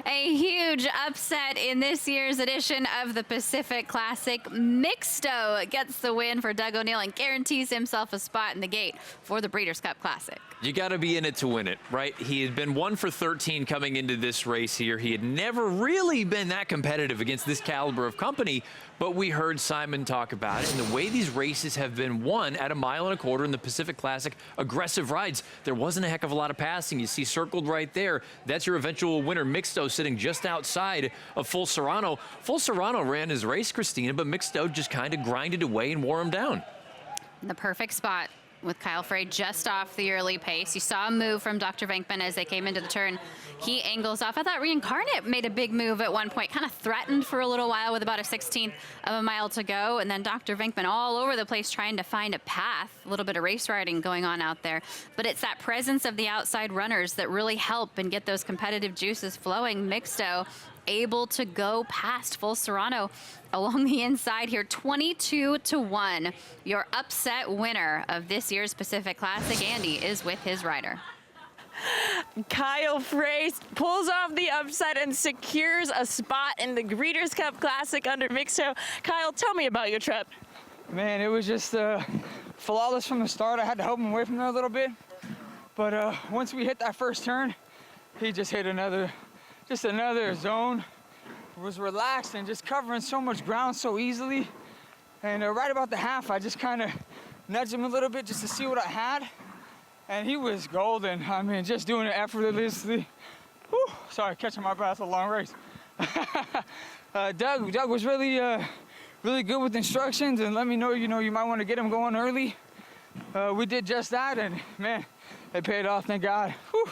A huge upset in this year's edition of the Pacific Classic. Mixto gets the win for Doug O'Neill and guarantees himself a spot in the gate for the Breeders' Cup Classic. You got to be in it to win it, right? He had been 1 for 13 coming into this race here. He had never really been that competitive against this caliber of company, but we heard Simon talk about it. And the way these races have been won at 1.25 miles in the Pacific Classic, aggressive rides, there wasn't a heck of a lot of passing. You see circled right there. That's your eventual winner, Mixto, sitting just outside of Full Serrano. Full Serrano ran his race, Christina, but Mixto just kind of grinded away and wore him down. The perfect spot with Kyle Frey just off the early pace. You saw a move from Dr. Venkman as they came into the turn. He angles off. I thought Reincarnate made a big move at one point, kind of threatened for a little while with about a 16th of a mile to go. And then Dr. Venkman all over the place trying to find a path. A little bit of race riding going on out there. But it's that presence of the outside runners that really help and get those competitive juices flowing. Mixto able to go past Full Serrano along the inside here, 22-1. Your upset winner of this year's Pacific Classic, Andy, is with his rider. Kyle Frey pulls off the upset and secures a spot in the Breeders' Cup Classic under Mixto. Kyle, tell me about your trip. Man, it was just flawless from the start. I had to help him away from there a little bit. But once we hit that first turn, he just hit another zone. Was relaxed and just covering so much ground so easily. And right about the half, I just kind of nudged him a little bit just to see what I had. And he was golden. I mean, just doing it effortlessly. Whew, sorry, catching my breath, a long race. Doug was really good with instructions and let me know, you might want to get him going early. We did just that, and man, it paid off, thank God. Whew.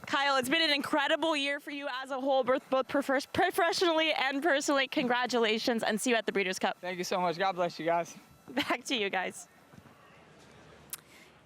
Kyle, it's been an incredible year for you as a whole, both professionally and personally. Congratulations, and see you at the Breeders' Cup. Thank you so much. God bless you guys. Back to you guys.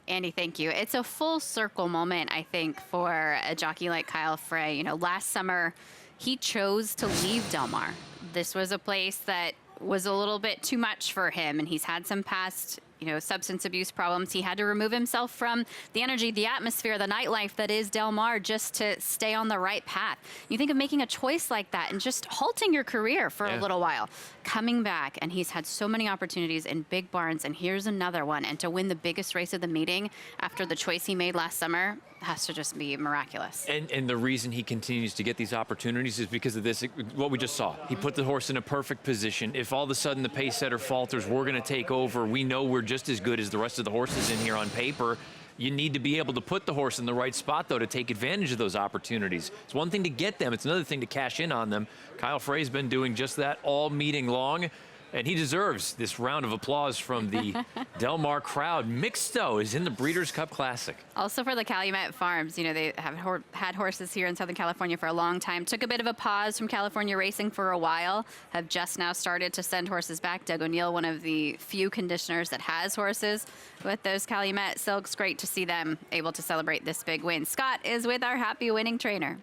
Andy, thank you. It's a full circle moment, I think, for a jockey like Kyle Frey. Last summer, he chose to leave Del Mar. This was a place that was a little bit too much for him, and he's had some past substance abuse problems. He had to remove himself from the energy, the atmosphere, the nightlife that is Del Mar just to stay on the right path. You think of making a choice like that and just halting your career for a little while, coming back, and he's had so many opportunities in big barns, and here's another one. And to win the biggest race of the meeting after the choice he made last summer has to just be miraculous. And the reason he continues to get these opportunities is because of this, what we just saw. He put the horse in a perfect position. If all of a sudden the pace setter falters, we're going to take over. We know we're just as good as the rest of the horses in here on paper. You need to be able to put the horse in the right spot, though, to take advantage of those opportunities. It's one thing to get them. It's another thing to cash in on them. Kyle Frey's been doing just that all meeting long. And he deserves this round of applause from the Del Mar crowd. Mixto is in the Breeders' Cup Classic. Also for the Calumet Farms, they have had horses here in Southern California for a long time. Took a bit of a pause from California racing for a while. Have just now started to send horses back. Doug O'Neill, one of the few conditioners that has horses with those Calumet Silks. Great to see them able to celebrate this big win. Scott is with our happy winning trainer.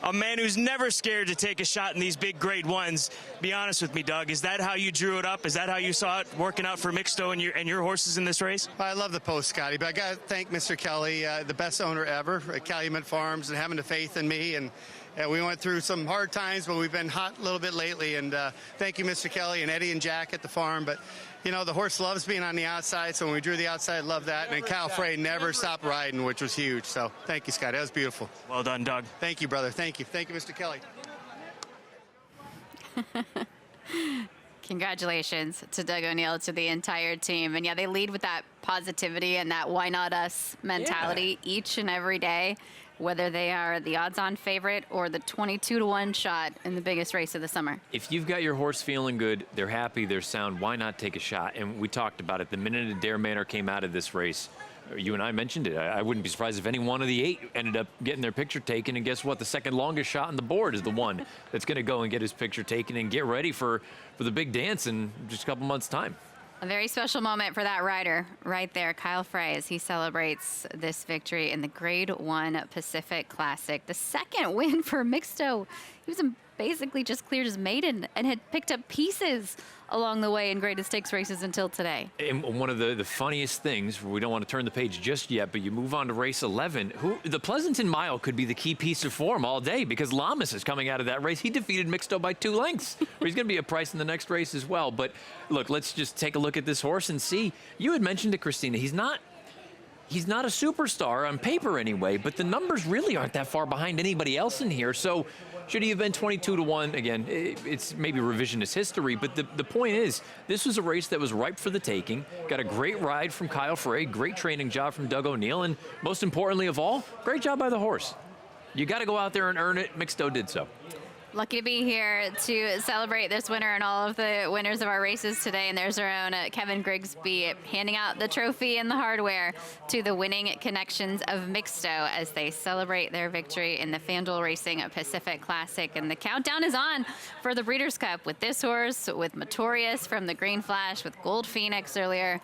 A man who's never scared to take a shot in these big grade ones. Be honest with me, Doug. Is that how you drew it up? Is that how you saw it working out for Mixto and your horses in this race? I love the post, Scotty, but I got to thank Mr. Kelly, the best owner ever at Calumet Farms, and having the faith in me. And we went through some hard times, but we've been hot a little bit lately. And thank you, Mr. Kelly, and Eddie and Jack at the farm. But the horse loves being on the outside, so when we drew the outside, love that. And then Kyle Frey never stopped riding, which was huge. So thank you, Scott. That was beautiful. Well done, Doug. Thank you, brother. Thank you. Thank you, Mr. Kelly. Congratulations to Doug O'Neill, to the entire team. And yeah, they lead with that positivity and that why not us mentality each and every day, whether they are the odds-on favorite or the 22-1 shot in the biggest race of the summer. If you've got your horse feeling good, they're happy, they're sound, why not take a shot? And we talked about it the minute Adair Manor came out of this race. You and I mentioned it. I wouldn't be surprised if any one of the 8 ended up getting their picture taken. And guess what? The second longest shot on the board is the one that's going to go and get his picture taken and get ready for the big dance in just a couple months' time. A very special moment for that rider right there, Kyle Frey, as he celebrates this victory in the Grade 1 Pacific Classic. The second win for Mixto He was basically just cleared his maiden and had picked up pieces along the way in graded stakes races until today. And one of the funniest things, we don't want to turn the page just yet, but you move on to race 11. The Pleasanton Mile could be the key piece of form all day because Lamas is coming out of that race. He defeated Mixto by 2 lengths. He's going to be a price in the next race as well. But look, let's just take a look at this horse and see. You had mentioned to Christina, he's not a superstar on paper anyway, but the numbers really aren't that far behind anybody else in here. So should he have been 22-1? Again, it's maybe revisionist history, but the point is, this was a race that was ripe for the taking. Got a great ride from Kyle Frey, great training job from Doug O'Neill, and most importantly of all, great job by the horse. You got to go out there and earn it. Mixto did so. Lucky to be here to celebrate this winner and all of the winners of our races today. And there's our own Kevin Grigsby handing out the trophy and the hardware to the winning connections of Mixto as they celebrate their victory in the FanDuel Racing Pacific Classic. And the countdown is on for the Breeders' Cup with this horse, with Motorius from the Green Flash, with Gold Phoenix earlier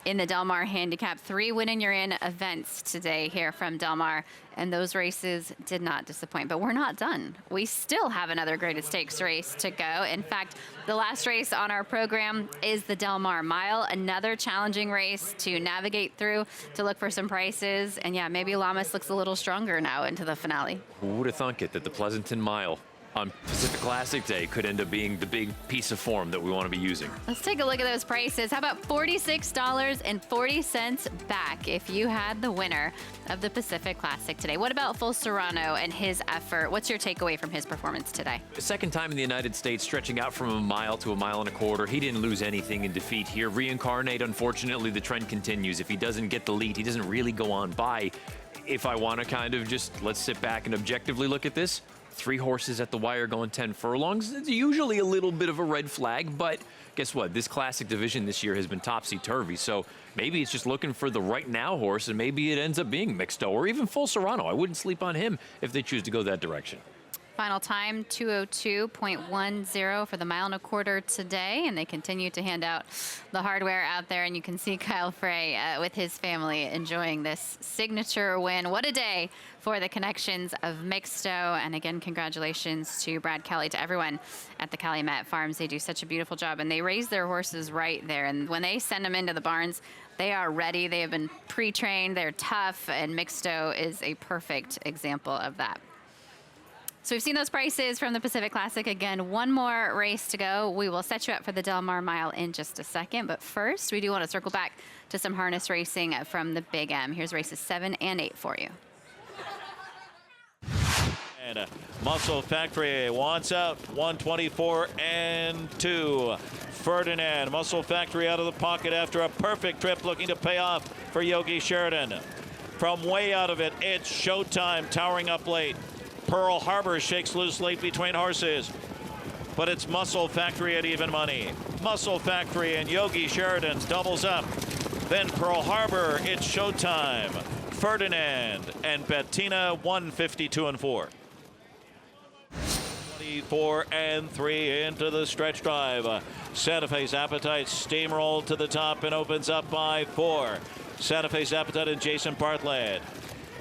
in the Del Mar Handicap. 3 win and you're in events today here from Del Mar, and those races did not disappoint. But we're not done. We still have another graded stakes race to go. In fact, the last race on our program is the Del Mar Mile, another challenging race to navigate through to look for some prices. And yeah, maybe Lamas looks a little stronger now into the finale. Who would have thunk it that the Pleasanton Mile on Pacific Classic Day could end up being the big piece of form that we want to be using? Let's take a look at those prices. How about $46.40 back if you had the winner of the Pacific Classic today? What about Full Serrano and his effort? What's your takeaway from his performance today? Second time in the United States, stretching out from a mile to a mile and a quarter. He didn't lose anything in defeat here. Reincarnate, unfortunately, the trend continues. If he doesn't get the lead, he doesn't really go on by. If I want to kind of just, let's sit back and objectively look at this, 3 horses at the wire going 10 furlongs. It's usually a little bit of a red flag, but guess what? This classic division this year has been topsy-turvy, so maybe it's just looking for the right now horse, and maybe it ends up being Mixto or even Full Serrano. I wouldn't sleep on him if they choose to go that direction. Final time, 2:02.10 for the mile and a quarter today, and they continue to hand out the hardware out there, and you can see Kyle Frey with his family enjoying this signature win. What a day for the connections of Mixto, and again, congratulations to Brad Kelly, to everyone at the Calumet Farms. They do such a beautiful job, and they raise their horses right there, and when they send them into the barns, they are ready. They have been pre-trained, they're tough, and Mixto is a perfect example of that. So we've seen those prices from the Pacific Classic. Again, one more race to go. We will set you up for the Del Mar Mile in just a second. But first, we do want to circle back to some harness racing from the Big M. Here's races 7 and 8 for you. And Muscle Factory wants out 124 and 2. Ferdinand, Muscle Factory out of the pocket after a perfect trip, looking to pay off for Yogi Sheridan. From way out of it, it's Showtime towering up late. Pearl Harbor shakes loose late between horses, but it's Muscle Factory at even money. Muscle Factory and Yogi Sheridan doubles up. Then Pearl Harbor, it's Showtime. Ferdinand and Bettina 152 and 4. 24 and 3 into the stretch drive. Santa Fe's Appetite steamrolled to the top and opens up by 4. Santa Fe's Appetite and Jason Bartlett.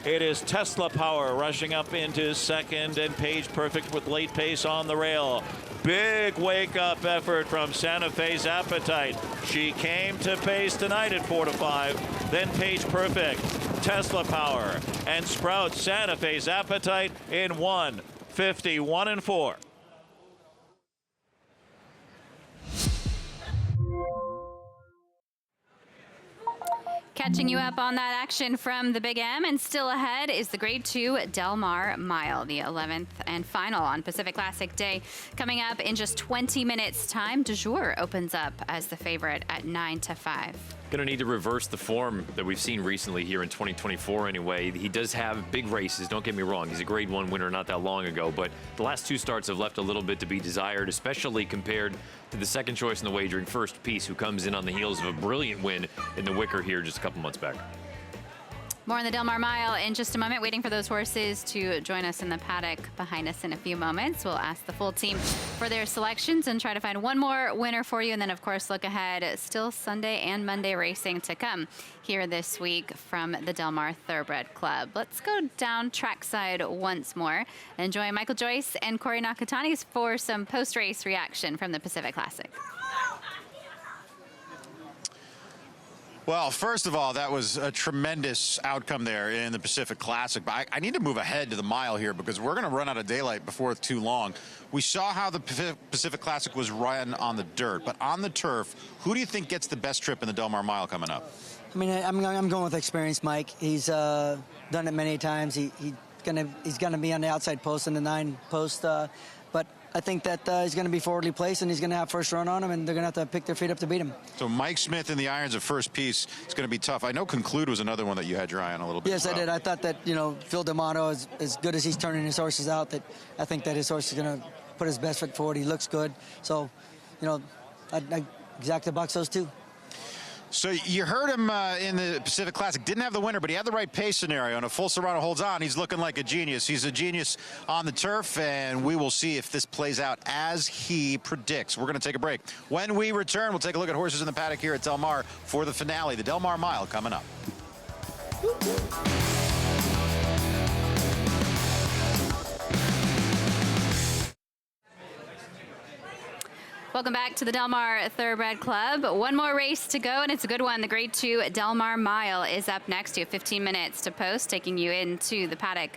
It is Tesla Power rushing up into second, and Page Perfect with late pace on the rail. Big wake-up effort from Santa Fe's Appetite. She came to pace tonight at 4-5. Then Page Perfect, Tesla Power, and Sprout Santa Fe's Appetite in 1:51 and 4. Catching you up on that action from the Big M, and still ahead is the Grade 2 Del Mar Mile, the 11th and final on Pacific Classic Day. Coming up in just 20 minutes time, Du Jour opens up as the favorite at 9-5. Going to need to reverse the form that we've seen recently here in 2024 anyway. He does have big races, don't get me wrong. He's a Grade 1 winner not that long ago, but the last 2 starts have left a little bit to be desired, especially compared to the second choice in the wagering, First Piece, who comes in on the heels of a brilliant win in the Wicker here just a couple months back. More on the Del Mar Mile in just a moment, waiting for those horses to join us in the paddock behind us in a few moments. We'll ask the full team for their selections and try to find one more winner for you. And then, of course, look ahead. Still Sunday and Monday racing to come here this week from the Del Mar Thoroughbred Club. Let's go down trackside once more and join Michael Joyce and Corey Nakatani for some post-race reaction from the Pacific Classic. Well, first of all, that was a tremendous outcome there in the Pacific Classic. But I need to move ahead to the mile here because we're going to run out of daylight before too long. We saw how the Pacific Classic was run on the dirt, but on the turf, who do you think gets the best trip in the Del Mar Mile coming up? I mean, I'm going with experience, Mike. He's done it many times. He's gonna be on the outside post in the 9 post, but I think that he's going to be forwardly placed, and he's going to have first run on him, and they're going to have to pick their feet up to beat him. So Mike Smith in the irons at first piece, it's going to be tough. I know Conclude was another one that you had your eye on a little bit. Yes, I did. I thought that, Phil D'Amato, as good as he's turning his horses out, that I think that his horse is going to put his best foot forward. He looks good. So, I exactly box those two. So you heard him in the Pacific Classic. Didn't have the winner, but he had the right pace scenario. And if Full Serrano holds on, he's looking like a genius. He's a genius on the turf, and we will see if this plays out as he predicts. We're going to take a break. When we return, we'll take a look at horses in the paddock here at Del Mar for the finale. The Del Mar Mile coming up. Welcome back to the Del Mar Thoroughbred Club. One more race to go, and it's a good one. The Grade 2 Del Mar Mile is up next. You have 15 minutes to post, taking you into the paddock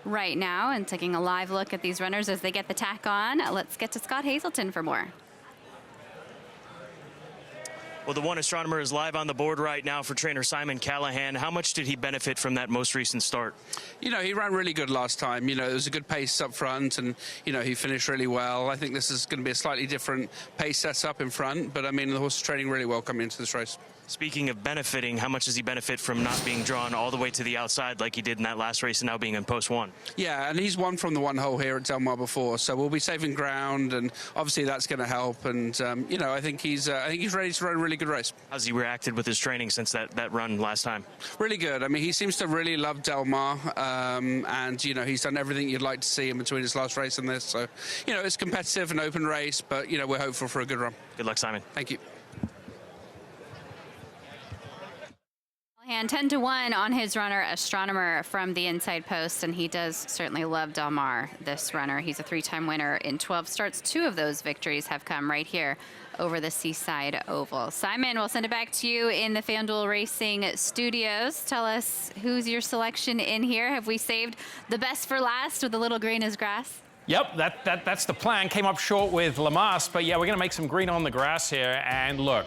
right now and taking a live look at these runners as they get the tack on. Let's get to Scott Hazelton for more. Well, the one astronomer is live on the board right now for trainer Simon Callahan. How much did he benefit from that most recent start? He ran really good last time. It was a good pace up front, and, he finished really well. I think this is going to be a slightly different pace setup in front, but, the horse is training really well coming into this race. Speaking of benefiting, how much does he benefit from not being drawn all the way to the outside like he did in that last race and now being in post 1? Yeah, and he's won from the 1 hole here at Del Mar before, so we'll be saving ground, and obviously that's going to help. And I think he's ready to run a really good race. How's he reacted with his training since that run last time? Really good. He seems to really love Del Mar, and he's done everything you'd like to see in between his last race and this. So it's competitive and open race, but we're hopeful for a good run. Good luck, Simon. Thank you. And 10-1 on his runner, Astronomer, from the inside post, and he does certainly love Del Mar, this runner. He's a 3-time winner in 12 starts. 2 of those victories have come right here over the Seaside Oval. Simon, we'll send it back to you in the FanDuel Racing studios. Tell us, who's your selection in here? Have we saved the best for last with the little green as grass? Yep, that's the plan. Came up short with Lamas, but yeah, we're going to make some green on the grass here. And look,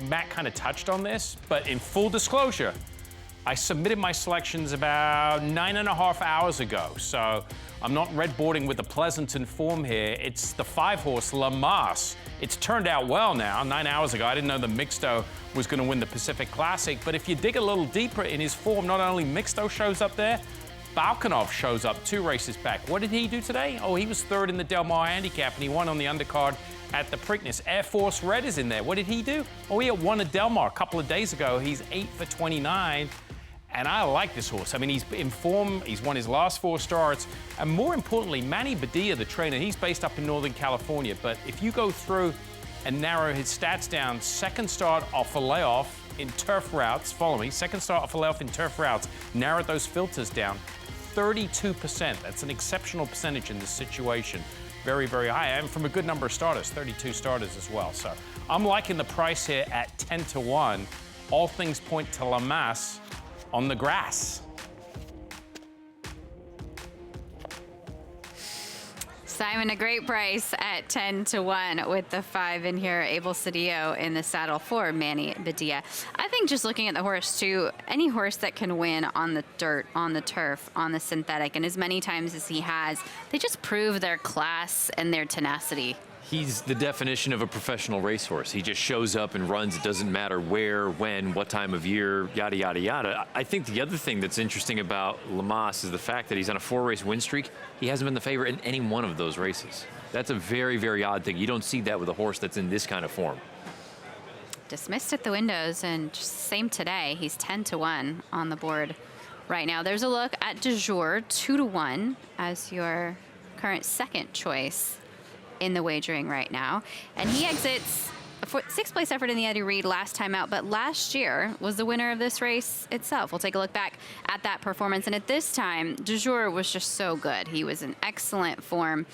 Matt kind of touched on this, but in full disclosure, I submitted my selections about 9.5 hours ago. So I'm not redboarding with the Pleasanton form here. It's the 5-horse Lamas. It's turned out well now. 9 hours ago, I didn't know the Mixto was going to win the Pacific Classic. But if you dig a little deeper in his form, not only Mixto shows up there, Balkanov shows up 2 races back. What did he do today? Oh, he was 3rd in the Del Mar Handicap, and he won on the undercard at the Preakness. Air Force Red is in there. What did he do? Oh, he had won at Del Mar a couple of days ago. He's 8 for 29, and I like this horse. He's in form. He's won his last 4 starts, and more importantly, Manny Badia, the trainer, he's based up in Northern California, but if you go through and narrow his stats down, 2nd start off a layoff in turf routes, follow me, 2nd start off a layoff in turf routes, narrowed those filters down, 32%. That's an exceptional percentage in this situation. Very, very high. And from a good number of starters, 32 starters as well. So I'm liking the price here at 10-1. All things point to Lamas on the grass. Simon, a great price at 10-1 with the 5 in here. Abel Cedillo in the saddle for Manny Badia. I think just looking at the horse too, any horse that can win on the dirt, on the turf, on the synthetic, and as many times as he has, they just prove their class and their tenacity. He's the definition of a professional racehorse. He just shows up and runs. It doesn't matter where, when, what time of year, yada, yada, yada. I think the other thing that's interesting about Lamas is the fact that he's on a 4-race win streak. He hasn't been the favorite in any one of those races. That's a very, very odd thing. You don't see that with a horse that's in this kind of form. Dismissed at the windows, and just same today. He's 10-1 on the board right now. There's a look at Du Jour, 2-1 as your current second choice in the wagering right now. And he exits a sixth place effort in the Eddie Read last time out, but last year was the winner of this race itself. We'll take a look back at that performance. And at this time, Du Jour was just so good. He was in excellent form.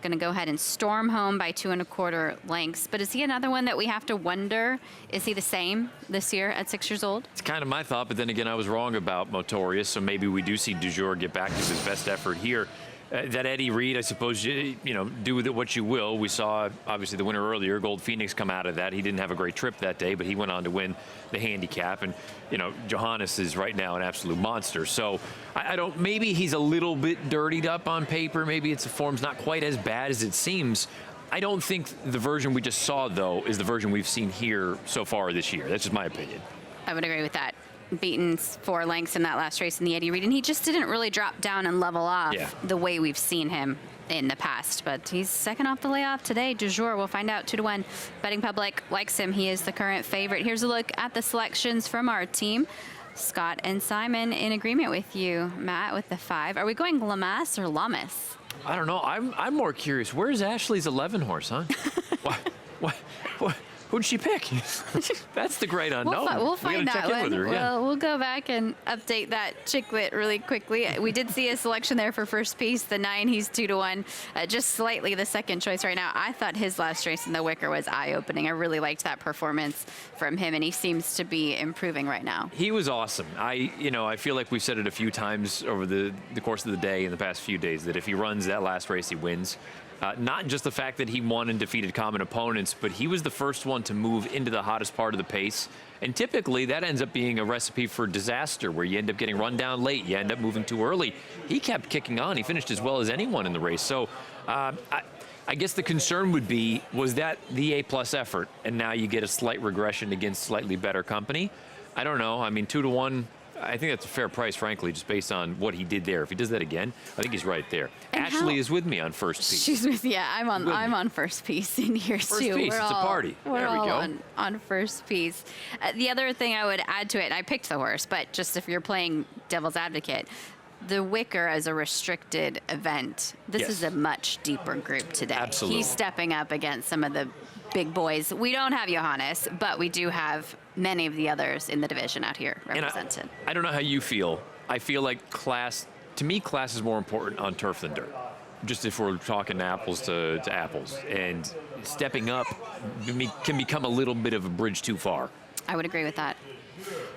Going to go ahead and storm home by 2 1/4 lengths. But is he another one that we have to wonder, is he the same this year at 6 years old? It's kind of my thought, but then again, I was wrong about Motorius, so maybe we do see Du Jour get back to his best effort here. That Eddie Read, I suppose, you know, do with it what you will. We saw, obviously, the winner earlier, Gold Phoenix, come out of that. He didn't have a great trip that day, but he went on to win the handicap. And, you know, Johannes is right now an absolute monster. So I don't, maybe he's a little bit dirtied up on paper. Maybe its form's not quite as bad as it seems. I don't think the version we just saw, though, is the version we've seen here so far this year. That's just my opinion. I would agree with that. Beaten 4 lengths in that last race in the Eddie Read, and he just didn't really drop down and level off the way we've seen him in the past. But he's second off the layoff today. Du Jour, we'll find out 2-1. Betting public likes him. He is the current favorite. Here's a look at the selections from our team. Scott and Simon in agreement with you, Matt, with the 5. Are we going Lamas or Lamas? I don't know. I'm more curious. Where's Ashley's 11 horse, huh? what? Who'd she pick? That's the great unknown. We'll find that one. Yeah. We'll go back and update that chicklet really quickly. We did see a selection there for first piece. The 9, he's 2-1, just slightly the second choice right now. I thought his last race in the Wicker was eye-opening. I really liked that performance from him, and he seems to be improving right now. He was awesome. I feel like we've said it a few times over the course of the day in the past few days that if he runs that last race, he wins. Not just the fact that he won and defeated common opponents, but he was the first one to move into the hottest part of the pace. And typically that ends up being a recipe for disaster where you end up getting run down late. You end up moving too early. He kept kicking on. He finished as well as anyone in the race. So I guess the concern would be, was that the A-plus effort? And now you get a slight regression against slightly better company. I don't know. I mean, 2-1. I think that's a fair price, frankly, just based on what he did there. If he does that again, I think he's right there. And Ashley is with me on first piece. She's with I'm on first piece in here first too. Piece, it's a party. We're there we all go. on first piece. The other thing I would add to it, I picked the horse, but just if you're playing devil's advocate, the Wicker as a restricted event, this is a much deeper group today. Absolutely. He's stepping up against some of the big boys. We don't have Johannes, but we do have many of the others in the division out here represented. I don't know how you feel. I feel like class is more important on turf than dirt. Just if we're talking apples to apples. And stepping up can become a little bit of a bridge too far. I would agree with that.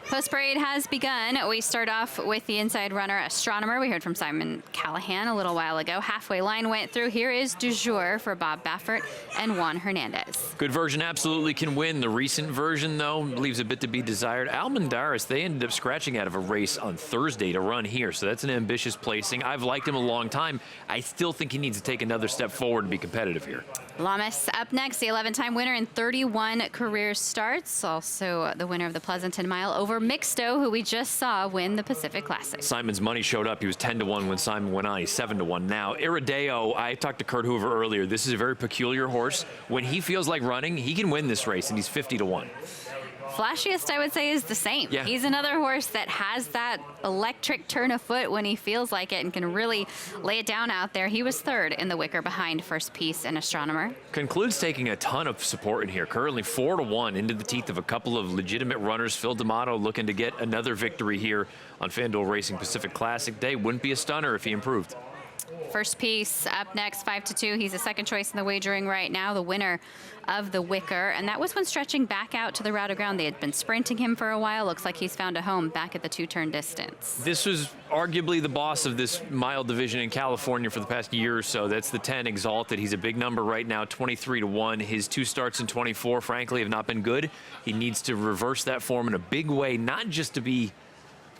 Post parade has begun. We start off with the inside runner, Astronomer. We heard from Simon Callahan a little while ago. Halfway line went through. Here is Du Jour for Bob Baffert and Juan Hernandez. Good version absolutely can win. The recent version, though, leaves a bit to be desired. Almendaris, they ended up scratching out of a race on Thursday to run here, so that's an ambitious placing. I've liked him a long time. I still think he needs to take another step forward and be competitive here. Lamas up next, the 11-time winner in 31 career starts. Also the winner of the Pleasanton Mile over Mixto, who we just saw win the Pacific Classic. Simon's money showed up. He was 10-1 when Simon went on. He's 7-1 now. Irideo, I talked to Kurt Hoover earlier. This is a very peculiar horse. When he feels like running, he can win this race, and he's 50-1. Flashiest, I would say, is the same. Yeah. He's another horse that has that electric turn of foot when he feels like it and can really lay it down out there. He was third in the Wicker behind First Piece and Astronomer. Concludes taking a ton of support in here. Currently 4-1 into the teeth of a couple of legitimate runners. Phil D'Amato looking to get another victory here on FanDuel Racing Pacific Classic Day. Wouldn't be a stunner if he improved. First Piece up next, 5-2. He's a second choice in the wagering right now, the winner of the Wicker. And that was when stretching back out to the route of ground. They had been sprinting him for a while. Looks like he's found a home back at the 2-turn distance. This was arguably the boss of this mile division in California for the past year or so. That's the 10 Exalted. He's a big number right now, 23-1. His 2 starts in 24, frankly, have not been good. He needs to reverse that form in a big way, not just to be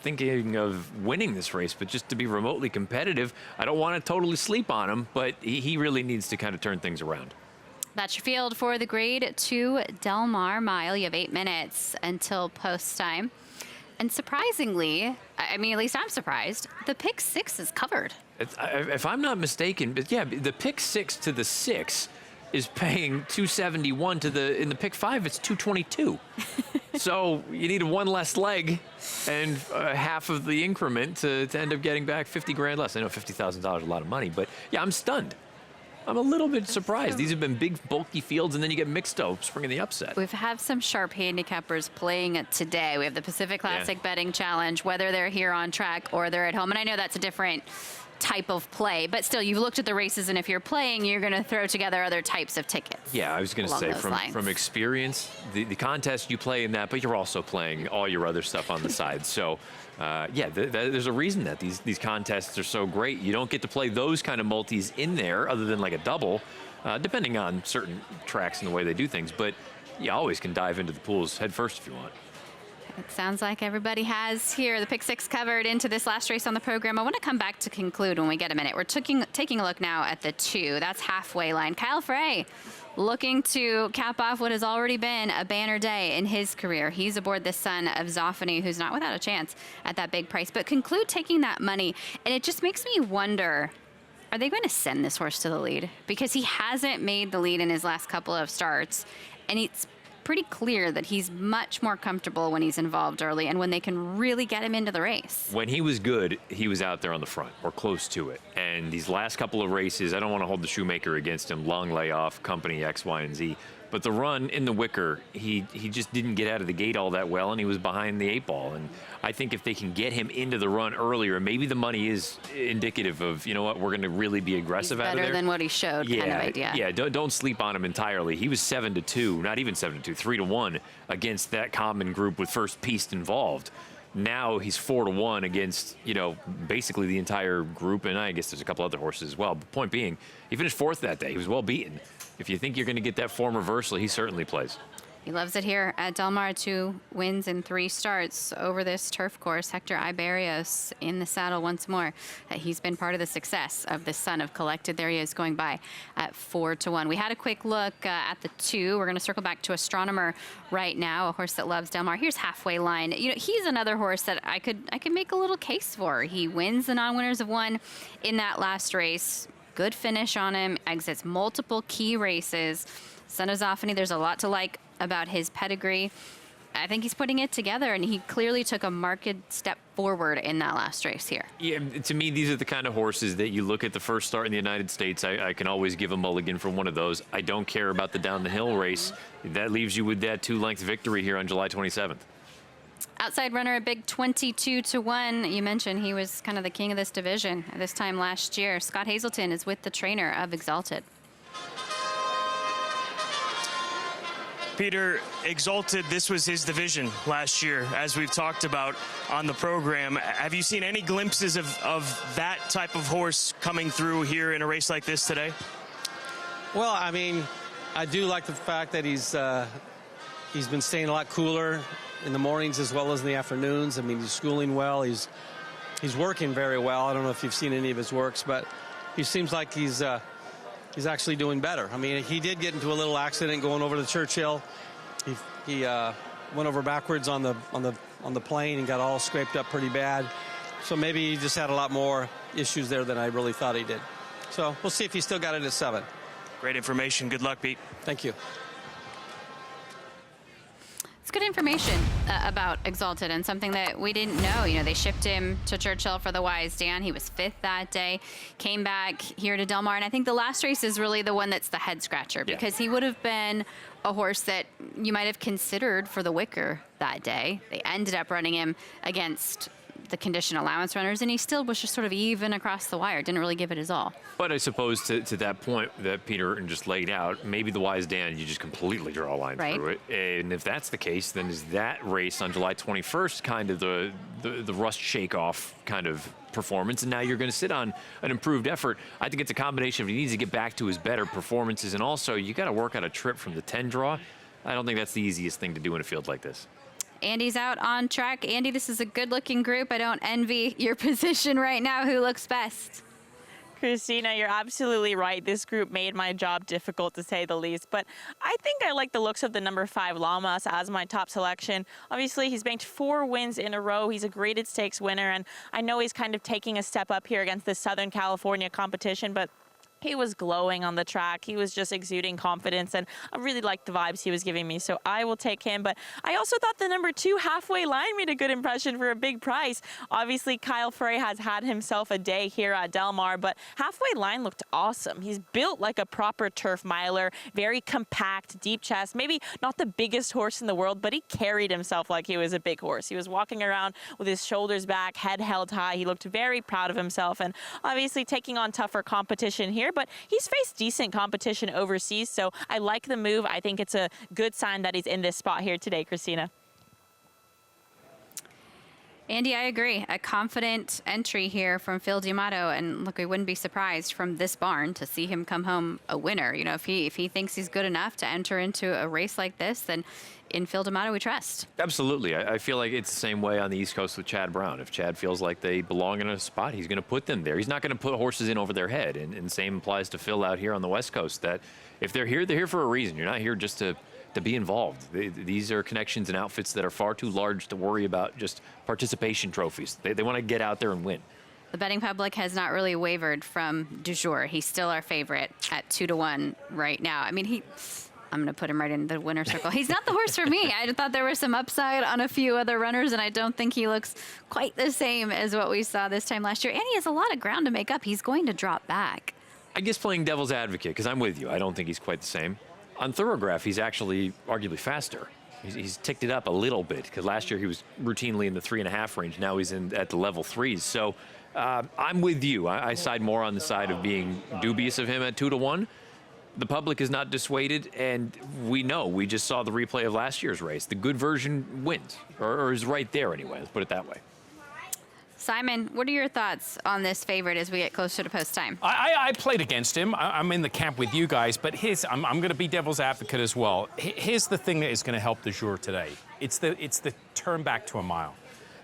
thinking of winning this race, but just to be remotely competitive. I don't want to totally sleep on him, but he really needs to kind of turn things around. That's your field for the Grade 2 Del Mar Mile. You have 8 minutes until post time. And surprisingly, I mean, at least I'm surprised, the pick 6 is covered. If I'm not mistaken, but yeah, the pick 6 to the 6 is paying $271 in the pick 5. It's $222. So you need one less leg and half of the increment to end up getting back 50 grand less. I know $50,000 is a lot of money, but yeah, I'm stunned. I'm a little bit surprised. These have been big, bulky fields, and then you get mixed up, bringing the upset. We've had some sharp handicappers playing it today. We have the Pacific Classic Betting Challenge, whether they're here on track or they're at home. And I know that's a different type of play, but still, you've looked at the races, and if you're playing, you're going to throw together other types of tickets. Yeah, I was going to say, from experience, the contest you play in that, but you're also playing all your other stuff on the side. So, yeah, there's a reason that these contests are so great. You don't get to play those kind of multis in there other than like a double, depending on certain tracks and the way they do things. But you always can dive into the pools head first if you want. It sounds like everybody has here the pick 6 covered into this last race on the program. I want to come back to conclude when we get a minute. We're taking a look now at the 2. That's halfway line. Kyle Frey looking to cap off what has already been a banner day in his career. He's aboard the son of Zoffany, who's not without a chance at that big price, but conclude taking that money. And it just makes me wonder, are they going to send this horse to the lead? Because he hasn't made the lead in his last couple of starts, and it's pretty clear that he's much more comfortable when he's involved early and when they can really get him into the race. When he was good, he was out there on the front or close to it. And these last couple of races, I don't want to hold the shoemaker against him, long layoff, company X, Y, and Z. But the run in the Wicker, he just didn't get out of the gate all that well, and he was behind the 8 ball. And I think if they can get him into the run earlier, maybe the money is indicative of, you know what, we're going to really be aggressive out of there. Better than what he showed, kind of idea. Yeah, don't sleep on him entirely. He was 7-2, not even 7-2, 3-1 against that common group with First Piste involved. Now he's 4-1 against, you know, basically the entire group, and I guess there's a couple other horses as well. But point being, he finished 4th that day. He was well beaten. If you think you're going to get that form reversal, he certainly plays. He loves it here at Del Mar. 2 wins in 3 starts over this turf course. Hector Iberios in the saddle once more. He's been part of the success of the son of Collected. There he is going by at 4-1. We had a quick look at the 2. We're going to circle back to Astronomer right now, a horse that loves Del Mar. Here's Halfway Line. You know, he's another horse that I could make a little case for. He wins the non-winners of 1 in that last race. Good finish on him, exits multiple key races. Son of Zoffany, there's a lot to like about his pedigree. I think he's putting it together, and he clearly took a marked step forward in that last race here. Yeah, to me, these are the kind of horses that you look at the first start in the United States. I can always give a mulligan for one of those. I don't care about the down the hill race. That leaves you with that 2-length victory here on July 27th. Outside runner, a big 22-1. You mentioned he was kind of the king of this division at this time last year. Scott Hazelton is with the trainer of Exalted. Peter, Exalted, this was his division last year, as we've talked about on the program. Have you seen any glimpses of that type of horse coming through here in a race like this today? Well, I mean, I do like the fact that he's been staying a lot cooler in the mornings as well as in the afternoons. I mean, he's schooling well. He's working very well. I don't know if you've seen any of his works, but he seems like he's actually doing better. I mean, he did get into a little accident going over to Churchill. He went over backwards on the plane and got all scraped up pretty bad. So maybe he just had a lot more issues there than I really thought he did. So we'll see if he still got it at 7. Great information. Good luck, Pete. Thank you. It's good information about Exalted, and something that we didn't know. You know, they shipped him to Churchill for the Wise Dan. He was 5th that day, came back here to Del Mar, and I think the last race is really the one that's the head scratcher, because he would have been a horse that you might have considered for the Wicker that day. They ended up running him against the condition allowance runners, and he still was just sort of even across the wire, didn't really give it his all. But I suppose to that point that Peter just laid out, maybe the Wise Dan, you just completely draw a line through it. And if that's the case, then is that race on July 21st kind of the rust shake-off kind of performance, and now you're going to sit on an improved effort? I think it's a combination of he needs to get back to his better performances, and also you got to work out a trip from the 10 draw. I don't think that's the easiest thing to do in a field like this. Andy's out on track. Andy, this is a good-looking group. I don't envy your position right now. Who looks best? Christina, you're absolutely right. This group made my job difficult, to say the least. But I think I like the looks of the number 5 Llamas as my top selection. Obviously, he's banked 4 wins in a row. He's a graded stakes winner, and I know he's kind of taking a step up here against the Southern California competition, but He was glowing on the track. He was just exuding confidence, and I really liked the vibes he was giving me, so I will take him. But I also thought the number 2 Halfway Line made a good impression for a big price. Obviously, Kyle Frey has had himself a day here at Del Mar, but Halfway Line looked awesome. He's built like a proper turf miler, very compact, deep chest, maybe not the biggest horse in the world, but he carried himself like he was a big horse. He was walking around with his shoulders back, head held high. He looked very proud of himself, and obviously taking on tougher competition here, but he's faced decent competition overseas, so I like the move. I think it's a good sign that he's in this spot here today, Christina. Andy, I agree. A confident entry here from Phil D'Amato, and look, we wouldn't be surprised from this barn to see him come home a winner. You know, if he thinks he's good enough to enter into a race like this, then in Phil D'Amato we trust. Absolutely. I feel like it's the same way on the East Coast with Chad Brown. If Chad feels like they belong in a spot, he's going to put them there. He's not going to put horses in over their head. And same applies to Phil out here on the West Coast, that if they're here for a reason. You're not here just to be involved. These are connections and outfits that are far too large to worry about just participation trophies. They want to get out there and win. The betting public has not really wavered from Du Jour. He's still our favorite at 2-1 right now. I mean, I'm going to put him right in the winner circle. He's not the horse for me. I thought there was some upside on a few other runners, and I don't think he looks quite the same as what we saw this time last year. And he has a lot of ground to make up. He's going to drop back. I guess playing devil's advocate, because I'm with you. I don't think he's quite the same. On Thoroughgraph, he's actually arguably faster. He's ticked it up a little bit, because last year he was routinely in the 3.5 range. Now he's at the level 3s. So I'm with you. I side more on the side of being dubious of him at 2-1. The public is not dissuaded, and we know. We just saw the replay of last year's race. The good version wins, or is right there anyway. Let's put it that way. Simon, what are your thoughts on this favorite as we get closer to post time? I played against him. I'm in the camp with you guys, but I'm going to be devil's advocate as well. Here's the thing that is going to help Du Jour today. It's the turn back to a mile.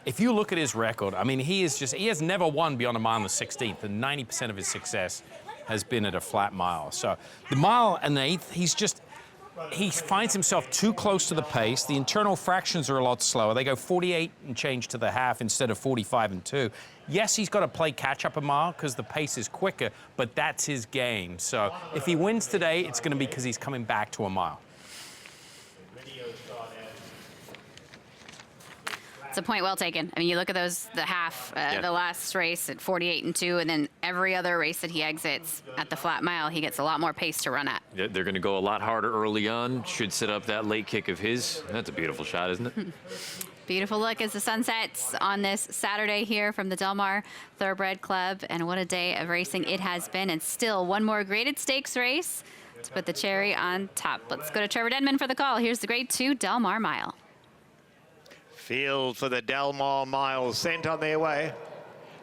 If you look at his record, I mean, he has never won beyond a mile and the 16th, and 90% of his success has been at a flat mile. So the mile and the 8th, he finds himself too close to the pace. The internal fractions are a lot slower. They go 48 and change to the half instead of 45 and 2. Yes, he's got to play catch up a mile because the pace is quicker, but that's his game. So if he wins today, it's going to be because he's coming back to a mile. It's a point well taken. I mean, you look at the half, the last race at 48 and 2, and then every other race that he exits at the flat mile, he gets a lot more pace to run at. They're going to go a lot harder early on. Should set up that late kick of his. That's a beautiful shot, isn't it? Beautiful look as the sun sets on this Saturday here from the Del Mar Thoroughbred Club. And what a day of racing it has been. And still one more graded stakes race to put the cherry on top. Let's go to Trevor Denman for the call. Here's the Grade 2 Del Mar Mile. Field for the Del Mar Mile sent on their way.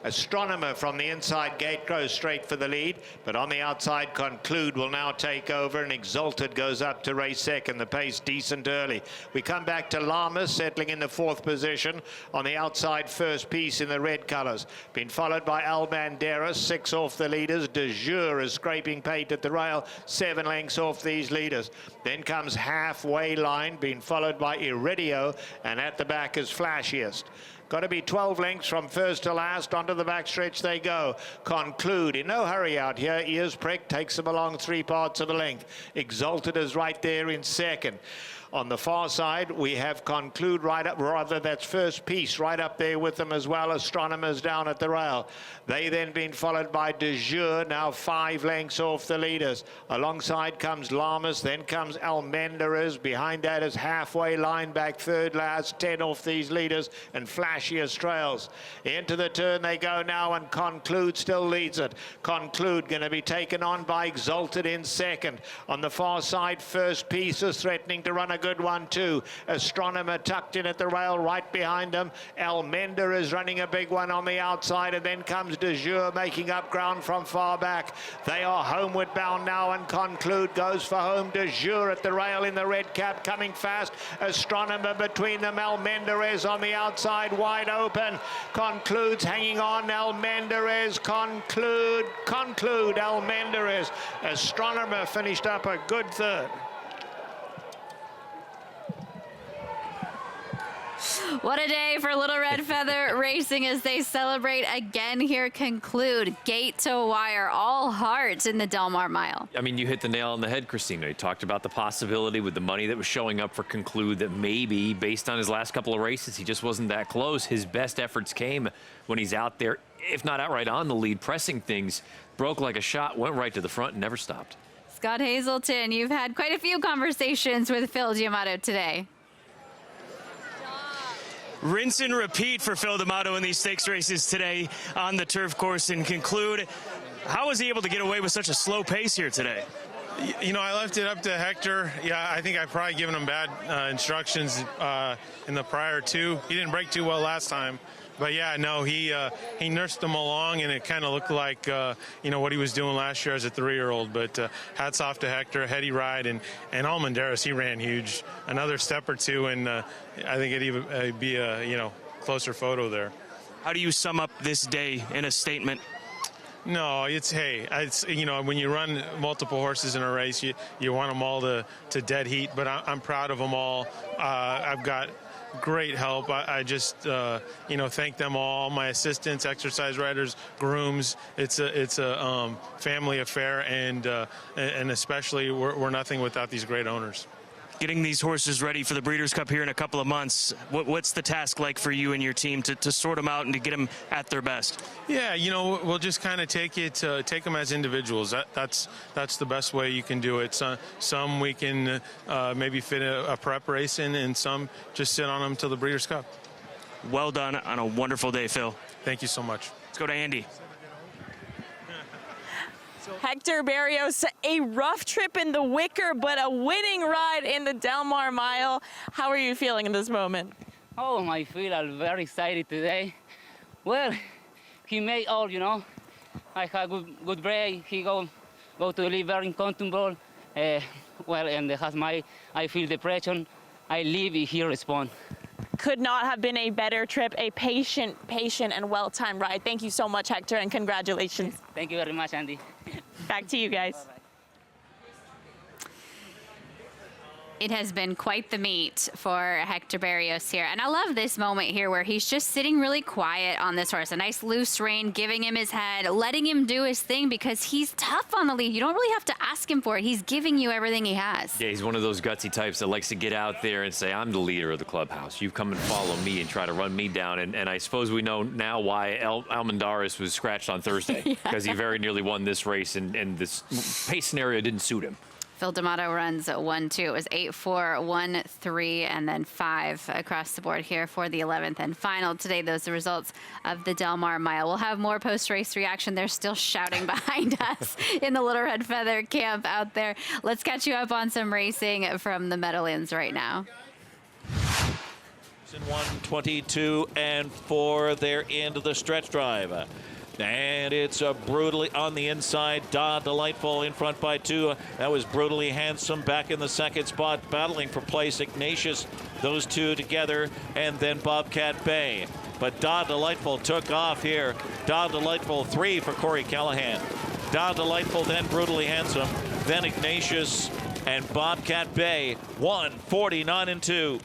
Astronomer from the inside gate goes straight for the lead, but on the outside, Conclude will now take over, and Exalted goes up to race second. The pace decent early. We come back to Lamas settling in the 4th position. On the outside, First Piece in the red colors. Been followed by Albanderas, 6 off the leaders. Du Jour is scraping pate at the rail, 7 lengths off these leaders. Then comes Halfway Line, being followed by Iridio, and at the back is Flashiest. Got to be 12 lengths from first to last. Onto the backstretch they go. Conclude in no hurry out here. Ears Prick takes them along 3 parts of a length. Exalted is right there in second. On the far side, we have Conclude right up, rather that's First Piece right up there with them as well. Astronomers down at the rail. They then been followed by Du Jour, now 5 lengths off the leaders. Alongside comes Lamas, then comes Almendarez. Behind that is Halfway Line, back third last, 10 off these leaders, and Flashiest trails. Into the turn they go now, and Conclude still leads it. Conclude going to be taken on by Exalted in second. On the far side, First Piece is threatening to run a good one too. Astronomer tucked in at the rail right behind them. Almenda is running a big one on the outside, and then comes Du Jour making up ground from far back. They are homeward bound now, and Conclude goes for home. Du Jour at the rail in the red cap coming fast. Astronomer between them. Almendarez on the outside wide open. Conclude's hanging on. Almendarez, Conclude, Almendarez. Astronomer finished up a good third. What a day for Little Red Feather Racing as they celebrate again here. Conclude gate to wire, all hearts in the Del Mar Mile. I mean, you hit the nail on the head, Christina. You talked about the possibility with the money that was showing up for Conclude that maybe, based on his last couple of races, he just wasn't that close. His best efforts came when he's out there, if not outright on the lead, pressing things, broke like a shot, went right to the front, and never stopped. Scott Hazelton, you've had quite a few conversations with Phil D'Amato today. Rinse and repeat for Phil D'Amato in these stakes races today on the turf course. And Conclude, how was he able to get away with such a slow pace here today? You know, I left it up to Hector. Yeah, I think I've probably given him bad instructions in the prior two. He didn't break too well last time. But yeah, no, he nursed them along, and it kind of looked like what he was doing last year as a 3-year-old. But hats off to Hector, heady ride, and Almendarez, he ran huge. Another step or two, and I think it'd even be a closer photo there. How do you sum up this day in a statement? No, it's when you run multiple horses in a race, you want them all to dead heat. But I'm proud of them all. I've got great help. I just thank them all, my assistants, exercise riders, grooms. It's a family affair, and especially we're nothing without these great owners. Getting these horses ready for the Breeders' Cup here in a couple of months, what's the task like for you and your team to sort them out and to get them at their best? Yeah, we'll just kind of take them as individuals. That's the best way you can do it. Some we can maybe fit a prep race in, and some just sit on them till the Breeders' Cup. Well done on a wonderful day, Phil. Thank you so much. Let's go to Andy. Hector Berrios, a rough trip in the Wicker, but a winning ride in the Del Mar Mile. How are you feeling in this moment? Oh, I feel very excited today. Well, he made all, I had good break. He go to the lead very comfortable. And I feel the pressure. I leave, he respond. Could not have been a better trip, a patient, and well-timed ride. Thank you so much, Hector, and congratulations. Thank you very much, Andy. Back to you guys. Bye-bye. It has been quite the meet for Hector Berrios here. And I love this moment here where he's just sitting really quiet on this horse. A nice loose rein, giving him his head, letting him do his thing because he's tough on the lead. You don't really have to ask him for it. He's giving you everything he has. Yeah, he's one of those gutsy types that likes to get out there and say, I'm the leader of the clubhouse. You come and follow me and try to run me down. And I suppose we know now why Almendarez was scratched on Thursday, because he very nearly won this race, and this pace scenario didn't suit him. Phil D'Amato runs 1-2. It was 8-4, 1-3, and then 5 across the board here for the 11th and final. Today, those are the results of the Del Mar Mile. We'll have more post-race reaction. They're still shouting behind us in the Little Red Feather camp out there. Let's catch you up on some racing from the Meadowlands right now. In 1:22 and 4, they're into the stretch drive. And it's brutally on the inside. Delightful in front by 2. That was Brutally Handsome back in the second spot, battling for place. Ignatius, those two together, and then Bobcat Bay. But Delightful took off here. Delightful 3 for Corey Callahan. Delightful, then Brutally Handsome, then Ignatius, and Bobcat Bay. 1:49 and 2.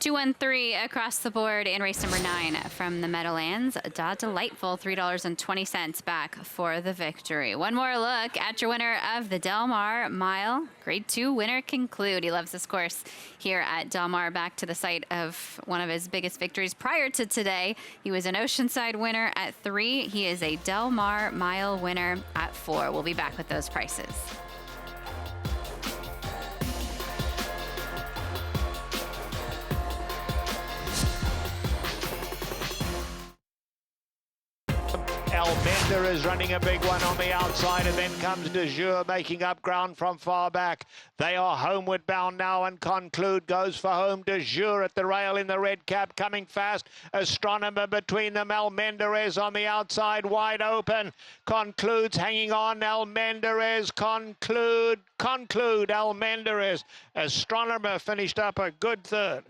2-1-3 across the board in race number 9 from the Meadowlands. Delightful, $3.20 back for the victory. One more look at your winner of the Del Mar Mile. Grade 2 winner Conclude. He loves this course here at Del Mar, back to the site of one of his biggest victories prior to today. He was an Oceanside winner at 3. He is a Del Mar Mile winner at 4. We'll be back with those prices. Almenda is running a big one on the outside, and then comes De Jure making up ground from far back. They are homeward bound now, and Conclude goes for home. De Jure at the rail in the red cap, coming fast. Astronomer between them. Almendarez on the outside, wide open. Conclude's hanging on. Almendarez, Conclude, Almendarez. Astronomer finished up a good third.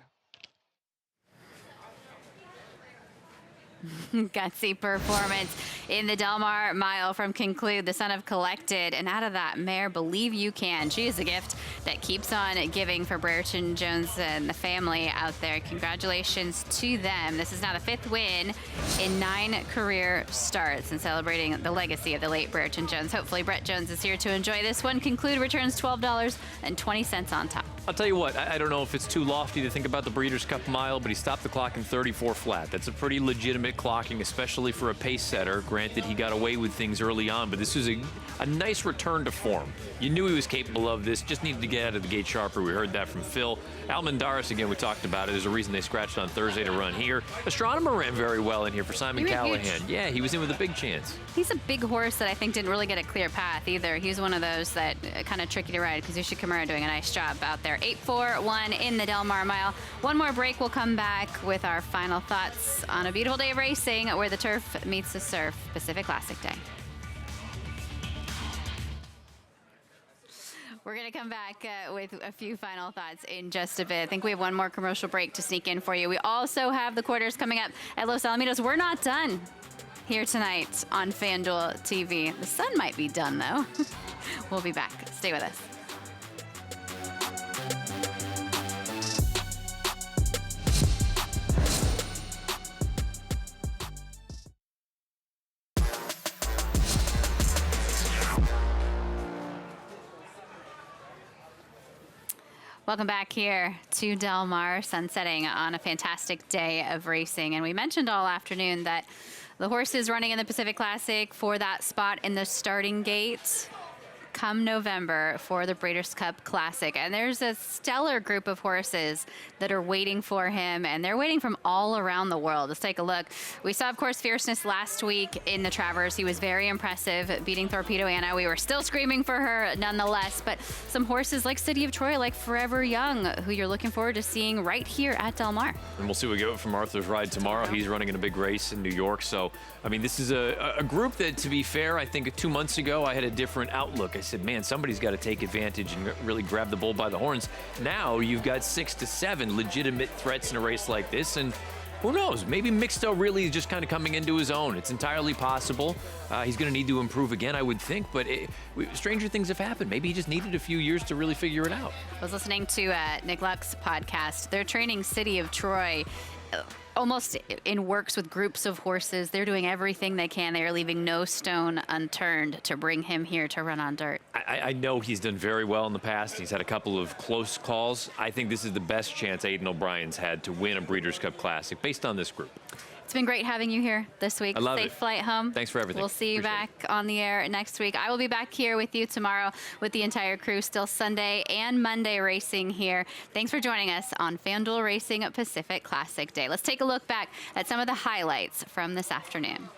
Gutsy performance in the Del Mar Mile from Conclude, the son of Collected. And out of that mare, Believe You Can. She is a gift that keeps on giving for Brereton Jones and the family out there. Congratulations to them. This is now the 5th win in 9 career starts and celebrating the legacy of the late Brereton Jones. Hopefully Brett Jones is here to enjoy this one. Conclude returns $12.20 on top. I'll tell you what, I don't know if it's too lofty to think about the Breeders' Cup Mile, but he stopped the clock in 34 flat. That's a pretty legitimate clocking, especially for a pace setter. Granted, he got away with things early on, but this was a nice return to form. You knew he was capable of this, just needed to get out of the gate sharper. We heard that from Phil. Almendaris, again, we talked about it. There's a reason they scratched on Thursday to run here. Astronomer ran very well in here for Simon Callahan. Yeah, he was in with a big chance. He's a big horse that I think didn't really get a clear path either. He's one of those that kind of tricky to ride. Kazushi Kimura doing a nice job out there. 8-4-1 in the Del Mar Mile. One more break. We'll come back with our final thoughts on a beautiful day of racing where the turf meets the surf. Pacific Classic Day. We're going to come back with a few final thoughts in just a bit. I think we have one more commercial break to sneak in for you. We also have the quarters coming up at Los Alamitos. We're not done here tonight on FanDuel TV. The sun might be done, though. We'll be back. Stay with us. Welcome back here to Del Mar, sunsetting on a fantastic day of racing. And we mentioned all afternoon that the horses running in the Pacific Classic for that spot in the starting gate come November for the Breeders' Cup Classic. And there's a stellar group of horses that are waiting for him, and they're waiting from all around the world. Let's take a look. We saw, of course, Fierceness last week in the Travers. He was very impressive, beating Torpedo Anna. We were still screaming for her nonetheless, but some horses like City of Troy, like Forever Young, who you're looking forward to seeing right here at Del Mar. And we'll see what we get from Arthur's Ride tomorrow. He's running in a big race in New York. So, I mean, this is a group that, to be fair, I think 2 months ago, I had a different outlook. I said, man, somebody's got to take advantage and really grab the bull by the horns. Now you've got 6 to 7 legitimate threats in a race like this, and who knows? Maybe Mixto really is just kind of coming into his own. It's entirely possible. He's going to need to improve again, I would think, but stranger things have happened. Maybe he just needed a few years to really figure it out. I was listening to Nick Luck's podcast. They're training City of Troy almost in works with groups of horses. They're doing everything they can. They are leaving no stone unturned to bring him here to run on dirt. I know he's done very well in the past. He's had a couple of close calls. I think this is the best chance Aidan O'Brien's had to win a Breeders' Cup Classic based on this group. It's been great having you here this week. I love Safe it. flight home. Thanks for everything. We'll see you back on the air next week. I will be back here with you tomorrow with the entire crew. Still Sunday and Monday racing here. Thanks for joining us on FanDuel Racing Pacific Classic Day. Let's take a look back at some of the highlights from this afternoon.